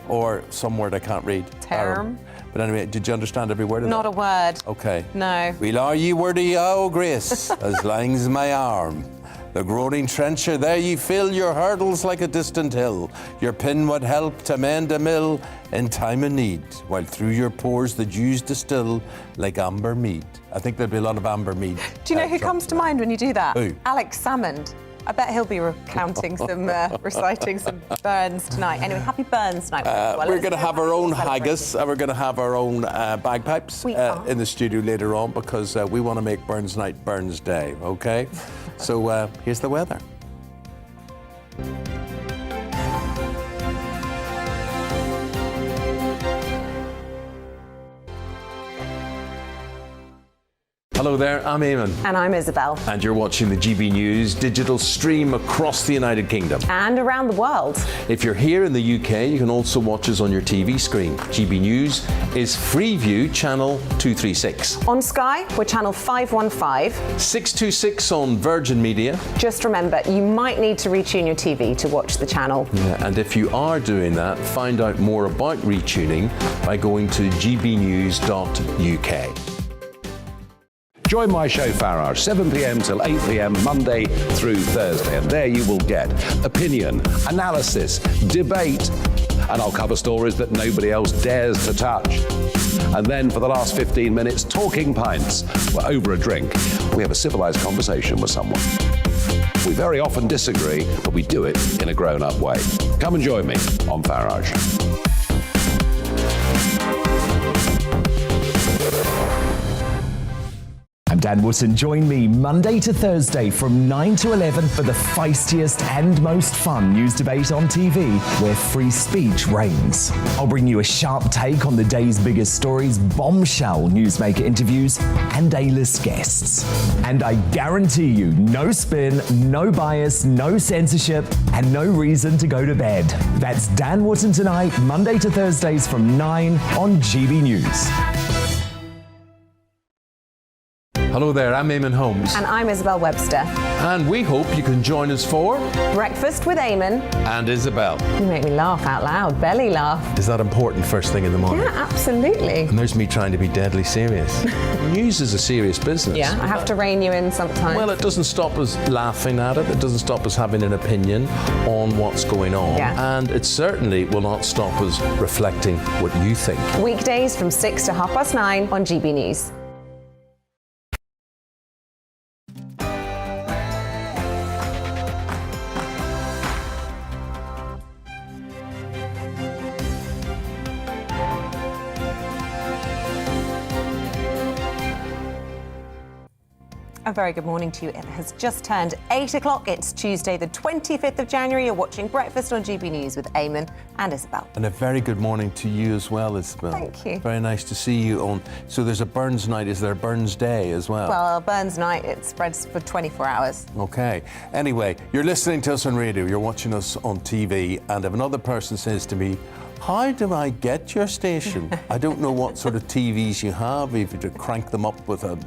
or some word I can't read. Term. But anyway, did you understand every word of Not that? a word. Okay. No. We'll are ye wordy o grace, as lang's my arm. The groaning trencher, there ye fill your hurdles like a distant hill. Your pin would help to mend a mill in time of need, while through your pores the dews distill like amber mead. I think there'd be a lot of amber mead. Do you know who comes to mind when you do that? Who? Alex Salmond. I bet he'll be recounting some, reciting some Burns tonight. Anyway, happy Burns night. We're going to have our own haggis, and we're going to have our own bagpipes in the studio later on, because we want to make Burns night Burns day, okay? So here's the weather. Hello there, I'm Eamonn. And I'm Isabel. And you're watching the GB News digital stream across the United Kingdom. And around the world. If you're here in the UK, you can also watch us on your TV screen. GB News is Freeview channel 236. On Sky, we're channel 515. 626 on Virgin Media. Just remember, you might need to retune your TV to watch the channel. Yeah, and if you are doing that, find out more about retuning by going to gbnews.uk. Join my show Farage, 7 p.m. till 8 p.m. Monday through Thursday. And there you will get opinion, analysis, debate, and I'll cover stories that nobody else dares to touch. And then for the last 15 minutes, talking pints. We're over a drink. We have a civilized conversation with someone. We very often disagree, but we do it in a grown-up way. Come and join me on Farage. I'm Dan Wootton. Join me Monday to Thursday from 9 to 11 for the feistiest and most fun news debate on TV, where free speech reigns. I'll bring you a sharp take on the day's biggest stories, bombshell newsmaker interviews, and A-list guests. And I guarantee you, no spin, no bias, no censorship, and no reason to go to bed. That's Dan Wootton tonight, Monday to Thursdays from 9 on GB News. Hello there, I'm Eamonn Holmes. And I'm Isabel Webster. And we hope you can join us for Breakfast with Eamonn. And Isabel. You make me laugh out loud, belly laugh. Is that important first thing in the morning? Yeah, absolutely. And there's me trying to be deadly serious. News is a serious business. Yeah, I have to rein you in sometimes. Well, it doesn't stop us laughing at it. It doesn't stop us having an opinion on what's going on. Yeah. And it certainly will not stop us reflecting what you think. Weekdays from 6 to 9:30 on GB News. A very good morning to you. It has just turned 8 o'clock. It's Tuesday, the 25th of January. You're watching Breakfast on GB News with Eamonn and Isabel. And a very good morning to you as well, Isabel. Thank you. Very nice to see you on. So there's a Burns night. Is there a Burns day as well? Well, Burns night, it spreads for 24 hours. Okay. Anyway, you're listening to us on radio. You're watching us on TV. And if another person says to me, how do I get your station? I don't know what sort of TVs you have. If you to crank them up with a,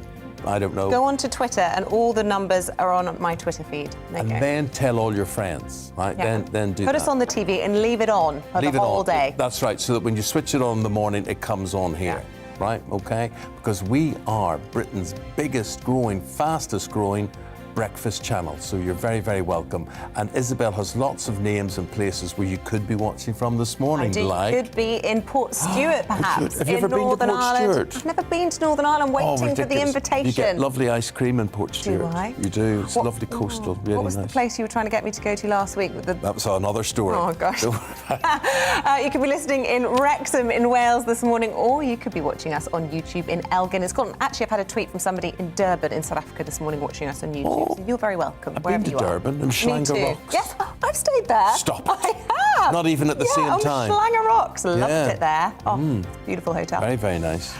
I don't know. Go on to Twitter and all the numbers are on my Twitter feed. And then tell all your friends, right? Yeah. Then do Put that. us on the TV and leave it on for the whole day. That's right, so that when you switch it on in the morning, it comes on here, right? Okay? Because we are Britain's biggest growing, fastest growing breakfast channel. So you're very, very welcome. And Isabel has lots of names and places where you could be watching from this morning. You could be in Port Stewart, perhaps. Have you ever been to Northern Port Ireland. Stewart? I've never been to Northern Ireland, waiting for the invitation. You get lovely ice cream in Port Stewart. Do I? You do. It's lovely coastal, really What was nice. the place you were trying to get me to go to last week? With the... That was another story. Oh, gosh. You could be listening in Wrexham in Wales this morning, or you could be watching us on YouTube in Elgin in Scotland. Actually, I've had a tweet from somebody in Durban in South Africa this morning watching us on YouTube. So you're very welcome. I've been to Durban and Schlanger Rocks. Yes, I've stayed there. Stop. I have. Not even at the same time. Schlanger Rocks. Loved Yeah. it there. Oh, beautiful hotel. Very, very nice.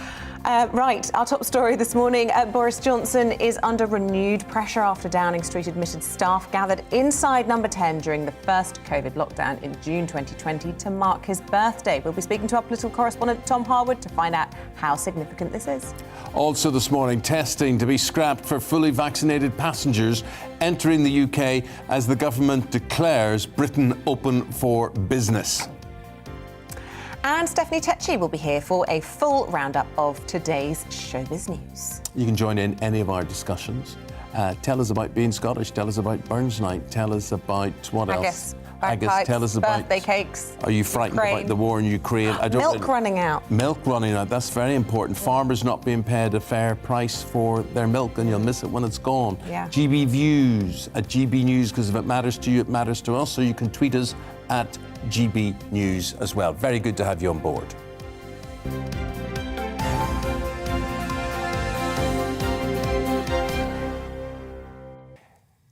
Right, our top story this morning. Boris Johnson is under renewed pressure after Downing Street admitted staff gathered inside Number 10 during the first COVID lockdown in June 2020 to mark his birthday. We'll be speaking to our political correspondent Tom Harwood to find out how significant this is. Also this morning, testing to be scrapped for fully vaccinated passengers entering the UK as the government declares Britain open for business. And Stephanie Tetchy will be here for a full roundup of today's showbiz news. You can join in any of our discussions Tell us about being Scottish. Tell us about Burns Night. Tell us about what else? Bagpipes, Tell us about birthday cakes. Are you frightened Ukraine. about the war in Ukraine? Milk running out. Milk running out. That's very important. Farmers not being paid a fair price for their milk, and you'll miss it when it's gone. Yeah. GB Views at GB News, because if it matters to you, it matters to us. So you can tweet us at GB News as well. Very good to have you on board.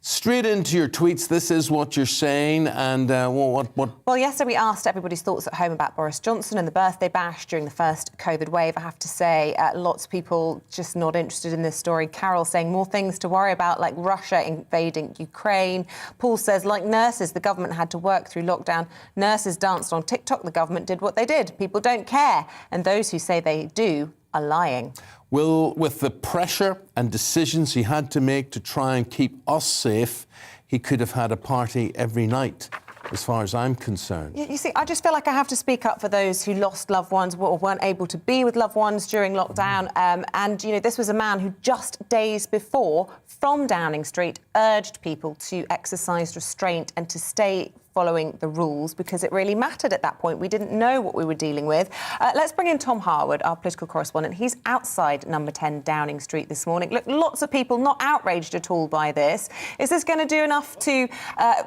Straight into your tweets. This is what you're saying, and what? Well, yesterday we asked everybody's thoughts at home about Boris Johnson and the birthday bash during the first COVID wave. I have to say, lots of people just not interested in this story. Carol saying more things to worry about, like Russia invading Ukraine. Paul says, like nurses, the government had to work through lockdown. Nurses danced on TikTok. The government did what they did. People don't care, and those who say they do are lying. Well, with the pressure and decisions he had to make to try and keep us safe, he could have had a party every night, as far as I'm concerned. You see, I just feel like I have to speak up for those who lost loved ones or weren't able to be with loved ones during lockdown. And, you know, this was a man who just days before, from Downing Street, urged people to exercise restraint and to stay following the rules, because it really mattered at that point. We didn't know what we were dealing with. Let's bring in Tom Harwood, our political correspondent. He's outside number 10 Downing Street this morning. Look, lots of people not outraged at all by this. Is this going to do enough to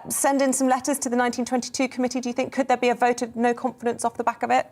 send in some letters to the 1922 committee, do you think? Could there be a vote of no confidence off the back of it?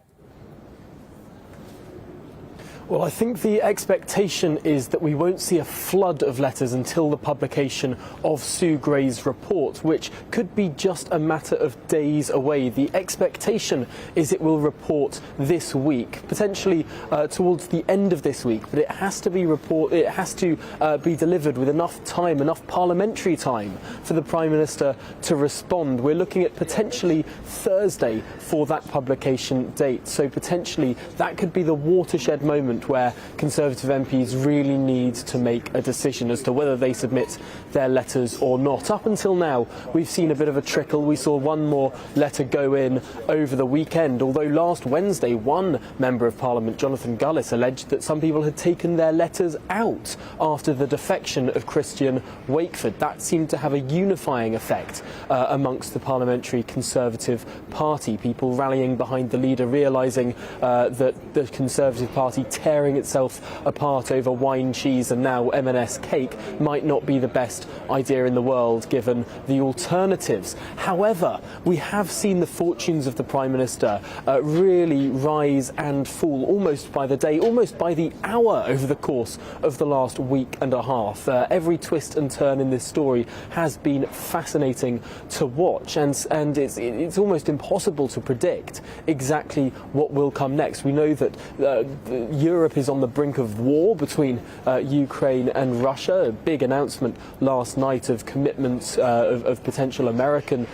Well, I think the expectation is that we won't see a flood of letters until the publication of Sue Gray's report, which could be just a matter of days away. The expectation is it will report this week, potentially towards the end of this week, but it has to be be delivered with enough time, enough parliamentary time for the Prime Minister to respond. We're looking at potentially Thursday for that publication date, so potentially that could be the watershed moment where Conservative MPs really need to make a decision as to whether they submit their letters or not. Up until now, we've seen a bit of a trickle. We saw one more letter go in over the weekend, although last Wednesday, one Member of Parliament, Jonathan Gullis, alleged that some people had taken their letters out after the defection of Christian Wakeford. That seemed to have a unifying effect amongst the Parliamentary Conservative Party, people rallying behind the leader, realising that the Conservative Party tearing itself apart over wine, cheese and now M&S cake might not be the best idea in the world given the alternatives. However, we have seen the fortunes of the Prime Minister really rise and fall almost by the day, almost by the hour over the course of the last week and a half. Every twist and turn in this story has been fascinating to watch, and it's almost impossible to predict exactly what will come next. We know that Europe is on the brink of war between Ukraine and Russia. A big announcement last night of commitments of potential American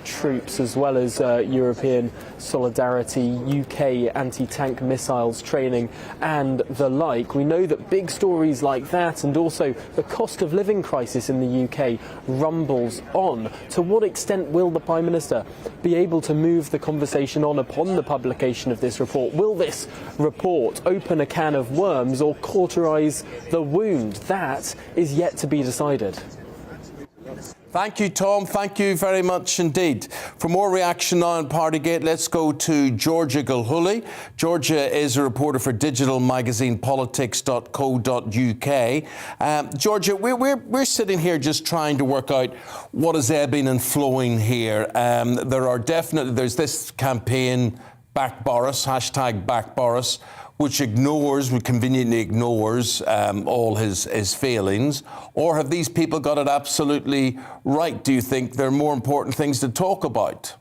troops as well as European solidarity, UK anti-tank missiles training and the like. We know that big stories like that and also the cost of living crisis in the UK rumbles on. To what extent will the Prime Minister be able to move the conversation on upon the publication of this report? Will this report open a can of worms or cauterise the wound? That is yet to be decided. Thank you, Tom. Thank you very much indeed. For more reaction now on Partygate, let's go to Georgia Gulhully. Georgia is a reporter for digital magazine politics.co.uk. Georgia, we're sitting here just trying to work out what is ebbing and flowing here. There's this campaign, Back Boris, hashtag Back Boris, which conveniently ignores all his failings? Or have these people got it absolutely right? Do you think there are more important things to talk about?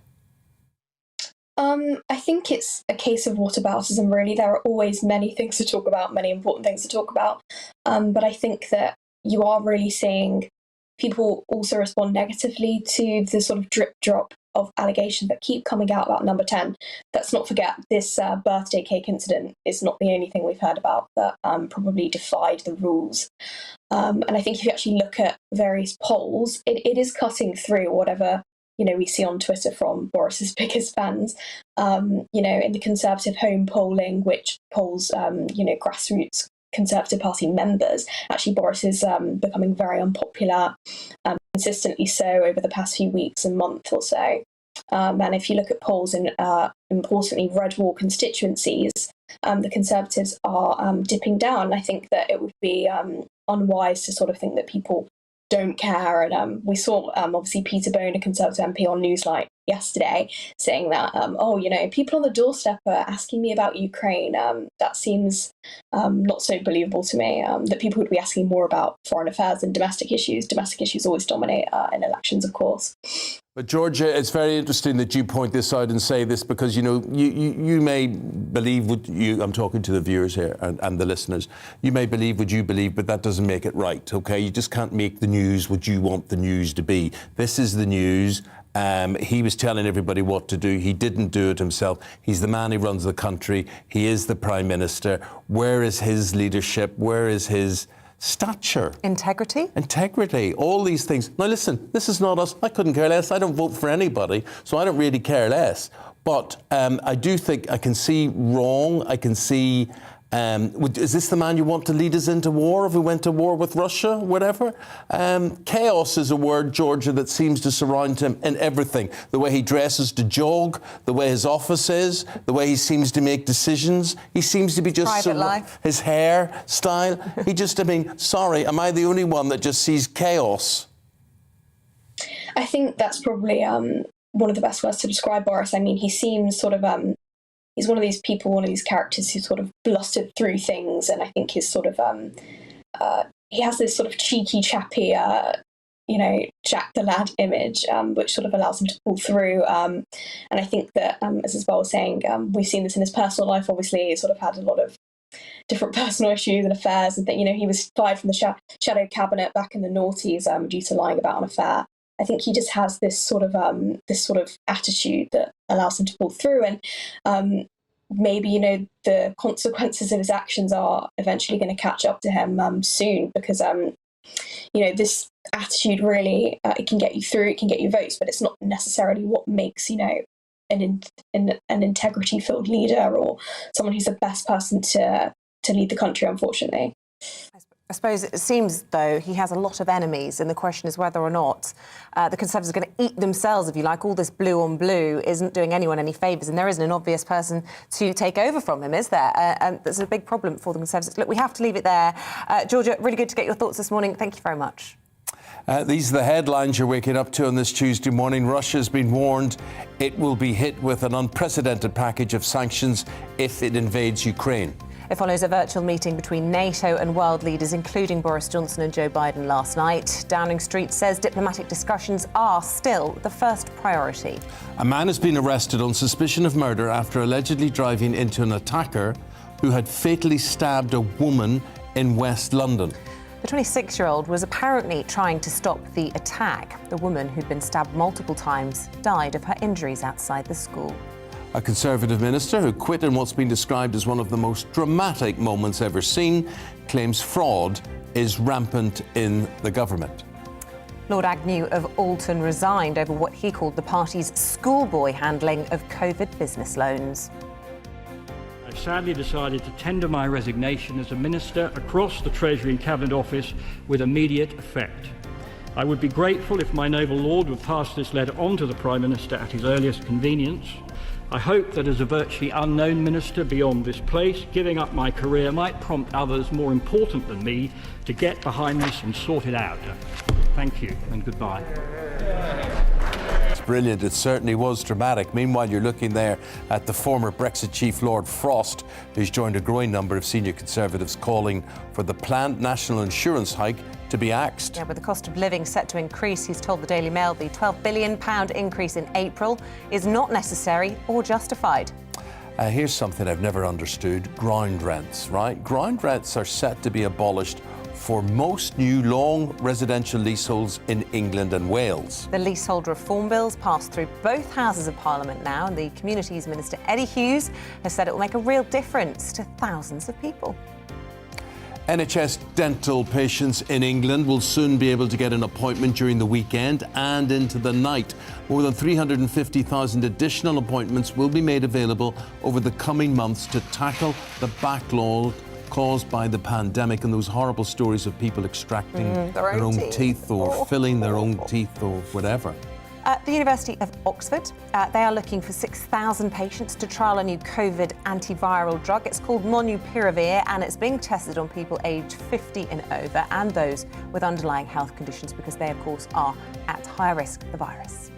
I think it's a case of whataboutism, really. There are always many things to talk about, many important things to talk about. But I think that you are really seeing people also respond negatively to the sort of drip-drop of allegations that keep coming out about number 10. Let's not forget this birthday cake incident is not the only thing we've heard about that probably defied the rules. And I think if you actually look at various polls, it is cutting through whatever we see on Twitter from Boris's biggest fans. In the Conservative home polling, which polls grassroots Conservative Party members. Actually, Boris is becoming very unpopular, consistently so over the past few weeks and month or so. And if you look at polls in, importantly, red wall constituencies, the Conservatives are dipping down. I think that it would be unwise to sort of think that people don't care. And we saw, obviously, Peter Bone, a Conservative MP on Newsnight yesterday, saying that, people on the doorstep are asking me about Ukraine. That seems not so believable to me, that people would be asking more about foreign affairs than domestic issues. Domestic issues always dominate in elections, of course. But Georgia, it's very interesting that you point this out and say this, because, you may believe what I'm talking to the viewers here and the listeners. You may believe what you believe, but that doesn't make it right, OK? You just can't make the news what you want the news to be. This is the news. He was telling everybody what to do. He didn't do it himself. He's the man who runs the country. He is the Prime Minister. Where is his leadership? Where is his stature? Integrity. All these things. Now, listen, this is not us. I couldn't care less. I don't vote for anybody, so I don't really care less. But I do think I can see wrong. I can see... is this the man you want to lead us into war if we went to war with Russia, whatever? Chaos is a word, Georgia, that seems to surround him in everything. The way he dresses to jog, the way his office is, the way he seems to make decisions. He seems to be just... Private life. His hair style. Sorry, am I the only one that just sees chaos? I think that's probably one of the best words to describe Boris. I mean, he seems sort of... he's one of these people, one of these characters who sort of blustered through things, and I think he's sort of he has this sort of cheeky, chappy, Jack the Lad image, which sort of allows him to pull through. And I think that, as Isabel was saying, we've seen this in his personal life. Obviously, he sort of had a lot of different personal issues and affairs, and that he was fired from the shadow cabinet back in the noughties due to lying about an affair. I think he just has this sort of attitude that allows him to pull through, and maybe the consequences of his actions are eventually going to catch up to him soon, because this attitude really it can get you through, it can get you votes, but it's not necessarily what makes an integrity-filled leader or someone who's the best person to lead the country, unfortunately. I suppose it seems, though, he has a lot of enemies, and the question is whether or not the Conservatives are going to eat themselves, if you like. All this blue on blue isn't doing anyone any favours, and there isn't an obvious person to take over from him, is there? And there's a big problem for the Conservatives. Look, we have to leave it there. Georgia, really good to get your thoughts this morning. Thank you very much. These are the headlines you're waking up to on this Tuesday morning. Russia's been warned it will be hit with an unprecedented package of sanctions if it invades Ukraine. It follows a virtual meeting between NATO and world leaders, including Boris Johnson and Joe Biden last night. Downing Street says diplomatic discussions are still the first priority. A man has been arrested on suspicion of murder after allegedly driving into an attacker who had fatally stabbed a woman in West London. The 26-year-old was apparently trying to stop the attack. The woman, who'd been stabbed multiple times, died of her injuries outside the school. A Conservative minister who quit in what's been described as one of the most dramatic moments ever seen claims fraud is rampant in the government. Lord Agnew of Alton resigned over what he called the party's schoolboy handling of COVID business loans. I sadly decided to tender my resignation as a minister across the Treasury and Cabinet Office with immediate effect. I would be grateful if my noble lord would pass this letter on to the Prime Minister at his earliest convenience. I hope that as a virtually unknown minister beyond this place, giving up my career might prompt others more important than me to get behind this and sort it out. Thank you and goodbye. It's brilliant. It certainly was dramatic. Meanwhile, you're looking there at the former Brexit chief, Lord Frost, who's joined a growing number of senior Conservatives calling for the planned national insurance hike to be axed. Yeah, with the cost of living set to increase, he's told the Daily Mail the £12 billion increase in April is not necessary or justified. Here's something I've never understood. Ground rents, right? Ground rents are set to be abolished for most new long residential leaseholds in England and Wales. The leasehold reform bills passed through both houses of Parliament now, and the Communities Minister Eddie Hughes has said it will make a real difference to thousands of people. NHS dental patients in England will soon be able to get an appointment during the weekend and into the night. More than 350,000 additional appointments will be made available over the coming months to tackle the backlog caused by the pandemic and those horrible stories of people extracting their own teeth or filling their own teeth or whatever. At the University of Oxford, they are looking for 6,000 patients to trial a new COVID antiviral drug. It's called Molnupiravir, and it's being tested on people aged 50 and over and those with underlying health conditions because they, of course, are at higher risk of the virus.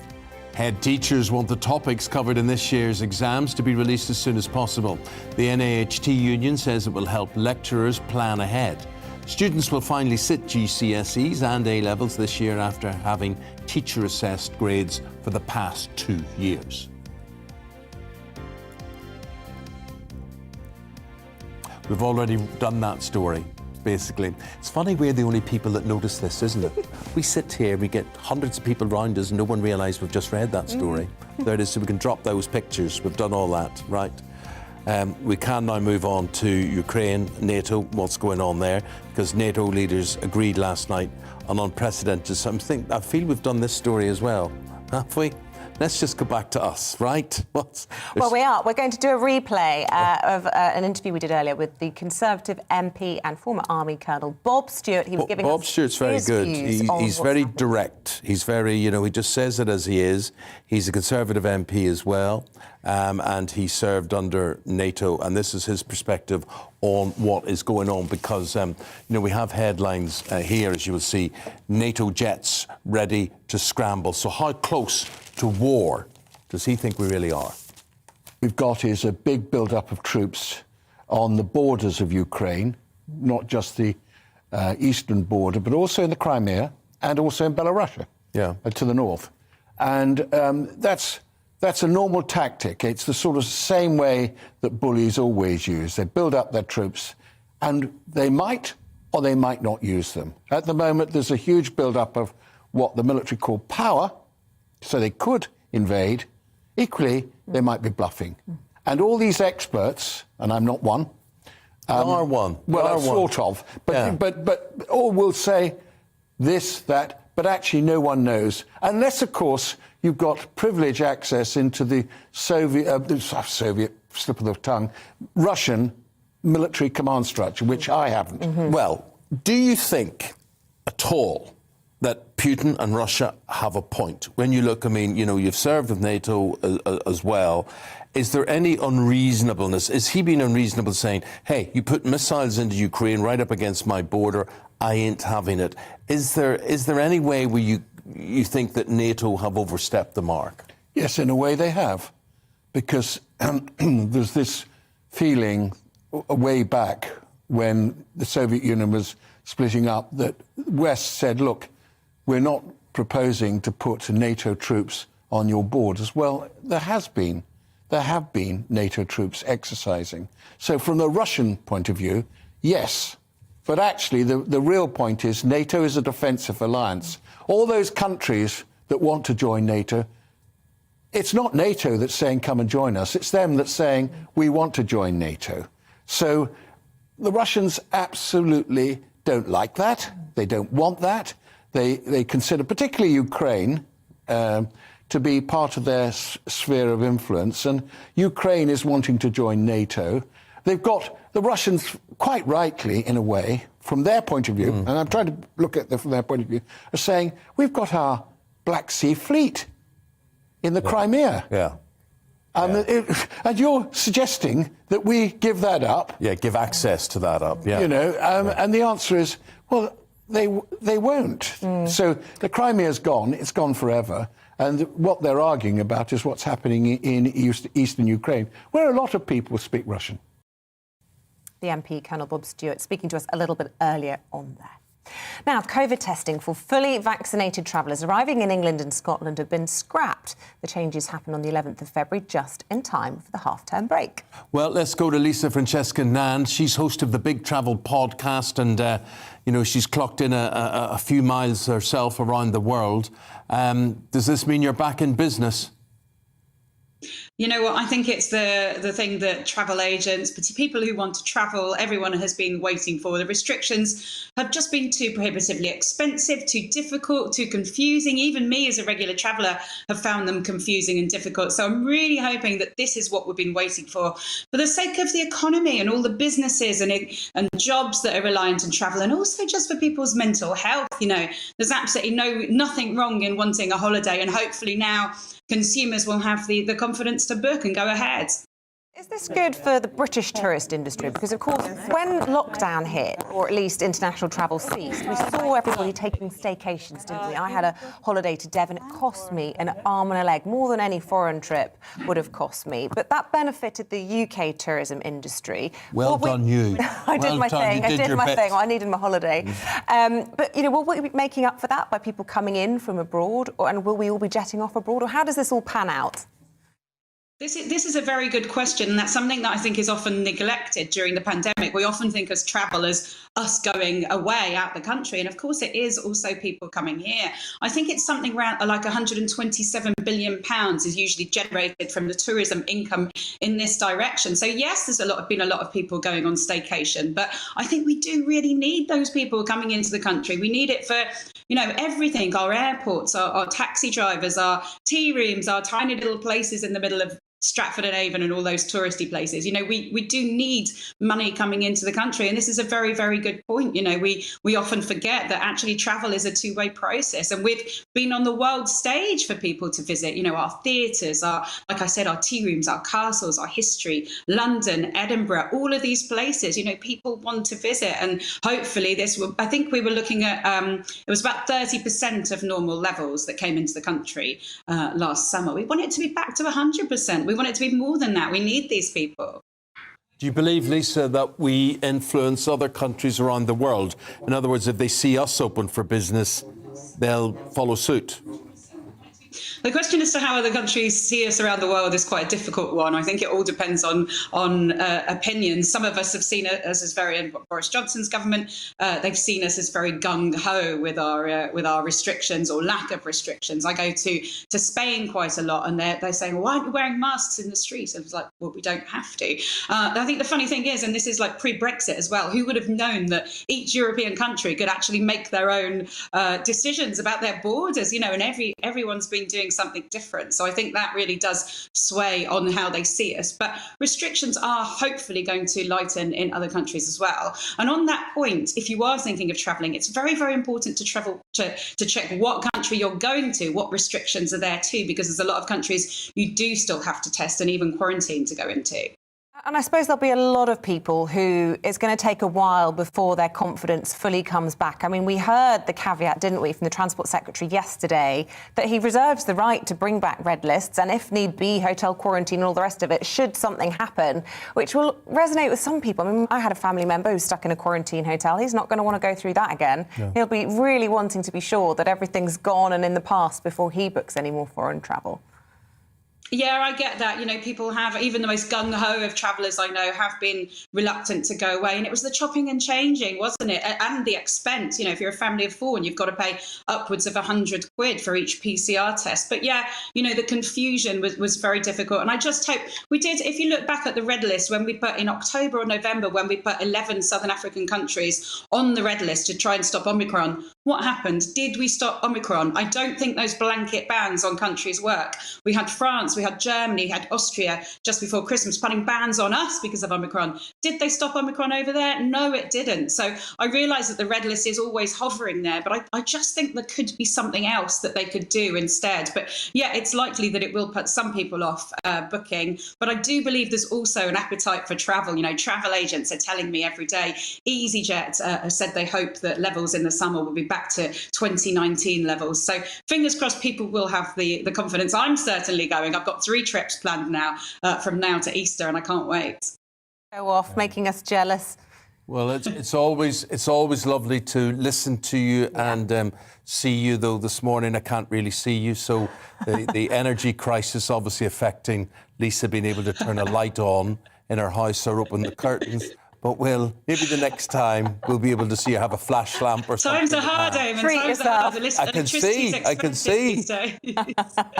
Head teachers want the topics covered in this year's exams to be released as soon as possible. The NAHT union says it will help lecturers plan ahead. Students will finally sit GCSEs and A-levels this year after having teacher-assessed grades for the past 2 years. We've already done that story, basically. It's funny we're the only people that notice this, isn't it? We sit here, we get hundreds of people around us and no one realises we've just read that story. There it is, so we can drop those pictures. We've done all that, right? We can now move on to Ukraine, NATO, what's going on there, because NATO leaders agreed last night on unprecedented something. I feel we've done this story as well, have we? Let's just go back to us, right? Well, we are. We're going to do a replay of an interview we did earlier with the Conservative MP and former Army Colonel Bob Stewart. He was giving Bob us Stewart's very his good. views on He's what's very happening. direct. He's very, he just says it as he is. He's a Conservative MP as well, and he served under NATO. And this is his perspective on what is going on because, we have headlines here, as you will see, NATO jets ready to scramble. So how close to war does he think we really are? We've got is a big build-up of troops on the borders of Ukraine, not just the eastern border, but also in the Crimea and also in Belarus, to the north. And that's a normal tactic. It's the sort of same way that bullies always use. They build up their troops and they might or they might not use them. At the moment, there's a huge build-up of what the military call power, so they could invade. Equally, they might be bluffing. And all these experts, and I'm not one. You are one. Well, sort of. But all will say this, that, but actually no one knows. Unless, of course, you've got privileged access into the Soviet, slip of the tongue, Russian military command structure, which I haven't. Well, do you think at all that Putin and Russia have a point? When you look, you've served with NATO as well. Is there any unreasonableness? Is he being unreasonable saying, hey, you put missiles into Ukraine right up against my border, I ain't having it? Is there any way where you think that NATO have overstepped the mark? Yes, in a way they have. Because there's this feeling way back when the Soviet Union was splitting up that West said, look, we're not proposing to put NATO troops on your borders. Well, there have been NATO troops exercising. So from the Russian point of view, yes. But actually, the real point is NATO is a defensive alliance. All those countries that want to join NATO, it's not NATO that's saying, come and join us. It's them that's saying, we want to join NATO. So the Russians absolutely don't like that. They don't want that. They consider, particularly Ukraine, to be part of their sphere of influence. And Ukraine is wanting to join NATO. They've got the Russians, quite rightly, in a way, from their point of view, and I'm trying to look at them from their point of view, are saying, we've got our Black Sea Fleet in the Crimea. And you're suggesting that we give that up. Yeah, give access to that up, And the answer is, well, they won't. So the Crimea's gone, it's gone forever. And what they're arguing about is what's happening in eastern Ukraine, where a lot of people speak Russian. The MP, Colonel Bob Stewart, speaking to us a little bit earlier on there. Now, COVID testing for fully vaccinated travellers arriving in England and Scotland have been scrapped. The changes happen on the 11th of February, just in time for the half-term break. Well, let's go to Lisa Francesca Nand. She's host of the Big Travel podcast and, she's clocked in a few miles herself around the world. Does this mean you're back in business? You know what? I think it's the thing that travel agents, people who want to travel, everyone has been waiting for. The restrictions have just been too prohibitively expensive, too difficult, too confusing. Even me as a regular traveller have found them confusing and difficult. So I'm really hoping that this is what we've been waiting for the sake of the economy and all the businesses and jobs that are reliant on travel, and also just for people's mental health. You know, there's absolutely nothing wrong in wanting a holiday, and hopefully now consumers will have the confidence to book and go ahead. Is this good for the British tourist industry? Because, of course, when lockdown hit, or at least international travel ceased, we saw everybody taking staycations, didn't we? I had a holiday to Devon. It cost me an arm and a leg, more than any foreign trip would have cost me. But that benefited the UK tourism industry. Well done, you. I did my thing. I did my thing. I needed my holiday. But, you know, will we be making up for that by people coming in from abroad? And will we all be jetting off abroad? Or how does this all pan out? This is a very good question, and that's something that I think is often neglected during the pandemic. We often think as travel as us going away out the country, and of course it is also people coming here. I think it's something around like £127 billion is usually generated from the tourism income in this direction. So yes, there's been a lot of people going on staycation, but I think we do really need those people coming into the country. We need it for, you know, everything: our airports, our taxi drivers, our tea rooms, our tiny little places in the middle of Stratford and Avon and all those touristy places. You know, we do need money coming into the country, and this is a very, very good point. You know, we often forget that actually travel is a two-way process, and we've been on the world stage for people to visit. You know, our theatres, like I said, our tea rooms, our castles, our history, London, Edinburgh, all of these places. You know, people want to visit, and hopefully this will. I think we were looking at it was about 30% of normal levels that came into the country last summer. We want it to be back to 100%. We want it to be more than that. We need these people. Do you believe, Lisa, that we influence other countries around the world? In other words, if they see us open for business, they'll follow suit? The question as to how other countries see us around the world is quite a difficult one. I think it all depends on opinions. Some of us have seen us as very, Boris Johnson's government, they've seen us as very gung-ho with our restrictions or lack of restrictions. I go to Spain quite a lot, and they're saying, well, why aren't you wearing masks in the streets? And it's like, well, we don't have to. I think the funny thing is, and this is like pre-Brexit as well, who would have known that each European country could actually make their own decisions about their borders, you know, and everyone's been doing something different. So I think that really does sway on how they see us. But restrictions are hopefully going to lighten in other countries as well. And on that point, if you are thinking of travelling, it's very, very important to travel to check what country you're going to, what restrictions are there too, because there's a lot of countries you do still have to test and even quarantine to go into. And I suppose there'll be a lot of people who it's going to take a while before their confidence fully comes back. I mean, we heard the caveat, didn't we, from the Transport Secretary yesterday, that he reserves the right to bring back red lists and, if need be, hotel quarantine and all the rest of it, should something happen, which will resonate with some people. I mean, I had a family member who's stuck in a quarantine hotel. He's not going to want to go through that again. No. He'll be really wanting to be sure that everything's gone and in the past before he books any more foreign travel. Yeah, I get that. You know, people have, even the most gung-ho of travellers I know have been reluctant to go away. And it was the chopping and changing, wasn't it? And the expense. You know, if you're a family of four and you've got to pay upwards of £100 for each PCR test. But yeah, you know, the confusion was very difficult. And I just hope we did, if you look back at the red list, when we put in October or November, when we put 11 Southern African countries on the red list to try and stop Omicron, what happened? Did we stop Omicron? I don't think those blanket bans on countries work. We had France, we had Germany, had Austria just before Christmas putting bans on us because of Omicron. Did they stop Omicron over there? No, it didn't. So I realise that the red list is always hovering there, but I just think there could be something else that they could do instead. But yeah, it's likely that it will put some people off booking. But I do believe there's also an appetite for travel. You know, travel agents are telling me every day. EasyJet have said they hope that levels in the summer will be back to 2019 levels. So fingers crossed people will have the confidence. I'm certainly going. I've got 3 trips planned now from now to Easter, and I can't wait. Go off, making us jealous. Well, it's always lovely to listen to you and see you, though this morning I can't really see you. So the energy crisis obviously affecting Lisa being able to turn a light on in her house or open the curtains. But maybe the next time we'll be able to see you have a flash lamp or something. Times are hard, Eamonn. Times are hard. I can see.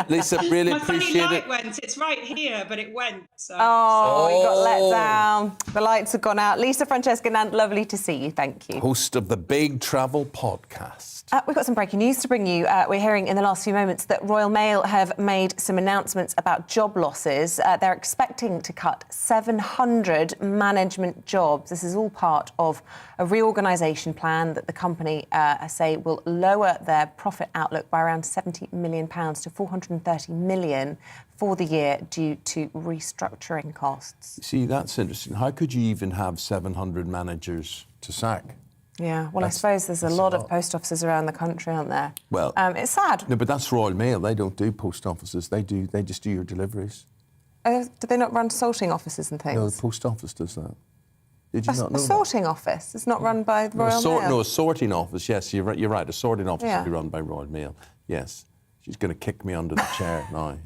Lisa, really My funny appreciate light it. went. It's right here, but it went. So. We got let down. The lights have gone out. Lisa Francesca Nant, lovely to see you. Thank you. Host of the Big Travel Podcast. We've got some breaking news to bring you. We're hearing in the last few moments that Royal Mail have made some announcements about job losses. They're expecting to cut 700 management jobs. This is all part of a reorganisation plan that the company say will lower their profit outlook by around £70 million to £430 million for the year due to restructuring costs. See, that's interesting. How could you even have 700 managers to sack? Yeah, well, I suppose there's a lot of post offices around the country, aren't there? Well, it's sad. No, but that's Royal Mail. They don't do post offices. They just do your deliveries. Do they not run sorting offices and things? No, the post office does that. Did you not know a sorting office? It's not run by the Royal Mail? No, a sorting office, yes, you're right. A sorting office Yeah. will be run by Royal Mail, yes. She's going to kick me under the chair now.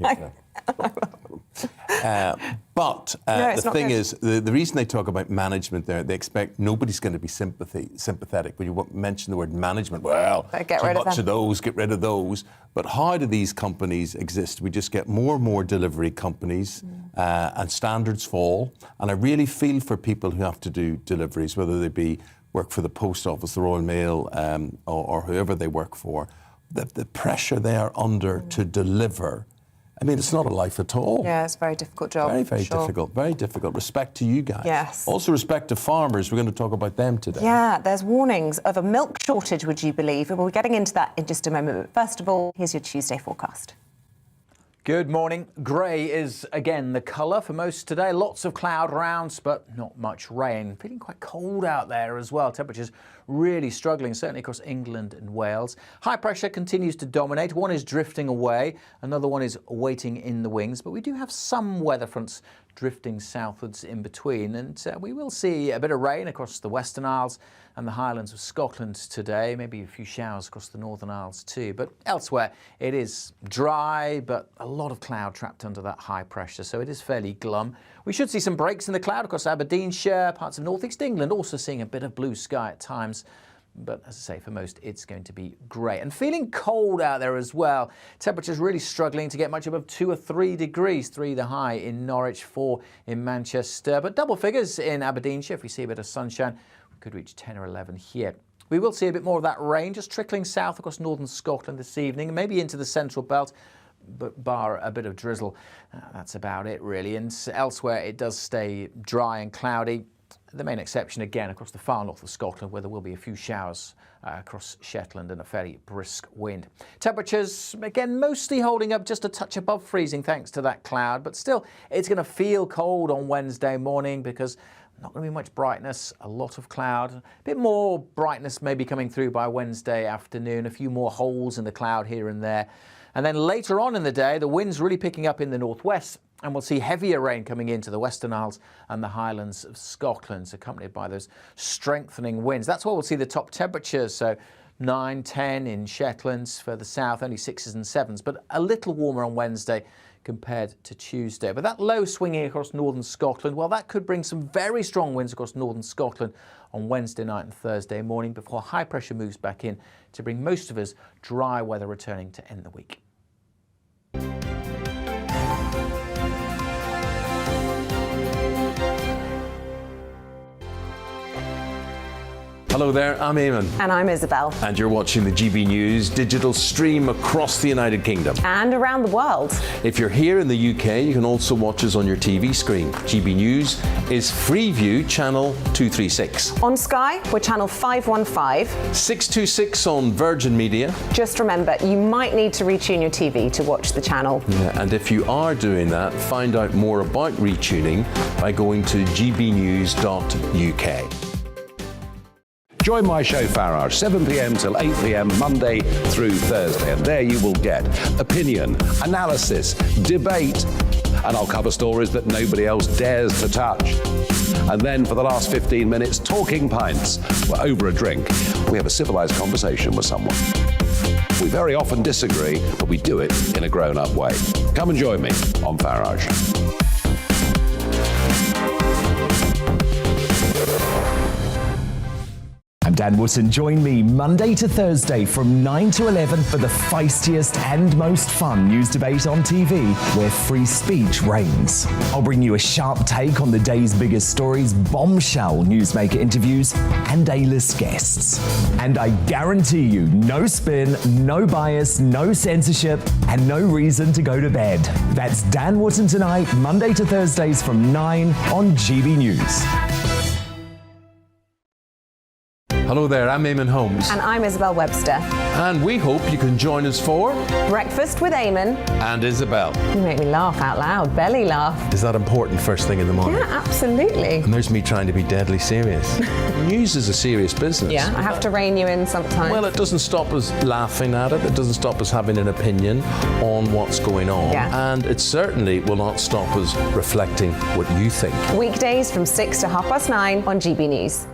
But the thing is, the reason they talk about management there, they expect nobody's going to be sympathetic. When you mention the word management, well, get rid of them. Get rid of those. But how do these companies exist? We just get more and more delivery companies and standards fall. And I really feel for people who have to do deliveries, whether they be work for the post office, the Royal Mail, or whoever they work for. The pressure they are under to deliver. I mean, it's not a life at all. Yeah, it's a very difficult job. Very, very sure. difficult. Very difficult. Respect to you guys. Yes. Also respect to farmers. We're going to talk about them today. Yeah, there's warnings of a milk shortage, would you believe? We'll be getting into that in just a moment. But first of all, here's your Tuesday forecast. Good morning. Grey is again the colour for most today. Lots of cloud around, but not much rain. Feeling quite cold out there as well. Temperatures really struggling, certainly across England and Wales. High pressure continues to dominate. One is drifting away, another one is waiting in the wings. But we do have some weather fronts drifting southwards in between, and we will see a bit of rain across the Western Isles and the Highlands of Scotland today, maybe a few showers across the Northern Isles too. But elsewhere it is dry, but a lot of cloud trapped under that high pressure, so it is fairly glum. We should see some breaks in the cloud across Aberdeenshire, parts of North East England, also seeing a bit of blue sky at times. But as I say, for most, it's going to be grey. And feeling cold out there as well. Temperatures really struggling to get much above 2 or 3 degrees. 3 the high in Norwich, 4 in Manchester. But double figures in Aberdeenshire. If we see a bit of sunshine, we could reach 10 or 11 here. We will see a bit more of that rain just trickling south across northern Scotland this evening, and maybe into the central belt, but bar a bit of drizzle. That's about it, really. And elsewhere, it does stay dry and cloudy. The main exception, again, across the far north of Scotland, where there will be a few showers across Shetland and a fairly brisk wind. Temperatures, again, mostly holding up just a touch above freezing thanks to that cloud, but still, it's going to feel cold on Wednesday morning because not going to be much brightness, a lot of cloud. A bit more brightness maybe coming through by Wednesday afternoon, a few more holes in the cloud here and there. And then later on in the day, the wind's really picking up in the northwest, and we'll see heavier rain coming into the Western Isles and the Highlands of Scotland, accompanied by those strengthening winds. That's where we'll see the top temperatures, so 9, 10 in Shetlands, further south, only 6s and 7s, but a little warmer on Wednesday compared to Tuesday. But that low swinging across northern Scotland, well, that could bring some very strong winds across northern Scotland on Wednesday night and Thursday morning before high pressure moves back in to bring most of us dry weather returning to end the week. Hello there, I'm Eamonn. And I'm Isabel. And you're watching the GB News digital stream across the United Kingdom. And around the world. If you're here in the UK, you can also watch us on your TV screen. GB News is Freeview channel 236. On Sky, we're channel 515. 626 on Virgin Media. Just remember, you might need to retune your TV to watch the channel. Yeah, and if you are doing that, find out more about retuning by going to gbnews.uk. Join my show Farage, 7 p.m. till 8 p.m. Monday through Thursday. And there you will get opinion, analysis, debate, and I'll cover stories that nobody else dares to touch. And then for the last 15 minutes, talking pints. We're over a drink. We have a civilized conversation with someone. We very often disagree, but we do it in a grown-up way. Come and join me on Farage. I'm Dan Wootton. Join me Monday to Thursday from 9 to 11 for the feistiest and most fun news debate on TV, where free speech reigns. I'll bring you a sharp take on the day's biggest stories, bombshell newsmaker interviews, and A-list guests. And I guarantee you, no spin, no bias, no censorship, and no reason to go to bed. That's Dan Wootton tonight, Monday to Thursdays from 9 on GB News. Hello there, I'm Eamonn Holmes. And I'm Isabel Webster. And we hope you can join us for Breakfast with Eamonn and Isabel. You make me laugh out loud, belly laugh. Is that important first thing in the morning? Yeah, absolutely. And there's me trying to be deadly serious. News is a serious business. Yeah, I have to rein you in sometimes. Well, it doesn't stop us laughing at it. It doesn't stop us having an opinion on what's going on. Yeah. And it certainly will not stop us reflecting what you think. Weekdays from 6 to 9:30 on GB News.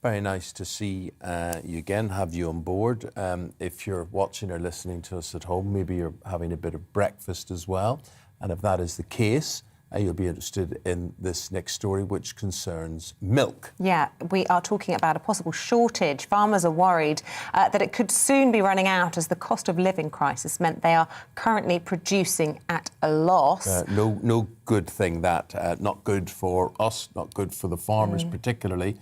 Very nice to see you again, have you on board. If you're watching or listening to us at home, maybe you're having a bit of breakfast as well. And if that is the case, you'll be interested in this next story, which concerns milk. Yeah, we are talking about a possible shortage. Farmers are worried that it could soon be running out as the cost of living crisis meant they are currently producing at a loss. No good thing that. Not good for us, not good for the farmers particularly.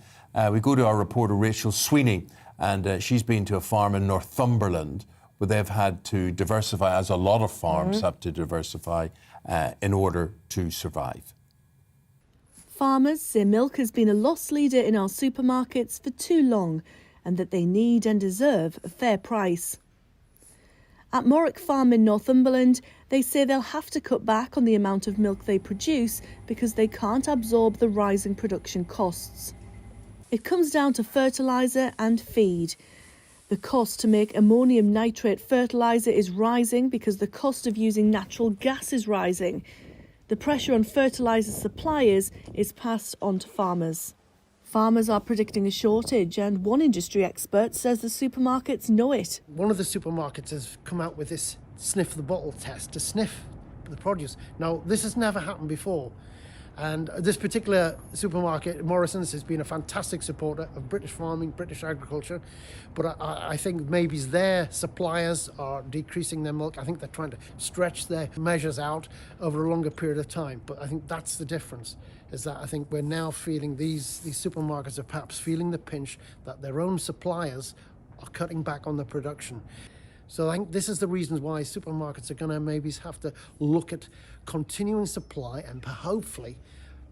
We go to our reporter Rachel Sweeney, and she's been to a farm in Northumberland where they've had to diversify, as a lot of farms have to diversify in order to survive. Farmers say milk has been a loss leader in our supermarkets for too long and that they need and deserve a fair price. At Morwick Farm in Northumberland, they say they'll have to cut back on the amount of milk they produce because they can't absorb the rising production costs. It comes down to fertiliser and feed. The cost to make ammonium nitrate fertiliser is rising because the cost of using natural gas is rising. The pressure on fertiliser suppliers is passed on to farmers. Farmers are predicting a shortage, and one industry expert says the supermarkets know it. One of the supermarkets has come out with this sniff the bottle test to sniff the produce. Now, this has never happened before. And this particular supermarket, Morrison's, has been a fantastic supporter of British farming, British agriculture. But I think maybe their suppliers are decreasing their milk. I think they're trying to stretch their measures out over a longer period of time. But I think that's the difference, is that I think we're now feeling these supermarkets are perhaps feeling the pinch that their own suppliers are cutting back on the production. So I think this is the reasons why supermarkets are going to maybe have to look at continuing supply and hopefully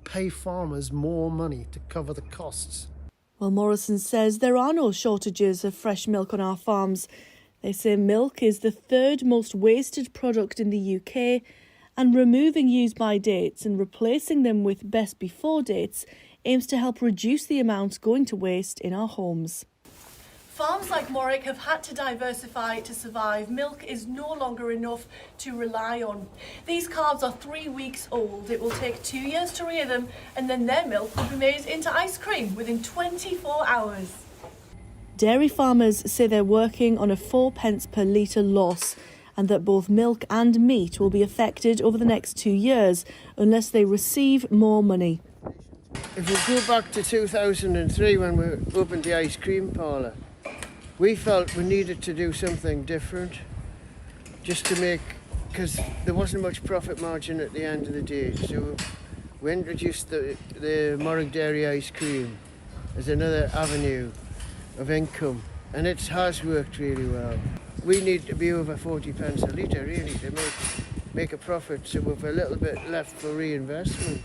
pay farmers more money to cover the costs. Well, Morrison says there are no shortages of fresh milk on our farms. They say milk is the third most wasted product in the UK, and removing use-by dates and replacing them with best before dates aims to help reduce the amount going to waste in our homes. Farms like Morwick have had to diversify to survive. Milk is no longer enough to rely on. These calves are 3 weeks old. It will take 2 years to rear them, and then their milk will be made into ice cream within 24 hours. Dairy farmers say they're working on a 4 pence per litre loss, and that both milk and meat will be affected over the next 2 years unless they receive more money. If we go back to 2003 when we opened the ice cream parlour, we felt we needed to do something different just to make, because there wasn't much profit margin at the end of the day. So we introduced the Morwick Dairy ice cream as another avenue of income, and it has worked really well. We need to be over 40 pence a litre really to make a profit, so we've a little bit left for reinvestment.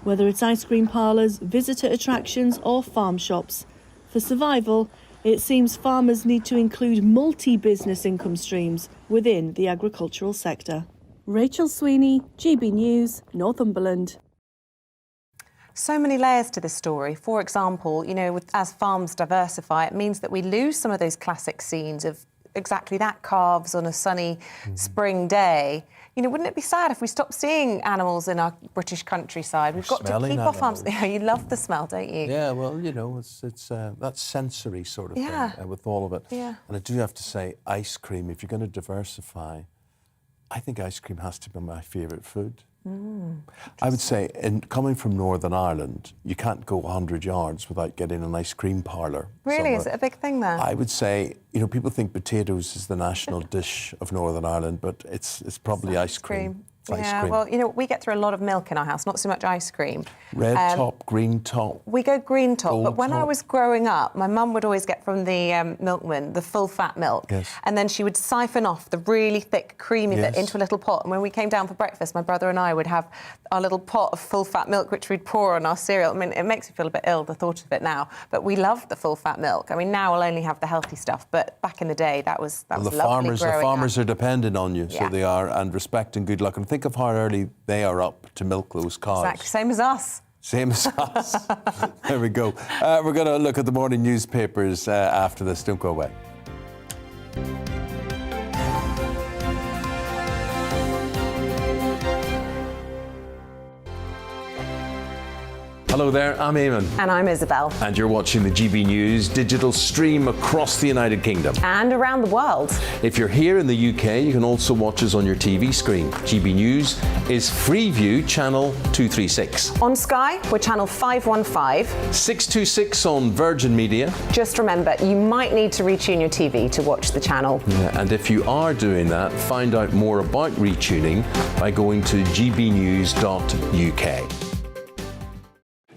Whether it's ice cream parlours, visitor attractions or farm shops, for survival, it seems farmers need to include multi-business income streams within the agricultural sector. Rachel Sweeney, GB News, Northumberland. So many layers to this story. For example, as farms diversify, it means that we lose some of those classic scenes of exactly that, calves on a sunny spring day. Wouldn't it be sad if we stopped seeing animals in our British countryside? We've got to keep our farms. Yeah, you love the smell, don't you? Yeah, well, it's that sensory sort of thing with all of it. Yeah. And I do have to say, ice cream, if you're going to diversify, I think ice cream has to be my favourite food. I would say, coming from Northern Ireland, you can't go 100 yards without getting an ice cream parlour. Really? Is it a big thing there? I would say, people think potatoes is the national dish of Northern Ireland, but it's probably ice cream. Yeah, well, we get through a lot of milk in our house, not so much ice cream. Red top, green top. We go green top, but when I top. was growing up, my mum would always get from the milkman the full fat milk. Yes. And then she would siphon off the really thick, creamy bit Yes. into a little pot. And when we came down for breakfast, my brother and I would have our little pot of full fat milk, which we'd pour on our cereal. I mean, it makes me feel a bit ill, the thought of it now. But we loved the full fat milk. I mean, now we'll only have the healthy stuff. But back in the day, that was Well, lovely the farmers are dependent on you, so Yeah. they are, and respect and good luck. And think of how early they are up to milk those cows. Exactly, same as us. Same as us. There we go. We're going to look at the morning newspapers after this. Don't go away. Hello there, I'm Eamonn. And I'm Isabel. And you're watching the GB News digital stream across the United Kingdom. And around the world. If you're here in the UK, you can also watch us on your TV screen. GB News is Freeview channel 236. On Sky, we're channel 515. 626 on Virgin Media. Just remember, you might need to retune your TV to watch the channel. Yeah, and if you are doing that, find out more about retuning by going to gbnews.uk.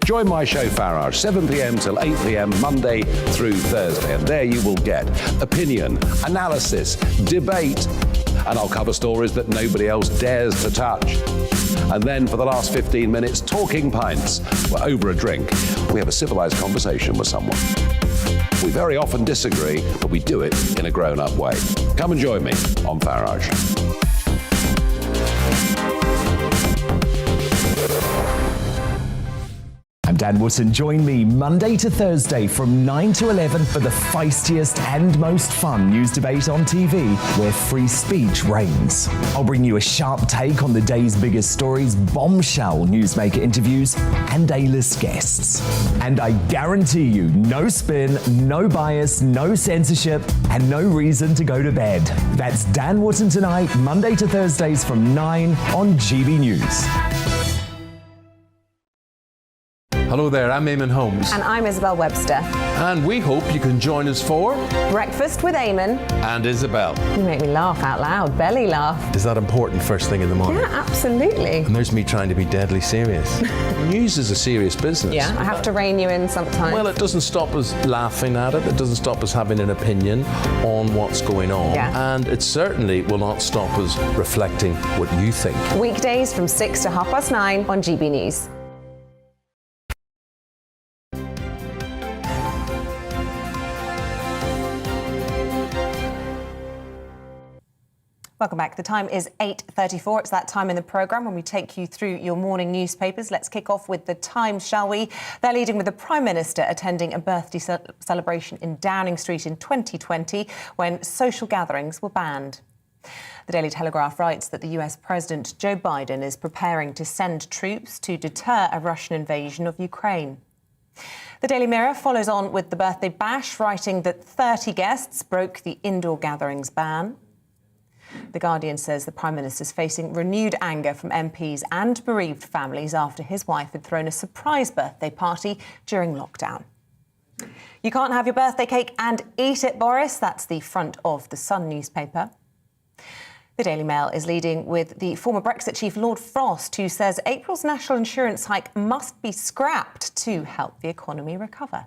Join my show Farage, 7 p.m. till 8 p.m. Monday through Thursday. And there you will get opinion, analysis, debate, and I'll cover stories that nobody else dares to touch. And then for the last 15 minutes, talking pints. We're over a drink. We have a civilised conversation with someone. We very often disagree, but we do it in a grown-up way. Come and join me on Farage. I'm Dan Wootton. Join me Monday to Thursday from 9 to 11 for the feistiest and most fun news debate on TV, where free speech reigns. I'll bring you a sharp take on the day's biggest stories, bombshell newsmaker interviews, and A-list guests. And I guarantee you, no spin, no bias, no censorship, and no reason to go to bed. That's Dan Wootton tonight, Monday to Thursdays from 9 on GB News. Hello there, I'm Eamonn Holmes. And I'm Isabel Webster. And we hope you can join us for Breakfast with Eamonn. And Isabel. You make me laugh out loud, belly laugh. Is that important first thing in the morning? Yeah, absolutely. And there's me trying to be deadly serious. News is a serious business. Yeah, I have to rein you in sometimes. Well, it doesn't stop us laughing at it. It doesn't stop us having an opinion on what's going on. Yeah. And it certainly will not stop us reflecting what you think. Weekdays from 6 to 9:30 on GB News. Welcome back. The time is 8:34. It's that time in the programme when we take you through your morning newspapers. Let's kick off with The Times, shall we? They're leading with the Prime Minister attending a birthday celebration in Downing Street in 2020 when social gatherings were banned. The Daily Telegraph writes that the US President Joe Biden is preparing to send troops to deter a Russian invasion of Ukraine. The Daily Mirror follows on with the birthday bash, writing that 30 guests broke the indoor gatherings ban. The Guardian says the Prime Minister's facing renewed anger from MPs and bereaved families after his wife had thrown a surprise birthday party during lockdown. You can't have your birthday cake and eat it, Boris. That's the front of the Sun newspaper. The Daily Mail is leading with the former Brexit chief Lord Frost, who says April's national insurance hike must be scrapped to help the economy recover.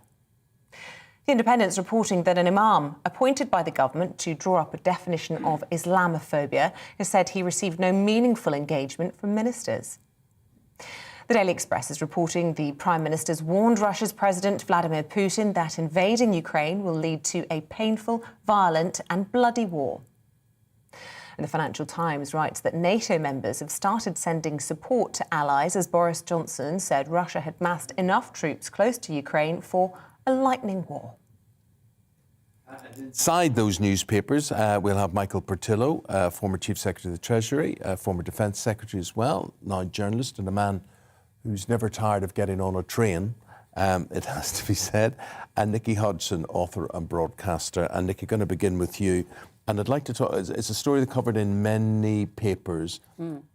The Independent's reporting that an imam appointed by the government to draw up a definition of Islamophobia has said he received no meaningful engagement from ministers. The Daily Express is reporting the Prime Minister's warned Russia's President Vladimir Putin that invading Ukraine will lead to a painful, violent and bloody war. And the Financial Times writes that NATO members have started sending support to allies as Boris Johnson said Russia had massed enough troops close to Ukraine for a lightning war. Inside those newspapers, we'll have Michael Portillo, former Chief Secretary of the Treasury, former Defence Secretary as well, now journalist and a man who's never tired of getting on a train, it has to be said, and Nikki Hodgson, author and broadcaster. And Nikki, going to begin with you. and I'd like to talk. It's a story that covered in many papers,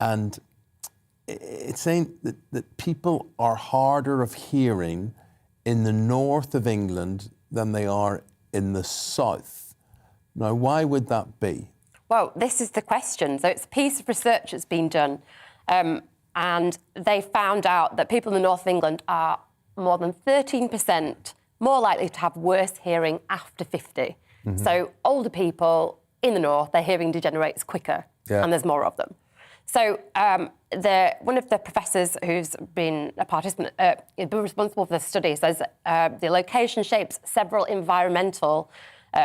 and it's saying that people are harder of hearing in the north of England than they are in the south. Now, why would that be? Well, this is the question. So it's a piece of research that's been done, and they found out that people in the north of England are more than 13% more likely to have worse hearing after 50. So older people in the north, their hearing degenerates quicker, and there's more of them. So one of the professors who's been a participant, responsible for the study, says the location shapes several environmental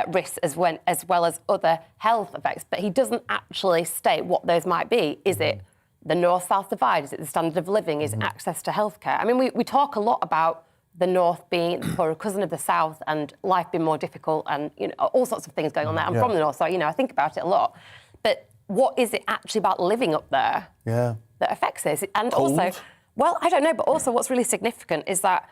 risks as well as other health effects, but he doesn't actually state what those might be. Is it the north-south divide? Is it the standard of living? Is it access to healthcare? I mean, we talk a lot about the north being the poorer cousin of the south and life being more difficult and, you know, all sorts of things going on there. I'm from the north, so, you know, I think about it a lot. But what is it actually about living up there that affects this? And Cold? Also, well, I don't know, but also what's really significant is that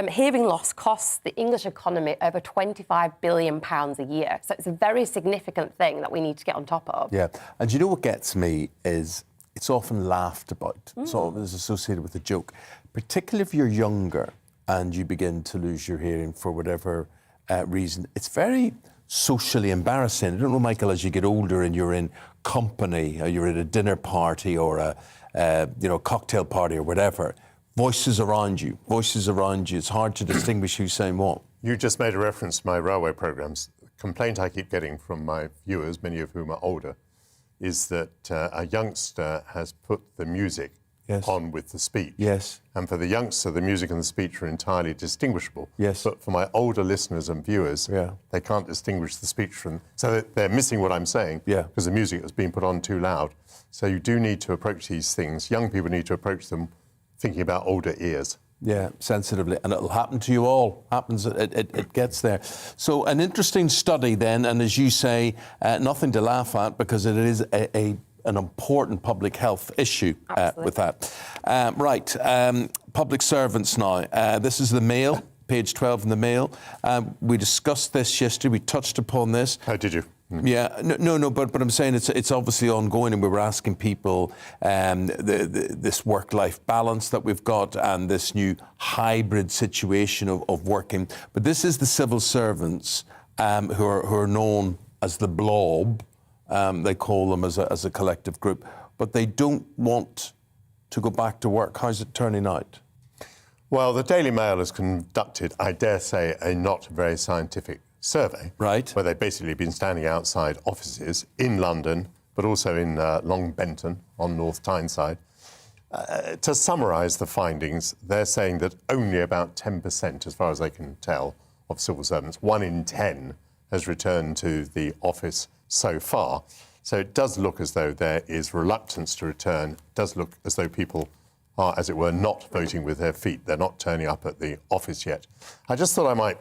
hearing loss costs the English economy over £25 billion a year. So it's a very significant thing that we need to get on top of. Yeah, and you know what gets me is it's often laughed about, sort of is associated with a joke, particularly if you're younger and you begin to lose your hearing for whatever reason. It's very socially embarrassing. I don't know, Michael, as you get older and you're in company, or you're at a dinner party or a cocktail party or whatever, voices around you, it's hard to distinguish who's saying what. You just made a reference to my railway programmes. The complaint I keep getting from my viewers, many of whom are older, is that a youngster has put the music on with the speech. Yes. And for the youngster, the music and the speech are entirely distinguishable. Yes. But for my older listeners and viewers, they can't distinguish the speech from... So they're missing what I'm saying because the music has been put on too loud. So you do need to approach these things. Young people need to approach them thinking about older ears. Yeah, sensitively, and it'll happen to you all. It gets there. So an interesting study then, and as you say, nothing to laugh at because it is an important public health issue with that. Public servants now. This is the Mail, page 12 in the Mail. We discussed this yesterday. We touched upon this. How did you? Yeah, no, but I'm saying it's obviously ongoing, and we were asking people this work-life balance that we've got and this new hybrid situation of working. But this is the civil servants who are known as the blob. They call them as a collective group, but they don't want to go back to work. How's it turning out? Well, the Daily Mail has conducted, I dare say, a not very scientific survey, where they've basically been standing outside offices in London, but also in Long Benton on North Tyneside. To summarise the findings, they're saying that only about 10%, as far as they can tell, of civil servants, 1 in 10, has returned to the office so far. So it does look as though there is reluctance to return. It does look as though people are, as it were, not voting with their feet. They're not turning up at the office yet. I just thought I might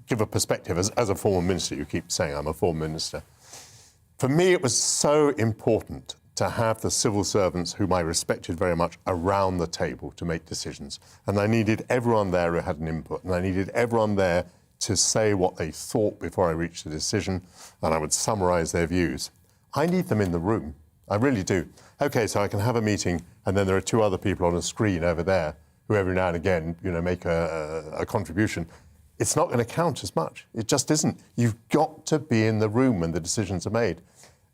give a perspective as a former minister. You keep saying I'm a former minister. For me, it was so important to have the civil servants, whom I respected very much, around the table to make decisions. And I needed everyone there who had an input, and I needed everyone there to say what they thought before I reached a decision, and I would summarise their views. I need them in the room. I really do. OK, so I can have a meeting, and then there are 2 other people on a screen over there who every now and again, make a contribution. It's not going to count as much. It just isn't. You've got to be in the room when the decisions are made.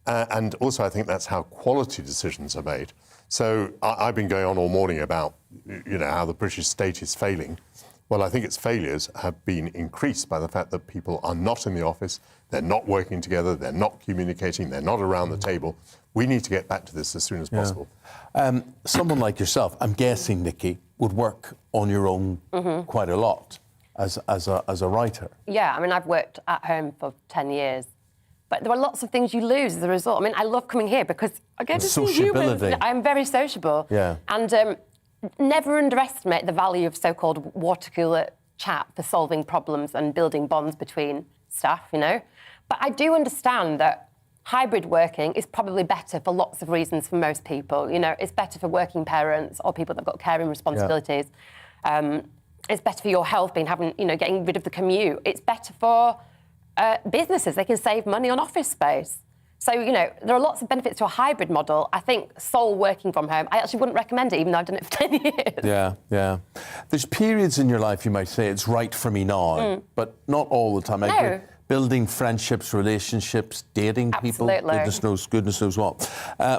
And also, I think that's how quality decisions are made. So I've been going on all morning about, how the British state is failing. Well, I think its failures have been increased by the fact that people are not in the office, they're not working together, they're not communicating, they're not around the table. We need to get back to this as soon as possible. Someone like yourself, I'm guessing, Nikki, would work on your own quite a lot as a writer. Yeah, I mean, I've worked at home for 10 years. But there are lots of things you lose as a result. I mean, I love coming here because I get to see humans. I'm very sociable. Yeah. And never underestimate the value of so-called water cooler chat for solving problems and building bonds between staff, But I do understand that hybrid working is probably better for lots of reasons for most people. It's better for working parents or people that've got caring responsibilities. Yeah. It's better for your health, getting rid of the commute. It's better for businesses. They can save money on office space. So, you know, there are lots of benefits to a hybrid model. I think sole working from home, I actually wouldn't recommend it, even though I've done it for 10 years. Yeah, yeah. There's periods in your life you might say it's right for me now, but not all the time. I agree. Building friendships, relationships, dating people, goodness knows what.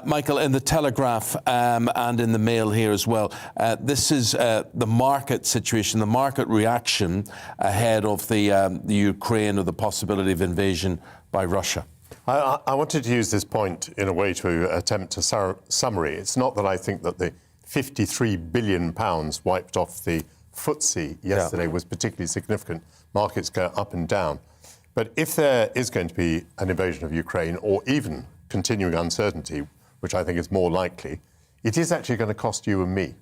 Michael, in the Telegraph and in the Mail here as well, this is the market situation, the market reaction ahead of the Ukraine or the possibility of invasion by Russia. I wanted to use this point in a way to attempt a summary. It's not that I think that the £53 billion wiped off the FTSE yesterday was particularly significant. Markets go up and down. But if there is going to be an invasion of Ukraine or even continuing uncertainty, which I think is more likely, it is actually going to cost you and me.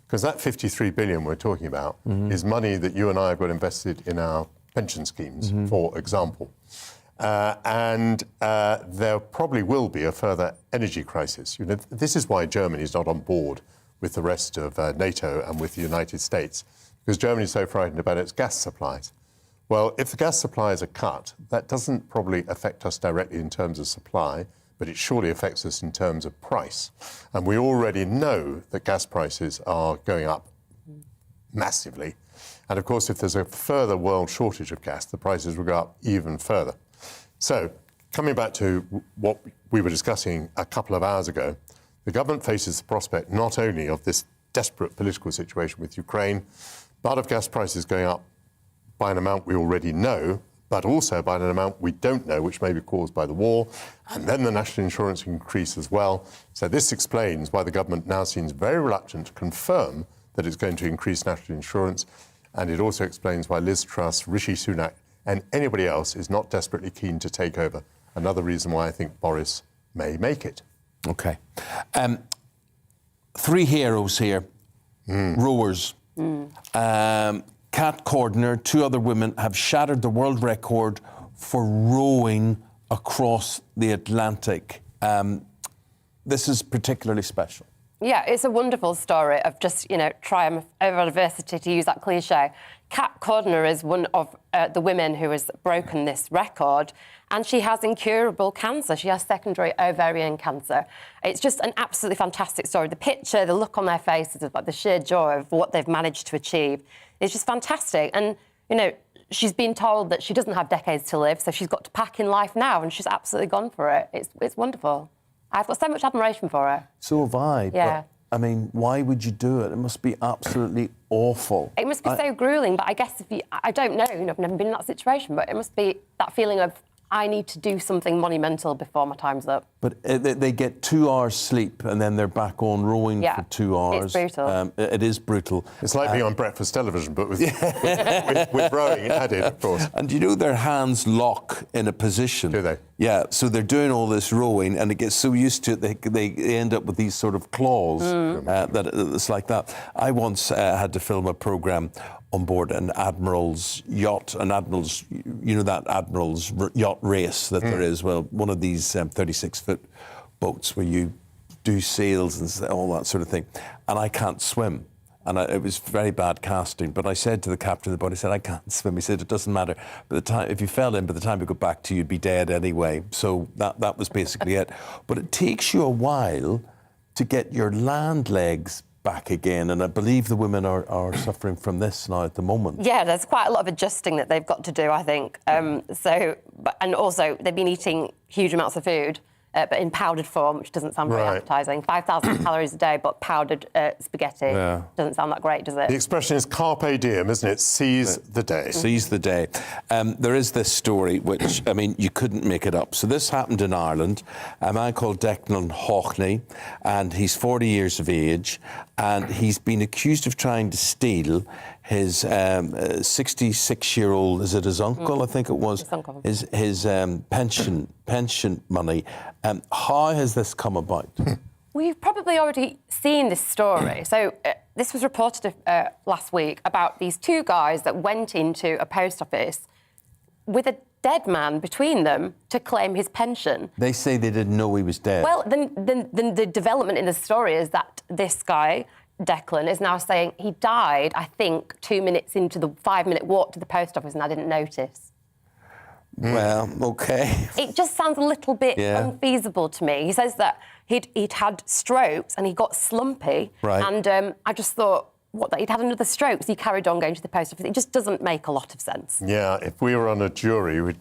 Because that 53 billion we're talking about is money that you and I have got invested in our pension schemes, for example. And there probably will be a further energy crisis. You know, this is why Germany is not on board with the rest of NATO and with the United States, because Germany is so frightened about its gas supplies. Well, if the gas supplies are cut, that doesn't probably affect us directly in terms of supply, but it surely affects us in terms of price. And we already know that gas prices are going up massively. And of course, if there's a further world shortage of gas, the prices will go up even further. So, coming back to what we were discussing a couple of hours ago, the government faces the prospect not only of this desperate political situation with Ukraine, but of gas prices going up by an amount we already know, but also by an amount we don't know, which may be caused by the war, and then the national insurance increase as well. So this explains why the government now seems very reluctant to confirm that it's going to increase national insurance, and it also explains why Liz Truss, Rishi Sunak, and anybody else is not desperately keen to take over. Another reason why I think Boris may make it. OK. Three heroes here. Rowers. Kat Cordner, two other women, have shattered the world record for rowing across the Atlantic. This is particularly special. Yeah, it's a wonderful story of just, you know, triumph over adversity, to use that cliche. Kat Cordner is one of the women who has broken this record, and she has incurable cancer. She has secondary ovarian cancer. It's just an absolutely fantastic story. The picture, the look on their faces, about the sheer joy of what they've managed to achieve is just fantastic. And, you know, she's been told that she doesn't have decades to live, so she's got to pack in life now, and she's absolutely gone for it. It's wonderful. I've got so much admiration for her. So have I. Yeah. But, I mean, why would you do it? It must be absolutely awful. It must be so gruelling, but I guess I don't know, you know, I've never been in that situation, but it must be that feeling of, I need to do something monumental before my time's up. But they get 2 hours sleep and then they're back on rowing for 2 hours. It's brutal. It is brutal. It's like being on breakfast television, but with rowing added, of course. And you know their hands lock in a position. Do they? Yeah, so they're doing all this rowing and it gets so used to it, they end up with these sort of claws that it's like that. I once had to film a programme on board an admiral's yacht, you know, that admiral's yacht race that there is. Well, one of these 36-foot boats where you do sails and all that sort of thing. And I can't swim. And it was very bad casting. But I said to the captain of the boat, I said, I can't swim. He said, it doesn't matter. By the time, if you fell in, by the time you got back to you, you'd be dead anyway. So that was basically it. But it takes you a while to get your land legs back again, and I believe the women are suffering from this now at the moment. Yeah, there's quite a lot of adjusting that they've got to do, I think. And also they've been eating huge amounts of food, but in powdered form, which doesn't sound very appetising. 5,000 calories a day, but powdered spaghetti doesn't sound that great, does it? The expression is carpe diem, isn't it? Seize the day. Seize the day. There is this story, which, I mean, you couldn't make it up. So this happened in Ireland. A man called Declan Hockney, and he's 40 years of age, and he's been accused of trying to steal his 66-year-old, is it his uncle, I think it was, his pension money. How has this come about? We've probably already seen this story. So this was reported last week about these two guys that went into a post office with a dead man between them to claim his pension. They say they didn't know he was dead. Well, then the development in the story is that this guy, Declan, is now saying he died, I think, 2 minutes into the 5-minute walk to the post office and I didn't notice. Well, OK. It just sounds a little bit unfeasible to me. He says that he'd had strokes and he got slumpy. Right. And I just thought, that he'd had another stroke, so he carried on going to the post office. It just doesn't make a lot of sense. Yeah, if we were on a jury, we'd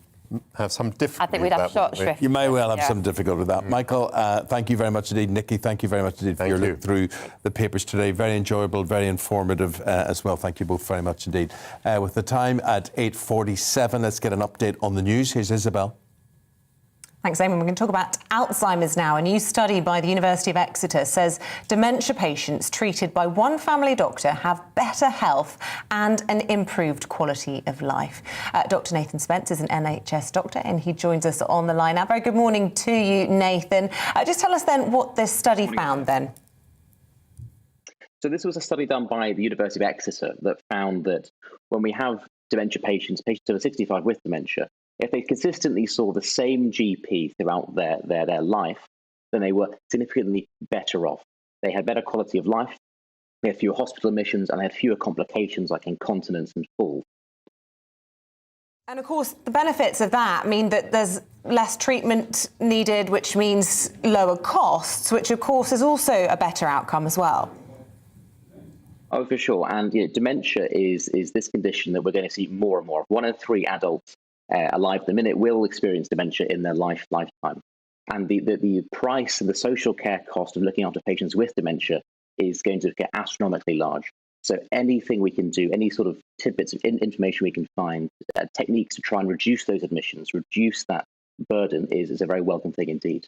have some difficulty. I think we'd have short shrift. You may well have some difficulty with that. Michael, thank you very much indeed. Nikki, thank you very much indeed for your look through the papers today. Very enjoyable, very informative as well. Thank you both very much indeed. With the time at 8:47, let's get an update on the news. Here's Isabel. Thanks, Eamonn. We're going to talk about Alzheimer's now. A new study by the University of Exeter says dementia patients treated by one family doctor have better health and an improved quality of life. Dr. Nathan Spence is an NHS doctor and he joins us on the line now. Very good morning to you, Nathan. Just tell us then what this study found then. So this was a study done by the University of Exeter that found that when we have dementia patients over 65 with dementia, if they consistently saw the same GP throughout their life, then they were significantly better off. They had better quality of life, they had fewer hospital admissions, and they had fewer complications like incontinence and falls. And of course, the benefits of that mean that there's less treatment needed, which means lower costs, which of course is also a better outcome as well. Oh, for sure. And dementia is this condition that we're going to see more and more. 1 in 3 adults alive at the minute will experience dementia in their lifetime. And the price and the social care cost of looking after patients with dementia is going to get astronomically large. So anything we can do, any sort of tidbits of information we can find, techniques to try and reduce those admissions, reduce that burden is a very welcome thing indeed.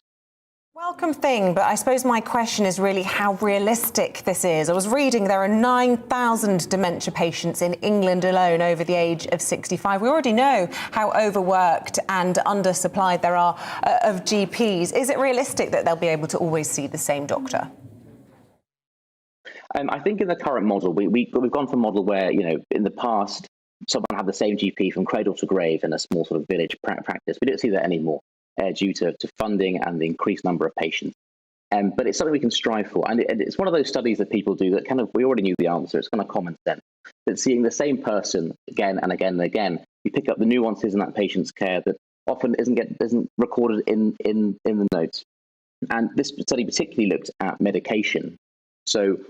Welcome thing, but I suppose my question is really how realistic this is. I was reading there are 9,000 dementia patients in England alone over the age of 65. We already know how overworked and undersupplied there are of GPs. Is it realistic that they'll be able to always see the same doctor? I think in the current model, we've gone from a model where, in the past, someone had the same GP from cradle to grave in a small sort of village practice. We don't see that anymore. Due to funding and the increased number of patients. But it's something we can strive for. And it's one of those studies that people do that we already knew the answer. It's kind of common sense. That seeing the same person again and again and again, you pick up the nuances in that patient's care that often isn't recorded in the notes. And this study particularly looked at medication. So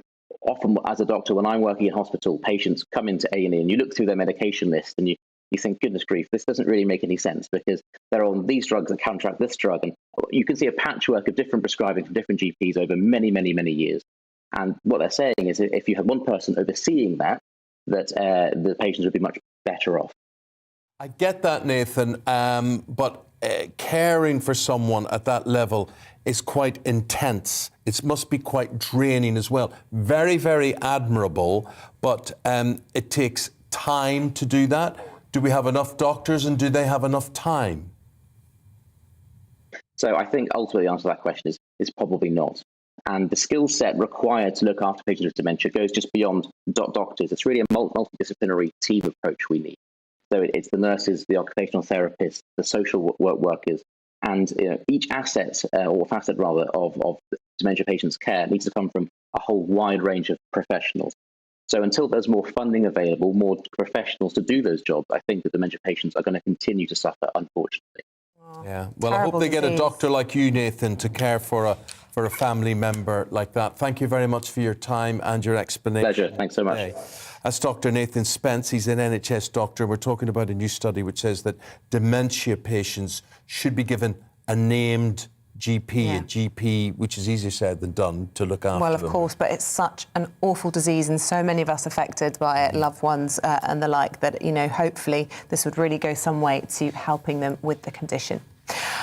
often as a doctor, when I'm working in hospital, patients come into A&E and you look through their medication list and you think, goodness grief, this doesn't really make any sense because they're on these drugs that counteract this drug. And you can see a patchwork of different prescribing from different GPs over many, many, many years. And what they're saying is that if you had one person overseeing that the patients would be much better off. I get that, Nathan, but caring for someone at that level is quite intense. It must be quite draining as well. Very, very admirable, but it takes time to do that. Do we have enough doctors and do they have enough time? So I think ultimately the answer to that question is probably not. And the skill set required to look after patients with dementia goes just beyond doctors. It's really a multidisciplinary team approach we need. So it's the nurses, the occupational therapists, the social workers, and each asset or facet rather of dementia patients' care needs to come from a whole wide range of professionals. So until there's more funding available, more professionals to do those jobs, I think that dementia patients are going to continue to suffer, unfortunately. Yeah, well, I hope they get a doctor like you, Nathan, to care for a family member like that. Thank you very much for your time and your explanation. Pleasure. Thanks so much. That's Dr. Nathan Spence. He's an NHS doctor. We're talking about a new study which says that dementia patients should be given a named GP, a GP, which is easier said than done, to look after them. Well, of course, but it's such an awful disease and so many of us affected by it, loved ones and the like, that, hopefully this would really go some way to helping them with the condition.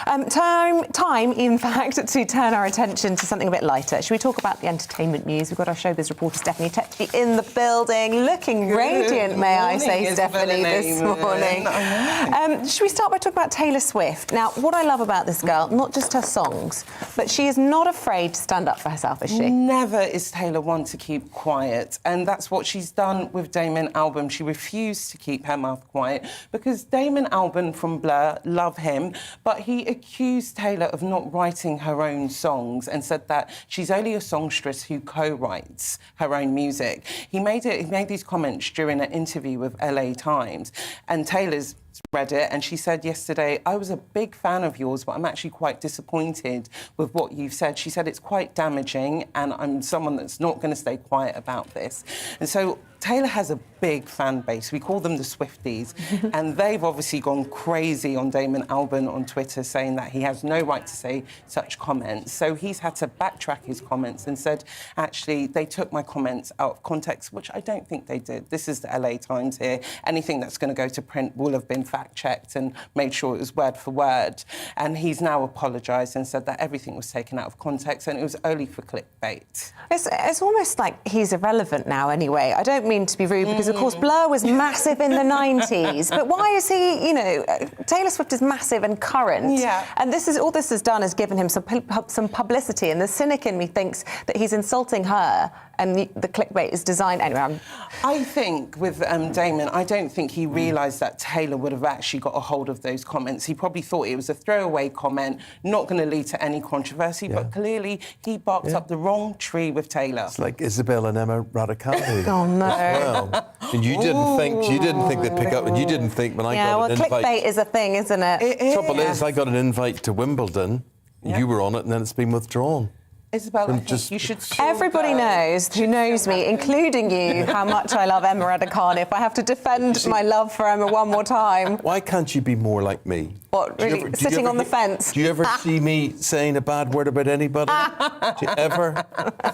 Time, in fact, to turn our attention to something a bit lighter. Should we talk about the entertainment news? We've got our showbiz reporter Stephanie Tetchy in the building, looking radiant, may I say, Stephanie, this morning. Should we start by talking about Taylor Swift? Now, what I love about this girl, not just her songs, but she is not afraid to stand up for herself, is she? Never is Taylor one to keep quiet, and that's what she's done with Damon Albarn. She refused to keep her mouth quiet because Damon Albarn from Blur, love him, but he accused Taylor of not writing her own songs and said that she's only a songstress who co-writes her own music. He made these comments during an interview with LA Times, and Taylor's read it, and she said yesterday, I was a big fan of yours, but I'm actually quite disappointed with what you've said. She said it's quite damaging, and I'm someone that's not going to stay quiet about this. And so Taylor has a big fan base. We call them the Swifties. And they've obviously gone crazy on Damon Albarn on Twitter, saying that he has no right to say such comments. So he's had to backtrack his comments and said, actually, they took my comments out of context, which I don't think they did. This is the LA Times here. Anything that's going to go to print will have been fact-checked and made sure it was word for word. And he's now apologised and said that everything was taken out of context and it was only for clickbait. It's almost like he's irrelevant now anyway. I don't mean to be rude because, of course, Blur was massive in the 90s. But why is he, you know, Taylor Swift is massive and current. Yeah. And all this has done is given him some publicity. And the cynic in me thinks that he's insulting her and the clickbait is designed... Anyway, I think with Damon, I don't think he realised that Taylor would have actually got a hold of those comments. He probably thought it was a throwaway comment, not going to lead to any controversy, but clearly he barked up the wrong tree with Taylor. It's like Isabel and Emma Raducanu. Oh, no. Well, and you didn't think they'd pick up, and you didn't think when I got an invite... clickbait is a thing, isn't it? It is. Trouble is, I got an invite to Wimbledon, you were on it, and then it's been withdrawn. Isabel, I think you should... Everybody knows, who knows me, including you, how much I love Emma Raducanu. If I have to defend my love for Emma one more time... Why can't you be more like me? What, really? Sitting on the fence? Do you ever see me saying a bad word about anybody? Do you ever?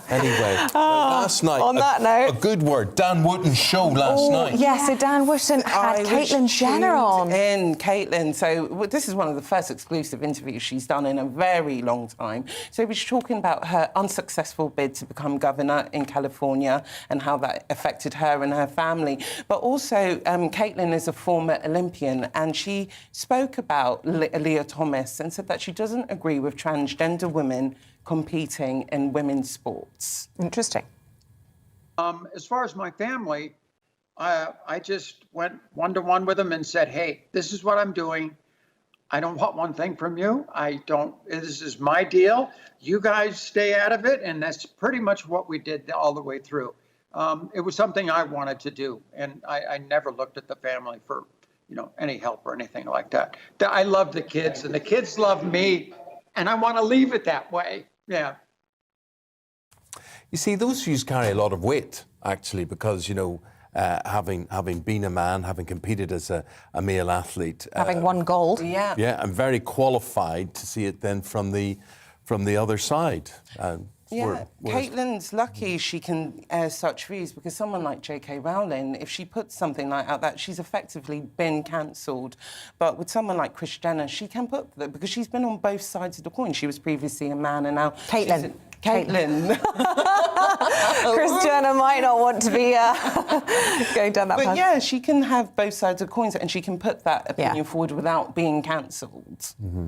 Anyway, last night... On that note... A good word. Dan Wootton's show last night. Yeah, so Dan Wootton had Caitlyn Jenner on. Caitlyn. So this is one of the first exclusive interviews she's done in a very long time. So we're talking about her unsuccessful bid to become governor in California and how that affected her and her family. But also, Caitlyn is a former Olympian, and she spoke about Leah Thomas and said that she doesn't agree with transgender women competing in women's sports. Interesting. As far as my family, I just went one-to-one with them and said, hey, this is what I'm doing. I don't want one thing from you. This is my deal. You guys stay out of it. And that's pretty much what we did all the way through. It was something I wanted to do. And I never looked at the family for, any help or anything like that. I love the kids and the kids love me. And I want to leave it that way. Yeah. You see, those views carry a lot of weight, actually, because, having been a man, having competed as a male athlete, having won gold, I'm very qualified to see it then from the other side. Caitlyn's lucky she can air such views because someone like J.K. Rowling, if she puts something like that, she's effectively been cancelled. But with someone like Kris Jenner, she can put that because she's been on both sides of the coin. She was previously a man, and now Caitlyn. Kris Jenner might not want to be going down that path. But yeah, she can have both sides of coins and she can put that opinion forward without being cancelled. Mm-hmm.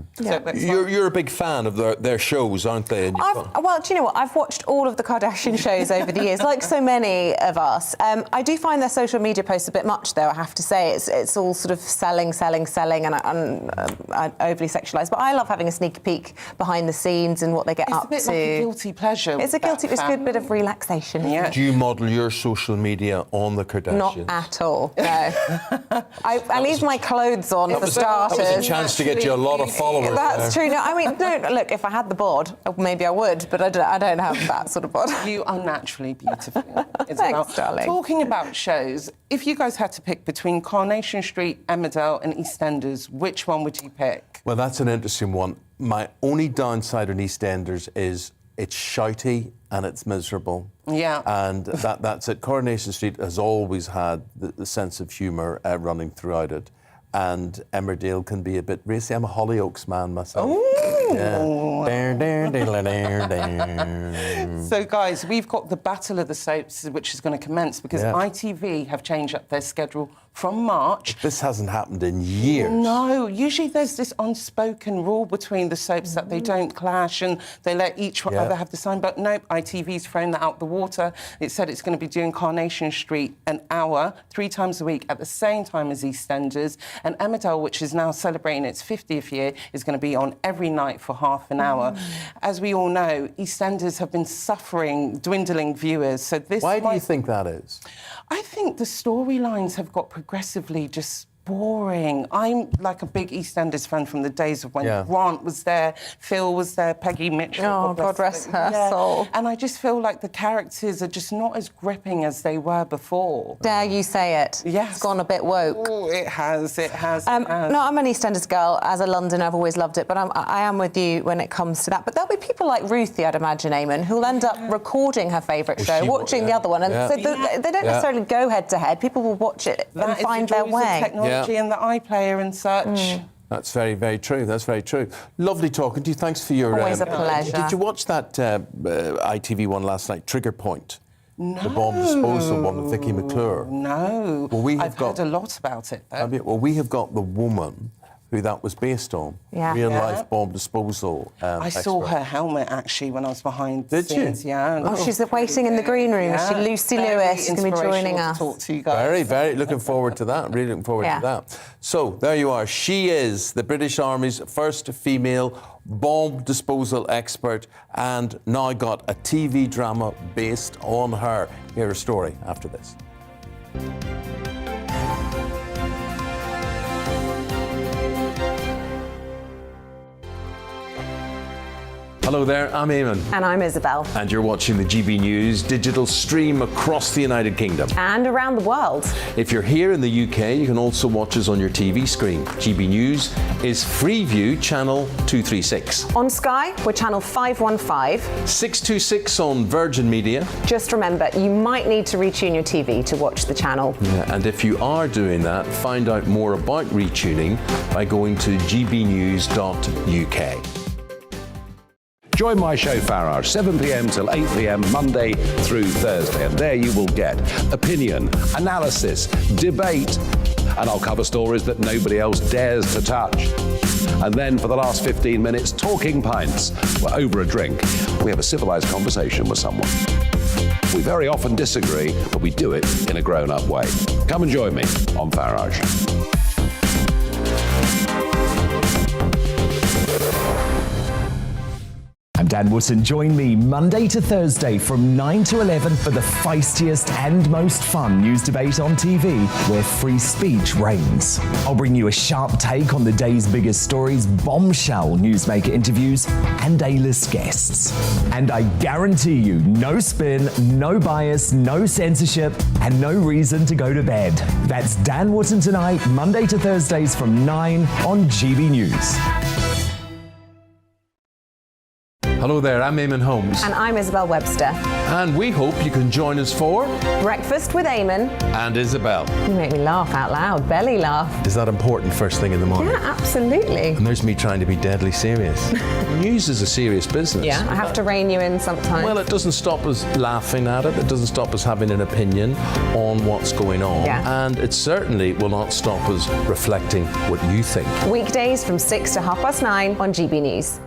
So you're a big fan of their shows, aren't they? Well, do you know what? I've watched all of the Kardashian shows over the years, like so many of us. I do find their social media posts a bit much, though, I have to say. It's all sort of selling, and overly sexualised. But I love having a sneak peek behind the scenes and what they get up to. It's a bit like a guilty pleasure. It's a good bit of relaxation. Yeah. Do you model your social media on the Kardashians? Not at all, no. I leave my clothes on for starters. That was a chance to get you a lot of followers. That's true. No, look, if I had the bod, maybe I would, but I don't have that sort of bod. You are naturally beautiful, Isabel. Thanks, darling. Talking about shows, if you guys had to pick between Coronation Street, Emmerdale and EastEnders, which one would you pick? Well, that's an interesting one. My only downside on EastEnders is it's shouty and it's miserable. Yeah. And that's it. Coronation Street has always had the sense of humour running throughout it. And Emmerdale can be a bit racy. I'm a Hollyoaks man myself. Ooh. Yeah. So, guys, we've got the Battle of the Soaps, which is going to commence because ITV have changed up their schedule from March. But this hasn't happened in years. No, usually there's this unspoken rule between the soaps that they don't clash and they let each other have the sign. But nope, ITV's thrown that out the water. It said it's going to be doing Coronation Street an hour, 3 times a week, at the same time as EastEnders. And Emmerdale, which is now celebrating its 50th year, is going to be on every night for half an hour. As we all know, EastEnders have been suffering dwindling viewers. So this Why do you think that is? I think the storylines have got progressively just boring. I'm like a big EastEnders fan from the days of when Grant was there, Phil was there, Peggy Mitchell. Oh, God rest her soul. And I just feel like the characters are just not as gripping as they were before. Dare you say it? Yes. It's gone a bit woke. Oh, it has. No, I'm an EastEnders girl. As a Londoner, I've always loved it, but I am with you when it comes to that. But there'll be people like Ruthie, I'd imagine, Eamonn, who'll end up recording her favourite show, watching the other one, and so they don't necessarily go head-to-head. People will watch it and find their way. Technology and the iPlayer and such. That's very, very true. That's very true. Lovely talking to you. Thanks for your... Always a pleasure. Did you watch that ITV one last night, Trigger Point? No. The bomb disposal one with Vicky McClure? No. Well, I've heard a lot about it, though. Well, we have got the woman who that was based on. Real-life bomb disposal I saw her helmet, actually, when I was behind the scenes. Did you? Yeah. Oh, she's waiting in the green room. Is she Lucy Lewis? She's going to be joining us. To talk to you guys. Very, very looking forward to that. Really looking forward to that. So, there you are. She is the British Army's first female bomb disposal expert and now got a TV drama based on her. Hear her story after this. Hello there, I'm Eamonn. And I'm Isabel. And you're watching the GB News digital stream across the United Kingdom. And around the world. If you're here in the UK, you can also watch us on your TV screen. GB News is Freeview channel 236. On Sky, we're channel 515. 626 on Virgin Media. Just remember, you might need to retune your TV to watch the channel. Yeah, and if you are doing that, find out more about retuning by going to gbnews.uk. Join my show Farage, 7 p.m. till 8 p.m. Monday through Thursday. And there you will get opinion, analysis, debate, and I'll cover stories that nobody else dares to touch. And then for the last 15 minutes, talking pints. We're over a drink. We have a civilized conversation with someone. We very often disagree, but we do it in a grown-up way. Come and join me on Farage. I'm Dan Wootton. Join me Monday to Thursday from 9 to 11 for the feistiest and most fun news debate on TV, where free speech reigns. I'll bring you a sharp take on the day's biggest stories, bombshell newsmaker interviews, and A-list guests. And I guarantee you, no spin, no bias, no censorship, and no reason to go to bed. That's Dan Wootton tonight, Monday to Thursdays from 9 on GB News. Hello there, I'm Eamonn Holmes. And I'm Isabel Webster. And we hope you can join us for... Breakfast with Eamonn. And Isabel. You make me laugh out loud, belly laugh. Is that important first thing in the morning? Yeah, absolutely. And there's me trying to be deadly serious. News is a serious business. Yeah, I have to rein you in sometimes. Well, it doesn't stop us laughing at it. It doesn't stop us having an opinion on what's going on. Yeah. And it certainly will not stop us reflecting what you think. Weekdays from 6 to 9:30 on GB News.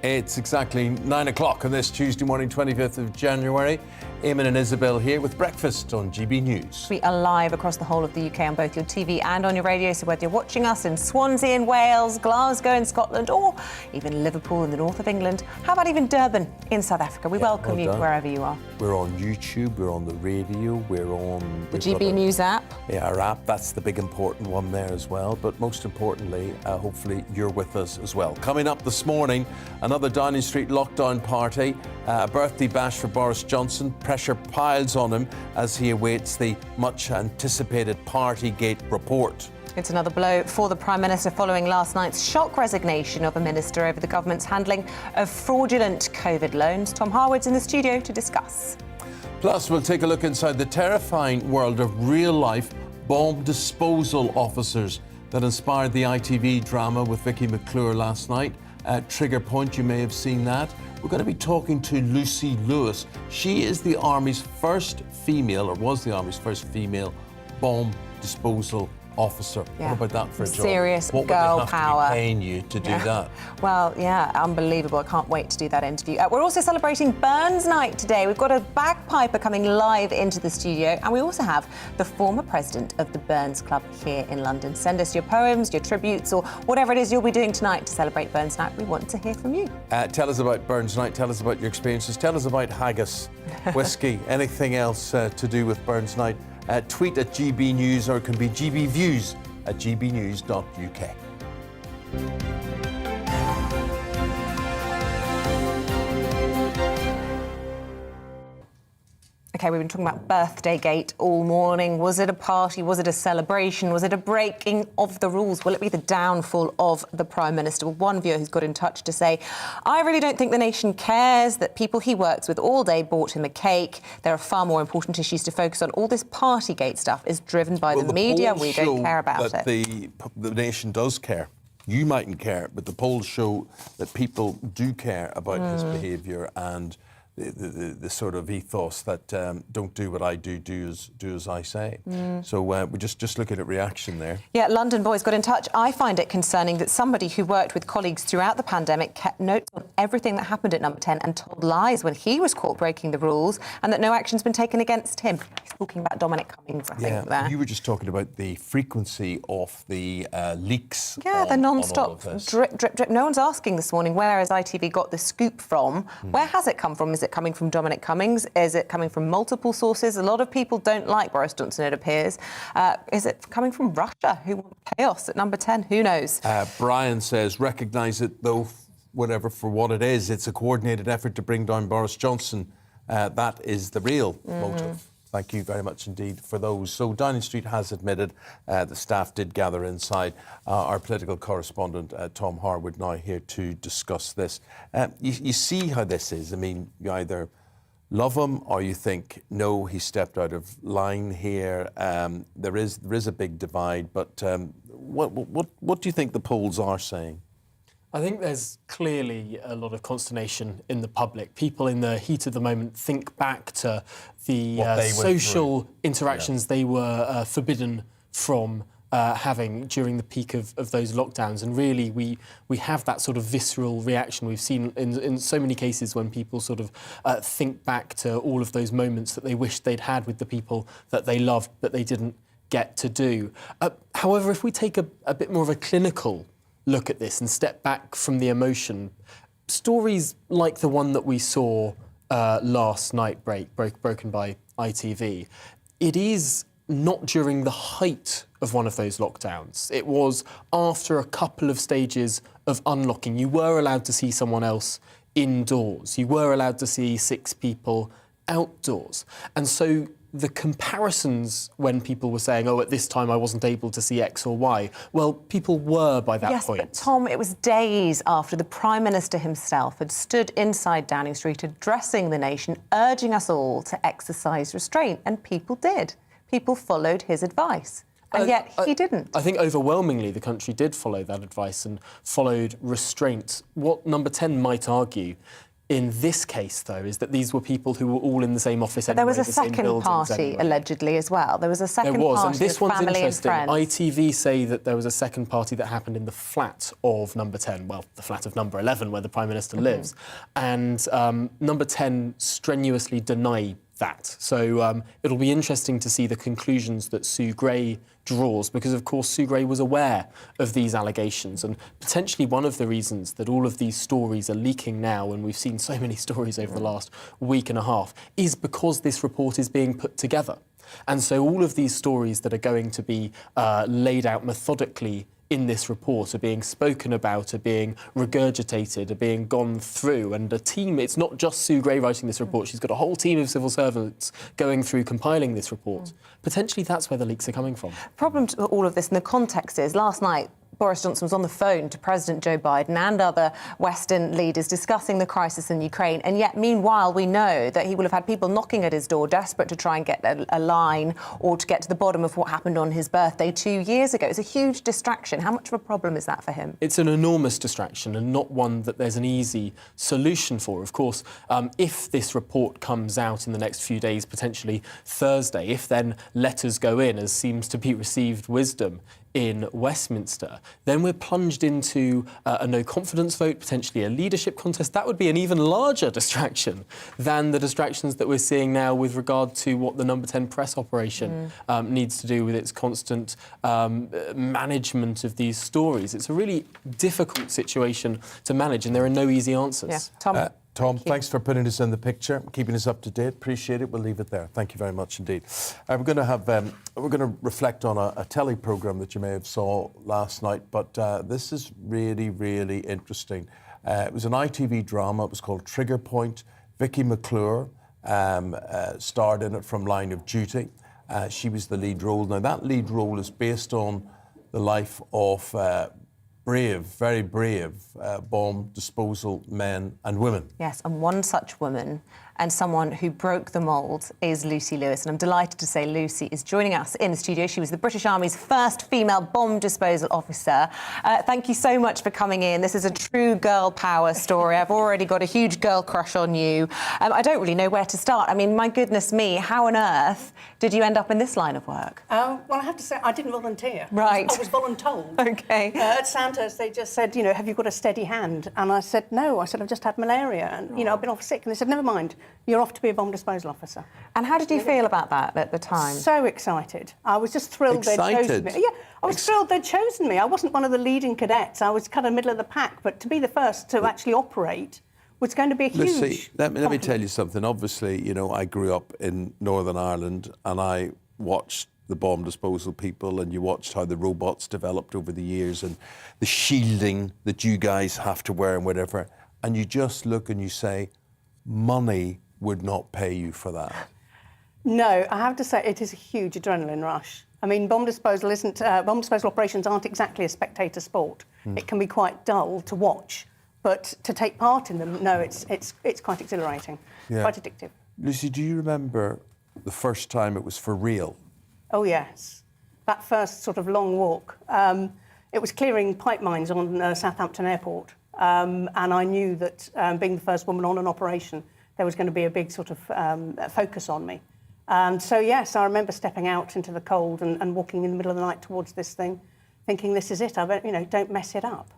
It's exactly 9 o'clock on this Tuesday morning, 25th of January. Eamonn and Isabel here with breakfast on GB News. We are live across the whole of the UK on both your TV and on your radio, so whether you're watching us in Swansea in Wales, Glasgow in Scotland, or even Liverpool in the north of England, how about even Durban in South Africa? We welcome you wherever you are. We're on YouTube, we're on the radio, we're on... The GB News app. Yeah, our app, that's the big important one there as well. But most importantly, hopefully you're with us as well. Coming up this morning, another Downing Street lockdown party, a birthday bash for Boris Johnson. Pressure piles on him as he awaits the much-anticipated Partygate report. It's another blow for the Prime Minister following last night's shock resignation of a minister over the government's handling of fraudulent COVID loans. Tom Harwood's in the studio to discuss. Plus, we'll take a look inside the terrifying world of real-life bomb disposal officers that inspired the ITV drama with Vicky McClure last night. Trigger Point, you may have seen that. We're going to be talking to Lucy Lewis. She is the Army's first female, or was the Army's first female, bomb disposal officer. Yeah. What about that for a job? Serious what girl would they have power. To be paying you to do that? Well, yeah, unbelievable. I can't wait to do that interview. We're also celebrating Burns Night today. We've got a bagpipe Piper coming live into the studio, and we also have the former president of the Burns Club here in London. Send us your poems, your tributes, or whatever it is you'll be doing tonight to celebrate Burns Night. We want to hear from you. Tell us about Burns Night, tell us about your experiences, tell us about haggis, whiskey, anything else to do with Burns Night. Tweet at GB News, or it can be gbviews at gbnews.uk. OK, we've been talking about Birthdaygate all morning. Was it a party? Was it a celebration? Was it a breaking of the rules? Will it be the downfall of the Prime Minister? Well, one viewer who's got in touch to say, I really don't think the nation cares that people he works with all day bought him a cake. There are far more important issues to focus on. All this Partygate stuff is driven by the media. We don't care about it. The nation does care. You mightn't care, but the polls show that people do care about his behaviour and the sort of ethos that don't do what I do, do as I say. So we just looking at reaction there. Yeah, London Boys got in touch. I find it concerning that somebody who worked with colleagues throughout the pandemic kept notes on everything that happened at Number 10 and told lies when he was caught breaking the rules, and that no action's been taken against him. He's talking about Dominic Cummings, I think, there. You were just talking about the frequency of the leaks. Yeah, the non-stop drip, drip, drip. No one's asking this morning, where has ITV got the scoop from? Where has it come from? Is it coming from Dominic Cummings? Is it coming from multiple sources? A lot of people don't like Boris Johnson, it appears. Is it coming from Russia, who want chaos at Number 10? Who knows? Brian says, recognise it, though, whatever, for what it is. It's a coordinated effort to bring down Boris Johnson. That is the real motive. Thank you very much indeed for those. So Downing Street has admitted the staff did gather inside. Our political correspondent, Tom Harwood, now here to discuss this. You see how this is. I mean, you either love him or you think, no, he stepped out of line here. There is a big divide. But what do you think the polls are saying? I think there's clearly a lot of consternation in the public. People in the heat of the moment think back to the social interactions they were forbidden from having during the peak of those lockdowns. And really, we have that sort of visceral reaction we've seen in so many cases when people sort of think back to all of those moments that they wished they'd had with the people that they loved, but they didn't get to do. However, if we take a bit more of a clinical look at this and step back from the emotion, stories like the one that we saw last night broken by ITV, it is not during the height of one of those lockdowns. It was after a couple of stages of unlocking. You were allowed to see someone else indoors. You were allowed to see 6 people outdoors. And so the comparisons when people were saying, oh, at this time I wasn't able to see X or Y, well, people were by that point. Yes, but Tom, it was days after the Prime Minister himself had stood inside Downing Street addressing the nation, urging us all to exercise restraint, and people did. People followed his advice. And yet he didn't. I think overwhelmingly the country did follow that advice and followed restraint. What Number 10 might argue in this case, though, is that these were people who were all in the same office anyway. There was a second party, allegedly, as well. There was a second party and this with one's family interesting. and friends. ITV say that there was a second party that happened in the flat of Number 10, well, the flat of Number 11, where the Prime Minister lives. And Number 10 strenuously denied that. So it'll be interesting to see the conclusions that Sue Gray draws, because, of course, Sue Gray was aware of these allegations, and potentially one of the reasons that all of these stories are leaking now, and we've seen so many stories over the last week and a half, is because this report is being put together. And so all of these stories that are going to be laid out methodically in this report are being spoken about, are being regurgitated, are being gone through. And a team, it's not just Sue Gray writing this report, she's got a whole team of civil servants going through compiling this report. Potentially that's where the leaks are coming from. The problem to all of this in the context is last night Boris Johnson was on the phone to President Joe Biden and other Western leaders discussing the crisis in Ukraine. And yet, meanwhile, we know that he will have had people knocking at his door, desperate to try and get a line or to get to the bottom of what happened on his birthday 2 years ago. It's a huge distraction. How much of a problem is that for him? It's an enormous distraction and not one that there's an easy solution for. Of course, if this report comes out in the next few days, potentially Thursday, if then letters go in, as seems to be received wisdom in Westminster, then we're plunged into a no-confidence vote, potentially a leadership contest. That would be an even larger distraction than the distractions that we're seeing now with regard to what the Number 10 press operation needs to do with its constant management of these stories. It's a really difficult situation to manage, and there are no easy answers. Yeah. Tom? Tom, thanks for putting us in the picture, keeping us up to date. Appreciate it. We'll leave it there. Thank you very much indeed. We're going to reflect on a telly programme that you may have saw last night, but this is really, really interesting. It was an ITV drama. It was called Trigger Point. Vicky McClure starred in it from Line of Duty. She was the lead role. Now, that lead role is based on the life of very brave bomb disposal men and women. Yes, and one such woman and someone who broke the mould is Lucy Lewis. And I'm delighted to say Lucy is joining us in the studio. She was the British Army's first female bomb disposal officer. Thank you so much for coming in. This is a true girl power story. I've already got a huge girl crush on you. I don't really know where to start. I mean, my goodness me, how on earth did you end up in this line of work? Well, I have to say, I didn't volunteer. Right. I was voluntold. OK. At Santos, they just said, you know, have you got a steady hand? And I said, no. I said, I've just had malaria and, you know, I've been off sick. And they said, never mind, you're off to be a bomb disposal officer. And how did you feel about that at the time? So excited. I was just thrilled they'd chosen me. Yeah, I was thrilled they'd chosen me. I wasn't one of the leading cadets. I was kind of middle of the pack. But to be the first to actually operate was going to be a huge... Lucy, let me tell you something. Obviously, you know, I grew up in Northern Ireland and I watched the bomb disposal people, and you watched how the robots developed over the years and the shielding that you guys have to wear and whatever, and you just look and you say, money would not pay you for that. No, I have to say it is a huge adrenaline rush. I mean, bomb disposal operations aren't exactly a spectator sport. It can be quite dull to watch, but to take part in them, no, it's quite exhilarating, quite addictive. Lucy, do you remember the first time it was for real? Oh, yes. That first sort of long walk. It was clearing pipe mines on Southampton Airport. And I knew that being the first woman on an operation, there was going to be a big sort of focus on me. So, yes, I remember stepping out into the cold and walking in the middle of the night towards this thing, thinking, this is it. Don't mess it up.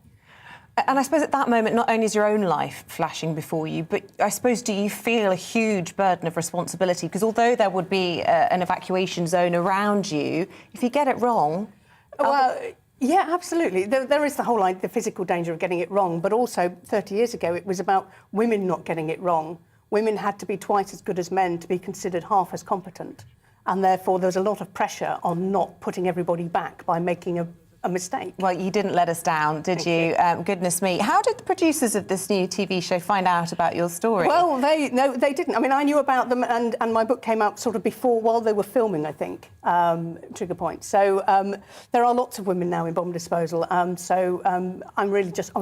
And I suppose at that moment, not only is your own life flashing before you, but I suppose do you feel a huge burden of responsibility? Because although there would be an evacuation zone around you, if you get it wrong... Well, yeah, absolutely. There is the physical danger of getting it wrong, but also 30 years ago, it was about women not getting it wrong. Women had to be twice as good as men to be considered half as competent. And therefore, there was a lot of pressure on not putting everybody back by making a mistake. Well, you didn't let us down, did you? Goodness me. How did the producers of this new TV show find out about your story? Well, they didn't. I mean, I knew about them, and my book came out sort of while they were filming, I think, Trigger Point. So there are lots of women now in bomb disposal. I was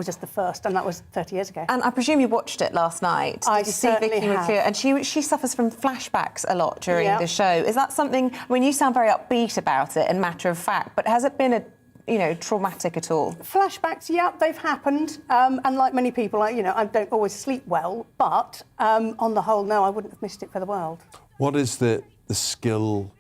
just the first, and that was 30 years ago. And I presume you watched it last night. I certainly have. And she suffers from flashbacks a lot during the show. Is that something? I mean, you sound very upbeat about it and matter of fact, but has it been traumatic at all? Flashbacks, yeah, they've happened. And like many people, I don't always sleep well, but on the whole, no, I wouldn't have missed it for the world. What is the skill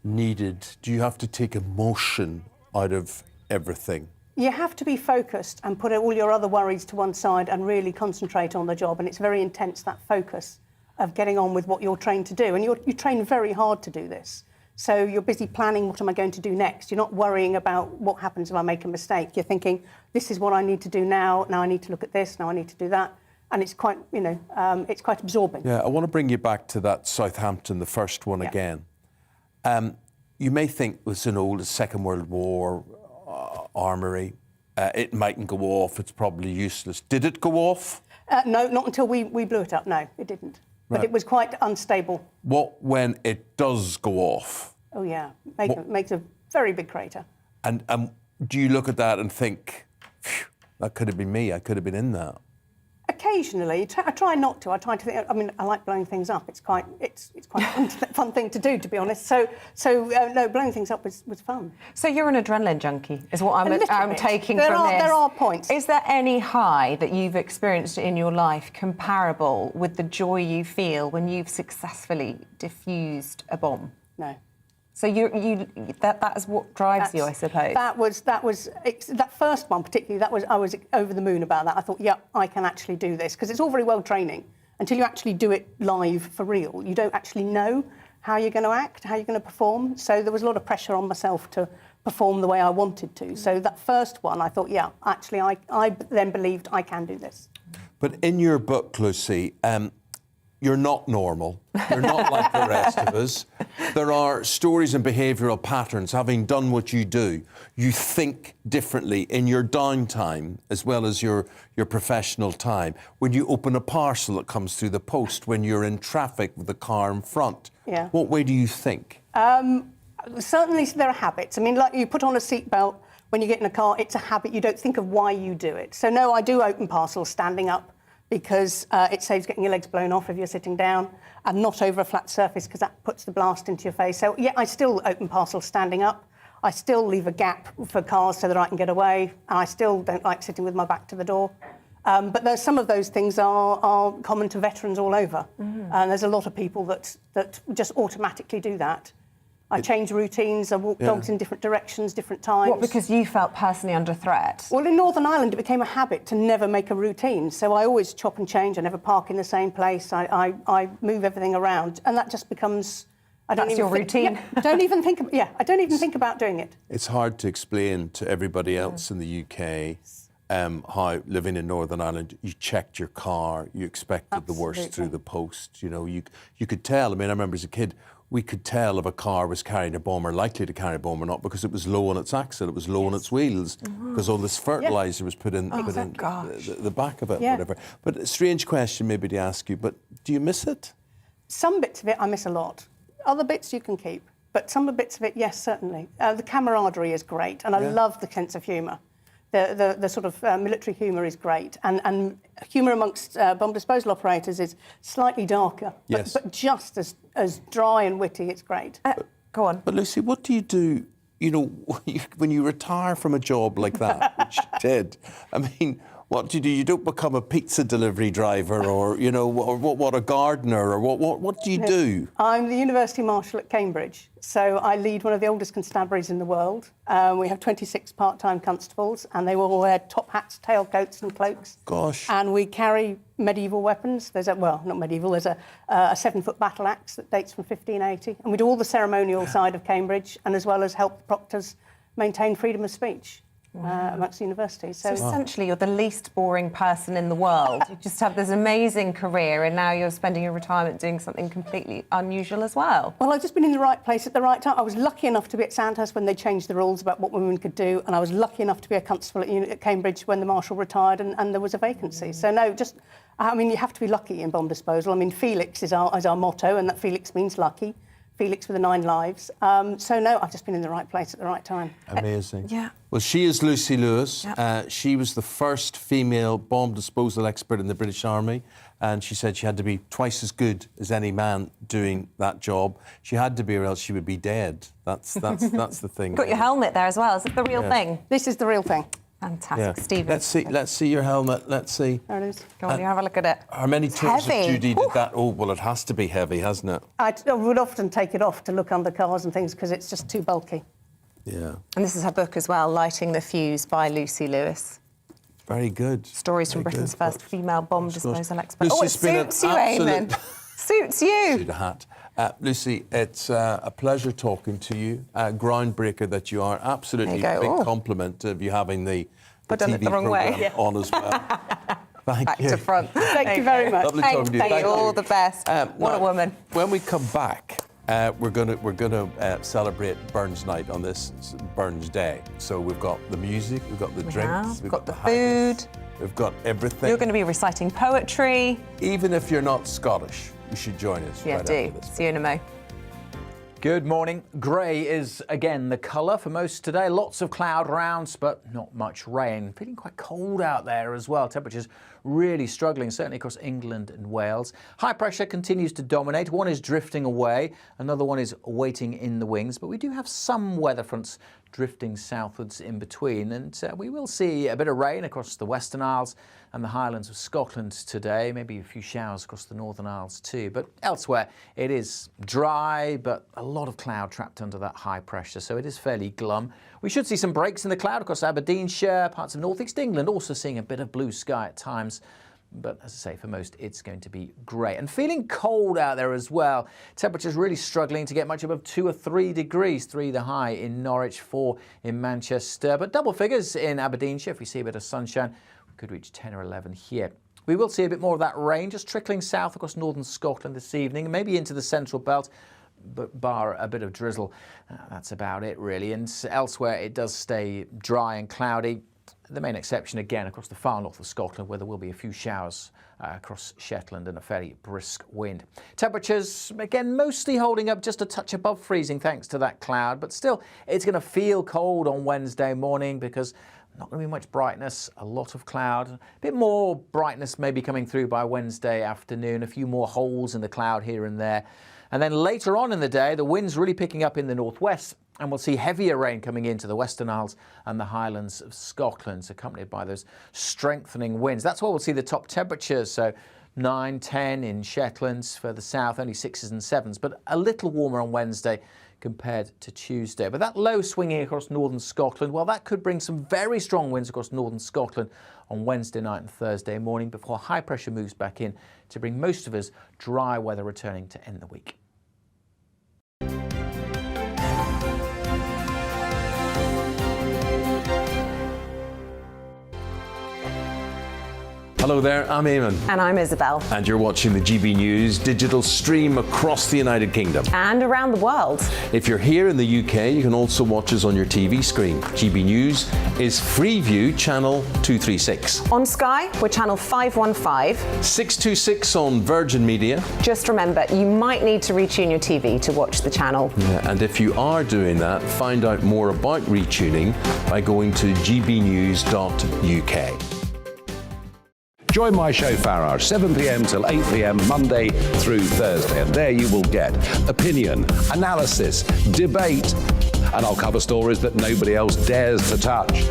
needed? Do you have to take emotion out of everything? You have to be focused and put all your other worries to one side and really concentrate on the job. And it's very intense, that focus of getting on with what you're trained to do. And you train very hard to do this. So you're busy planning, what am I going to do next? You're not worrying about what happens if I make a mistake. You're thinking, this is what I need to do now. Now I need to look at this. Now I need to do that. And it's quite, it's quite absorbing. Yeah, I want to bring you back to that Southampton, the first one again. You may think it was an old Second World War armoury. It mightn't go off. It's probably useless. Did it go off? No, not until we blew it up. No, it didn't. But it was quite unstable. What when it does go off? Oh, yeah. Makes a very big crater. And do you look at that and think, that could have been me, I could have been in that? Occasionally. I try not to. I try to think, I like blowing things up. It's quite a fun thing to do, to be honest. So no, blowing things up was fun. So you're an adrenaline junkie, is what I'm taking from this. There are points. Is there any high that you've experienced in your life comparable with the joy you feel when you've successfully defused a bomb? No. So that is what drives you, I suppose. That first one particularly. I was over the moon about that. I thought, yeah, I can actually do this, because it's all very well training until you actually do it live for real. You don't actually know how you're going to act, how you're going to perform. So there was a lot of pressure on myself to perform the way I wanted to. So that first one, I thought, yeah, actually, I then believed I can do this. But in your book, Lucy, you're not normal. You're not like the rest of us. There are stories and behavioural patterns. Having done what you do, you think differently in your downtime as well as your professional time. When you open a parcel that comes through the post, when you're in traffic with the car in front, what way do you think? Certainly there are habits. I mean, like you put on a seatbelt when you get in a car, it's a habit. You don't think of why you do it. So no, I do open parcels standing up, because it saves getting your legs blown off if you're sitting down, and not over a flat surface, because that puts the blast into your face. So, yeah, I still open parcels standing up. I still leave a gap for cars so that I can get away. And I still don't like sitting with my back to the door. But some of those things are common to veterans all over. And there's a lot of people that just automatically do that. I change routines, I walk dogs in different directions, different times. What, because you felt personally under threat? Well, in Northern Ireland, it became a habit to never make a routine. So I always chop and change. I never park in the same place. I move everything around. And that just becomes... That's your routine? I don't even think about doing it. It's hard to explain to everybody else in the UK how, living in Northern Ireland, you checked your car, you expected the worst through the post. You know, you could tell. I mean, I remember as a kid, we could tell if a car was carrying a bomb or likely to carry a bomb or not, because it was low on its axle, it was low on its wheels, because all this fertiliser was put in, the back of it, whatever. But a strange question maybe to ask you, but do you miss it? Some bits of it I miss a lot. Other bits you can keep, but some of the bits of it, yes, certainly. The camaraderie is great, and I love the sense of humour. The sort of military humour is great, and humour amongst bomb disposal operators is slightly darker, but just as dry and witty. It's great. Go on. But Lucy, what do you do, you know, when you retire from a job like that, which you did? I mean, what do you do? You don't become a pizza delivery driver, or you know, or what a gardener, or what do you do? I'm the University Marshal at Cambridge, so I lead one of the oldest constabularies in the world. We have 26 part-time constables, and they all wear top hats, tailcoats, and cloaks. Gosh! And we carry medieval weapons. There's not medieval. There's a 7-foot battle axe that dates from 1580, and we do all the ceremonial side of Cambridge, and as well as help the proctors maintain freedom of speech. Amongst universities. So essentially, you're the least boring person in the world. You just have this amazing career, and now you're spending your retirement doing something completely unusual as well. Well, I've just been in the right place at the right time. I was lucky enough to be at Sandhurst when they changed the rules about what women could do, and I was lucky enough to be a constable at Cambridge when the Marshal retired and there was a vacancy. So no, I mean, you have to be lucky in bomb disposal. I mean, Felix is our motto, and that Felix means lucky. Felix with the 9 lives. So no, I've just been in the right place at the right time. Amazing. Yeah. Well, she is Lucy Lewis. She was the first female bomb disposal expert in the British Army, and she said she had to be twice as good as any man doing that job. She had to be, or else she would be dead. That's the thing. Got your helmet there as well. Is it the real thing? This is the real thing. Fantastic, Stephen. Let's see your helmet. Let's see. There it is. Go on, you have a look at it. How many tours of duty did that? Oh, well, it has to be heavy, hasn't it? I would often take it off to look under cars and things because it's just too bulky. Yeah. And this is her book as well, Lighting the Fuse by Lucy Lewis. Very good. Stories from Britain's first female bomb disposal expert. Lucy, it suits you, Eamonn. Suits you. Suit a hat. Lucy, it's a pleasure talking to you. Groundbreaker that you are. Absolutely big compliment of you having the TV the wrong way. On as well. Thank Back you. to front. Thank you very much. Lovely talking to you. Thank you. All the best. What a woman. When we come back, we're gonna celebrate Burns Night on this Burns Day. So we've got the music, we've got the drinks, we've got the food, we've got everything. You're going to be reciting poetry. Even if you're not Scottish, you should join us. Yeah, right do. After this. See you in a mo. Good morning. Grey is again the colour for most today. Lots of cloud around, but not much rain. Feeling quite cold out there as well. Temperatures really struggling, certainly across England and Wales. High pressure continues to dominate. One is drifting away, another one is waiting in the wings, but we do have some weather fronts drifting southwards in between, and we will see a bit of rain across the Western Isles and the Highlands of Scotland today, maybe a few showers across the Northern Isles too, but elsewhere it is dry, but a lot of cloud trapped under that high pressure, so it is fairly glum. We should see some breaks in the cloud across Aberdeenshire, parts of North East England, also seeing a bit of blue sky at times. But as I say, for most, it's going to be grey. And feeling cold out there as well. Temperatures really struggling to get much above 2 or 3 degrees. 3 the high in Norwich, 4 in Manchester. But double figures in Aberdeenshire. If we see a bit of sunshine, we could reach 10 or 11 here. We will see a bit more of that rain just trickling south across northern Scotland this evening, maybe into the central belt, but bar a bit of drizzle. That's about it, really. And elsewhere, it does stay dry and cloudy. The main exception, again, across the far north of Scotland, where there will be a few showers across Shetland and a fairly brisk wind. Temperatures, again, mostly holding up just a touch above freezing thanks to that cloud, but still, it's going to feel cold on Wednesday morning because not going to be much brightness, a lot of cloud, a bit more brightness maybe coming through by Wednesday afternoon, a few more holes in the cloud here and there. And then later on in the day, the wind's really picking up in the northwest, and we'll see heavier rain coming into the Western Isles and the Highlands of Scotland, accompanied by those strengthening winds. That's where we'll see the top temperatures, so 9, 10 in Shetland, further south, only 6s and 7s, but a little warmer on Wednesday compared to Tuesday. But that low swinging across northern Scotland, well, that could bring some very strong winds across northern Scotland on Wednesday night and Thursday morning before high pressure moves back in to bring most of us dry weather returning to end the week. Hello there, I'm Eamonn. And I'm Isabel. And you're watching the GB News digital stream across the United Kingdom. And around the world. If you're here in the UK, you can also watch us on your TV screen. GB News is Freeview channel 236. On Sky, we're channel 515. 626 on Virgin Media. Just remember, you might need to retune your TV to watch the channel. Yeah, and if you are doing that, find out more about retuning by going to gbnews.uk. Join my show Farage, 7 p.m. till 8 p.m. Monday through Thursday. And there you will get opinion, analysis, debate, and I'll cover stories that nobody else dares to touch.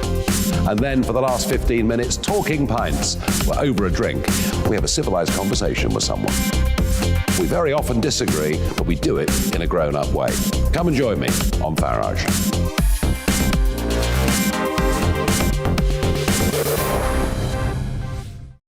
And then for the last 15 minutes, talking pints. We're over a drink. We have a civilized conversation with someone. We very often disagree, but we do it in a grown-up way. Come and join me on Farage.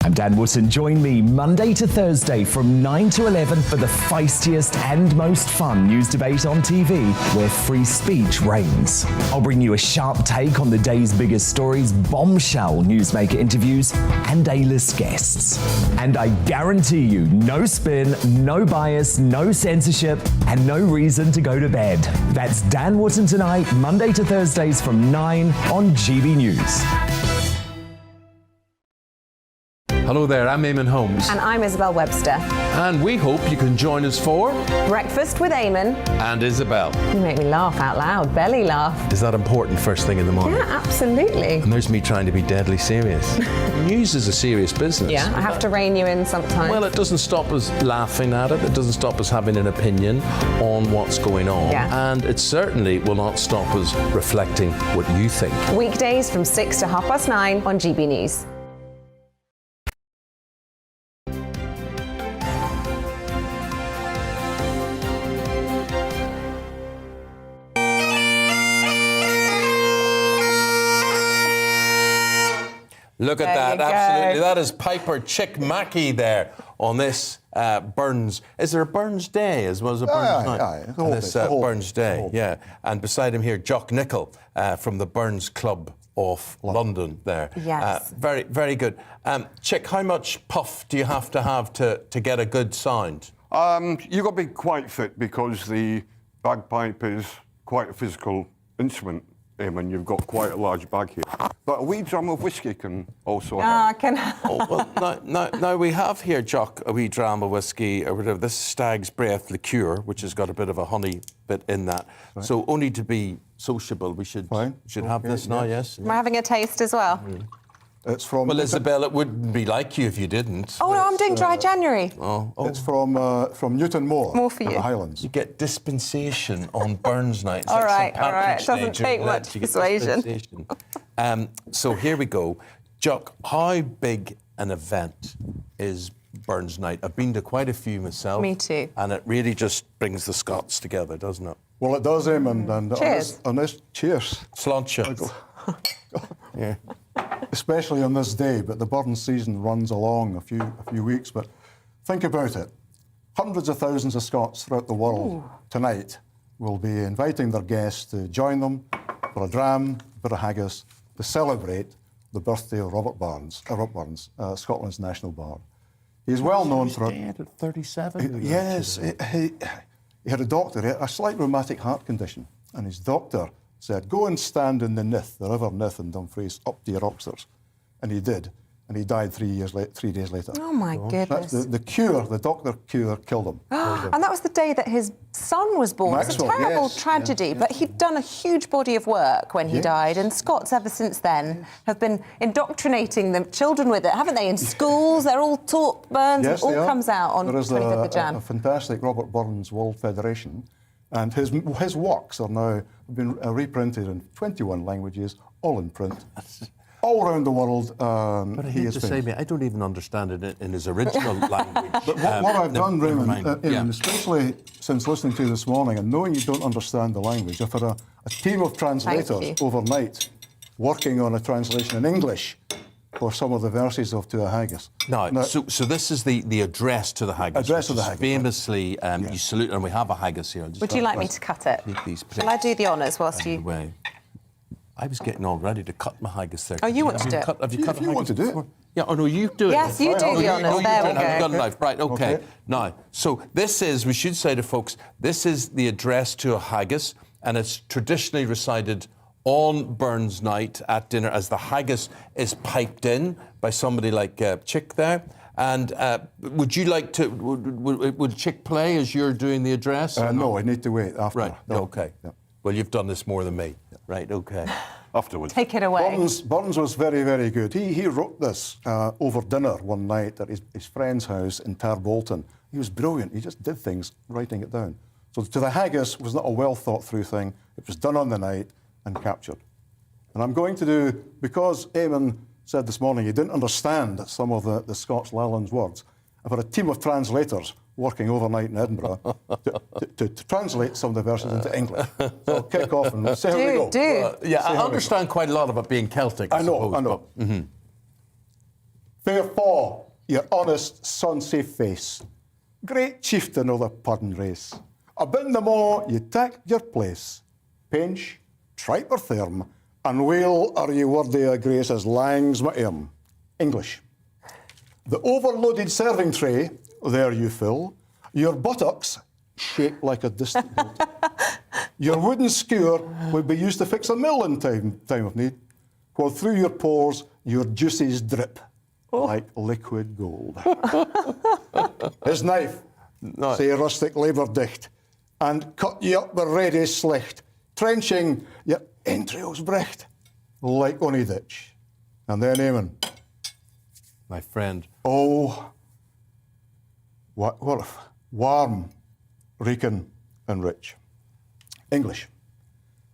I'm Dan Wootton. Join me Monday to Thursday from 9 to 11 for the feistiest and most fun news debate on TV, where free speech reigns. I'll bring you a sharp take on the day's biggest stories, bombshell newsmaker interviews, and A-list guests. And I guarantee you, no spin, no bias, no censorship, and no reason to go to bed. That's Dan Wootton Tonight, Monday to Thursdays from 9 on GB News. Hello there, I'm Eamonn Holmes. And I'm Isabel Webster. And we hope you can join us for Breakfast with Eamonn and Isabel. You make me laugh out loud, belly laugh. Is that important first thing in the morning? Yeah, absolutely. And there's me trying to be deadly serious. News is a serious business. Yeah, I have to rein you in sometimes. Well, it doesn't stop us laughing at it. It doesn't stop us having an opinion on what's going on. Yeah. And it certainly will not stop us reflecting what you think. Weekdays from 6 to 9:30 on GB News. Look at that, absolutely. That is Piper Chick-Mackie there on this Burns. Is there a Burns Day as well as a Burns night? This Burns Day, yeah. And beside him here, Jock Nicol from the Burns Club of London there. Yes. Very, very good. Chick, how much puff do you have to get a good sound? You've got to be quite fit because the bagpipe is quite a physical instrument. Eamonn, you've got quite a large bag here. But a wee dram of whiskey can also help. Now we have here, Jock, a wee dram of whiskey, or whatever, this Stag's Breath liqueur, which has got a bit of a honey bit in that. Right. So only to be sociable, we should have this now, yes? We're having a taste as well. It's from... Well, Isabel, it wouldn't be like you if you didn't. Oh, no, I'm doing dry January. It's from Newton Moor. More for in you. the Highlands. You get dispensation on Burns night. It's all like right, all right. It doesn't take much persuasion. So here we go. Jock, how big an event is Burns night? I've been to quite a few myself. Me too. And it really just brings the Scots together, doesn't it? Well, it does, Eamonn. And cheers. Cheers. Sláinte. Yeah. Especially on this day, but the burn season runs along a few weeks. But think about it. Hundreds of thousands of Scots throughout the world tonight will be inviting their guests to join them for a dram, a bit of haggis, to celebrate the birthday of Robert Burns, Scotland's national bard. He's well known for... Dead at 37? Yes. He had a doctor, he had a slight rheumatic heart condition, and his doctor said, go and stand in the Nith, the River Nith in Dumfries, up to your Oxers. And he did. And he died 3 days later. Oh, my goodness. That's the cure, the doctor cure killed him. And that was the day that his son was born. It's a Maxwell, terrible yes, tragedy, but he'd done a huge body of work when he died, and Scots ever since then have been indoctrinating the children with it, haven't they? In schools, they're all taught Burns. Yes, it all comes out on there is 25th of Jan. a fantastic Robert Burns World Federation, and his works are now been reprinted in 21 languages, all in print. All around the world, But I hate to say, mate, I don't even understand it in his original language. But what I've done, Raymond, especially since listening to you this morning and knowing you don't understand the language, I've had a team of translators overnight working on a translation in English for some of the verses of To a Haggis. Now, so this is the address to the haggis. Address to the haggis. Famously, you salute, and we have a haggis here. Would you like me to cut it? Shall I do the honours whilst you... Away. I was getting all ready to cut my haggis there. Oh, you want to do it? Have you cut a you want haggis to do it. before? Yeah, oh no, you do it. Yes, you do the honours. There we go. Have you got a knife? Right, okay. Now, so this is, we should say to folks, this is the address to a haggis, and it's traditionally recited on Burns night at dinner as the haggis is piped in by somebody like Chick there. And would you like to, would Chick play as you're doing the address? No, I need to wait after. Right, okay. Yeah. Well, you've done this more than me. Right, okay. Afterwards. Take it away. Burns was very, very good. He wrote this over dinner one night at his friend's house in Tarbolton. He was brilliant. He just did things, writing it down. So To the Haggis was not a well thought through thing. It was done on the night and captured. And I'm going to do, because Eamonn said this morning he didn't understand some of the Scots Lowlands words, I've had a team of translators working overnight in Edinburgh to translate some of the verses into English. So I'll kick off and see how we go. I understand quite a lot of it being Celtic, I know. Therefore, your honest, son-safe face, great chieftain of the Pardon race, abin them all you take your place, pinch, tripe or therm, and well are ye worthy of grace as langs my aim. English. The overloaded serving tray, there you fill, your buttocks shaped like a distant hill. Your wooden skewer would be used to fix a mill in time of need, while through your pores your juices drip like liquid gold. His knife, say rustic labour dicht, and cut ye up with ready slicht, trenching your entrails brecht like ony ditch. And then Eamonn. My friend. Oh, what warm, reeking and rich. English.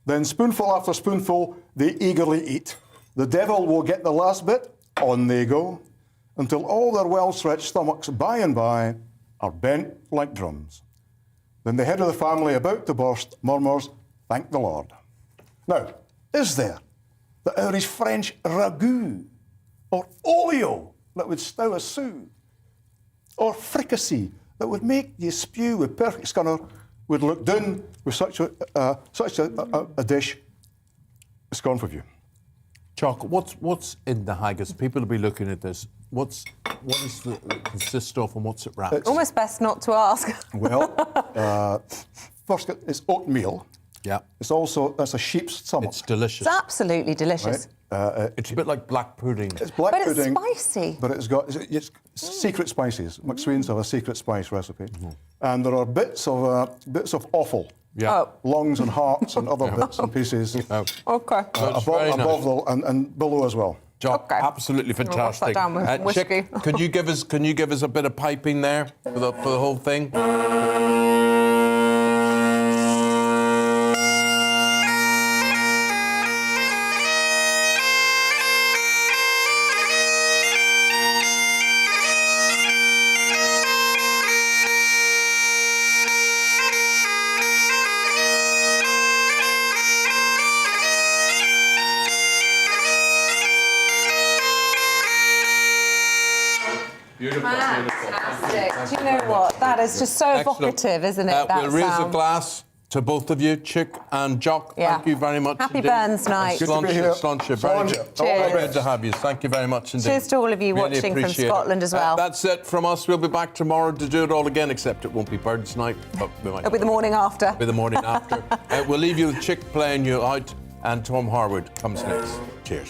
Then spoonful after spoonful they eagerly eat. The devil will get the last bit, on they go, until all their well-stretched stomachs by and by are bent like drums. Then the head of the family about to burst murmurs, thank the Lord. Now, is there the Irish French ragout, or olio that would stow a sou, or fricassee that would make you spew with perfect scunner, would look down with such a dish? It's gone for you. Jock, what's in the haggis? People will be looking at this. What does it consist of, and what's it wrapped? It's almost best not to ask. Well, first it's oatmeal. Yeah. It's a sheep's stomach. It's delicious. It's absolutely delicious. Right? It's a bit like black pudding. It's black pudding. But it's spicy. But it's secret spices. McSween's have a secret spice recipe, and there are bits of offal. Yeah. Lungs and hearts and other bits and pieces. Okay. Above and below as well. Jock, absolutely We'll wash fantastic. that down with whiskey. Chick, can you give us a bit of piping there for the whole thing? Beautiful. Fantastic. Do you know what? That is just so evocative, isn't it? That We'll raise a sound. glass to both of you, Chick and Jock. Yeah. Thank you very much. Happy indeed. Burns night. Good to be here. Sláinte. Very good. Cheers. Very good to have you. Thank you very much indeed. Cheers to all of you Really watching from appreciate it. Scotland as well. That's it from us. We'll be back tomorrow to do it all again, except it won't be Birds Night. But we might It'll be the morning after. It'll be the morning after. We'll leave you with Chick playing you out, and Tom Harwood comes next. Cheers.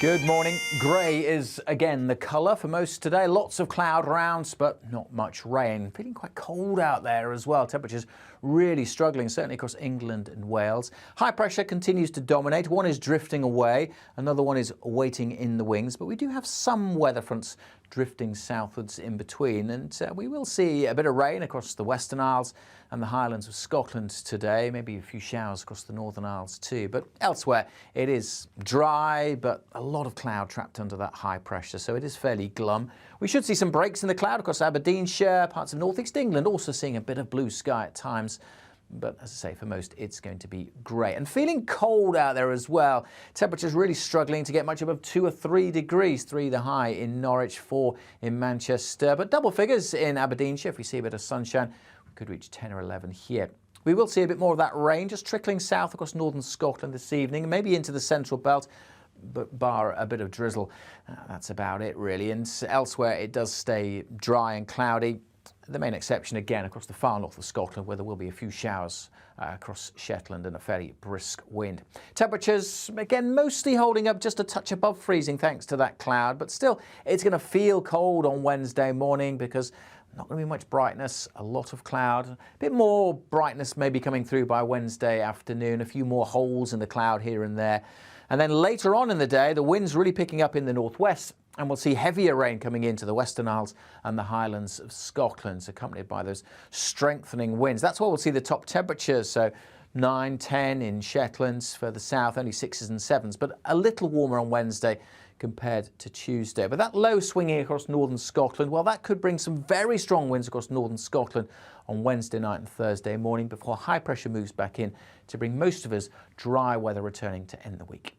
Good morning. Grey is again the colour for most today. Lots of cloud around, but not much rain. Feeling quite cold out there as well. Temperatures really struggling, certainly across England and Wales. High pressure continues to dominate. One is drifting away, another one is waiting in the wings. But we do have some weather fronts drifting southwards in between, and we will see a bit of rain across the Western Isles and the Highlands of Scotland today, maybe a few showers across the Northern Isles too. But elsewhere it is dry, but a lot of cloud trapped under that high pressure, so it is fairly glum. We should see some breaks in the cloud across Aberdeenshire, parts of North East England, also seeing a bit of blue sky at times. But as I say, for most, it's going to be grey. And feeling cold out there as well. Temperatures really struggling to get much above 2 or 3 degrees. 3 the high in Norwich, 4 in Manchester. But double figures in Aberdeenshire. If we see a bit of sunshine, we could reach 10 or 11 here. We will see a bit more of that rain just trickling south across northern Scotland this evening, maybe into the central belt, but bar a bit of drizzle. That's about it, really. And elsewhere, it does stay dry and cloudy. The main exception, again, across the far north of Scotland, where there will be a few showers across Shetland and a fairly brisk wind. Temperatures, again, mostly holding up just a touch above freezing thanks to that cloud, but still, it's going to feel cold on Wednesday morning because not going to be much brightness, a lot of cloud. A bit more brightness maybe coming through by Wednesday afternoon, a few more holes in the cloud here and there. And then later on in the day, the wind's really picking up in the northwest, and we'll see heavier rain coming into the Western Isles and the Highlands of Scotland, accompanied by those strengthening winds. That's where we'll see the top temperatures. So 9, 10 in Shetlands, further south, only 6s and 7s, but a little warmer on Wednesday compared to Tuesday. But that low swinging across northern Scotland, well, that could bring some very strong winds across northern Scotland on Wednesday night and Thursday morning before high pressure moves back in to bring most of us dry weather returning to end the week.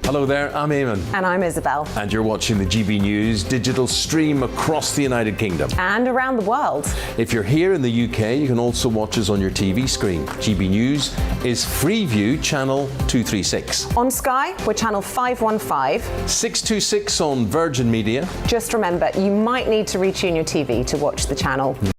Hello there, I'm Eamonn. And I'm Isabel. And you're watching the GB News digital stream across the United Kingdom. And around the world. If you're here in the UK, you can also watch us on your TV screen. GB News is Freeview channel 236. On Sky, we're channel 515. 626 on Virgin Media. Just remember, you might need to retune your TV to watch the channel.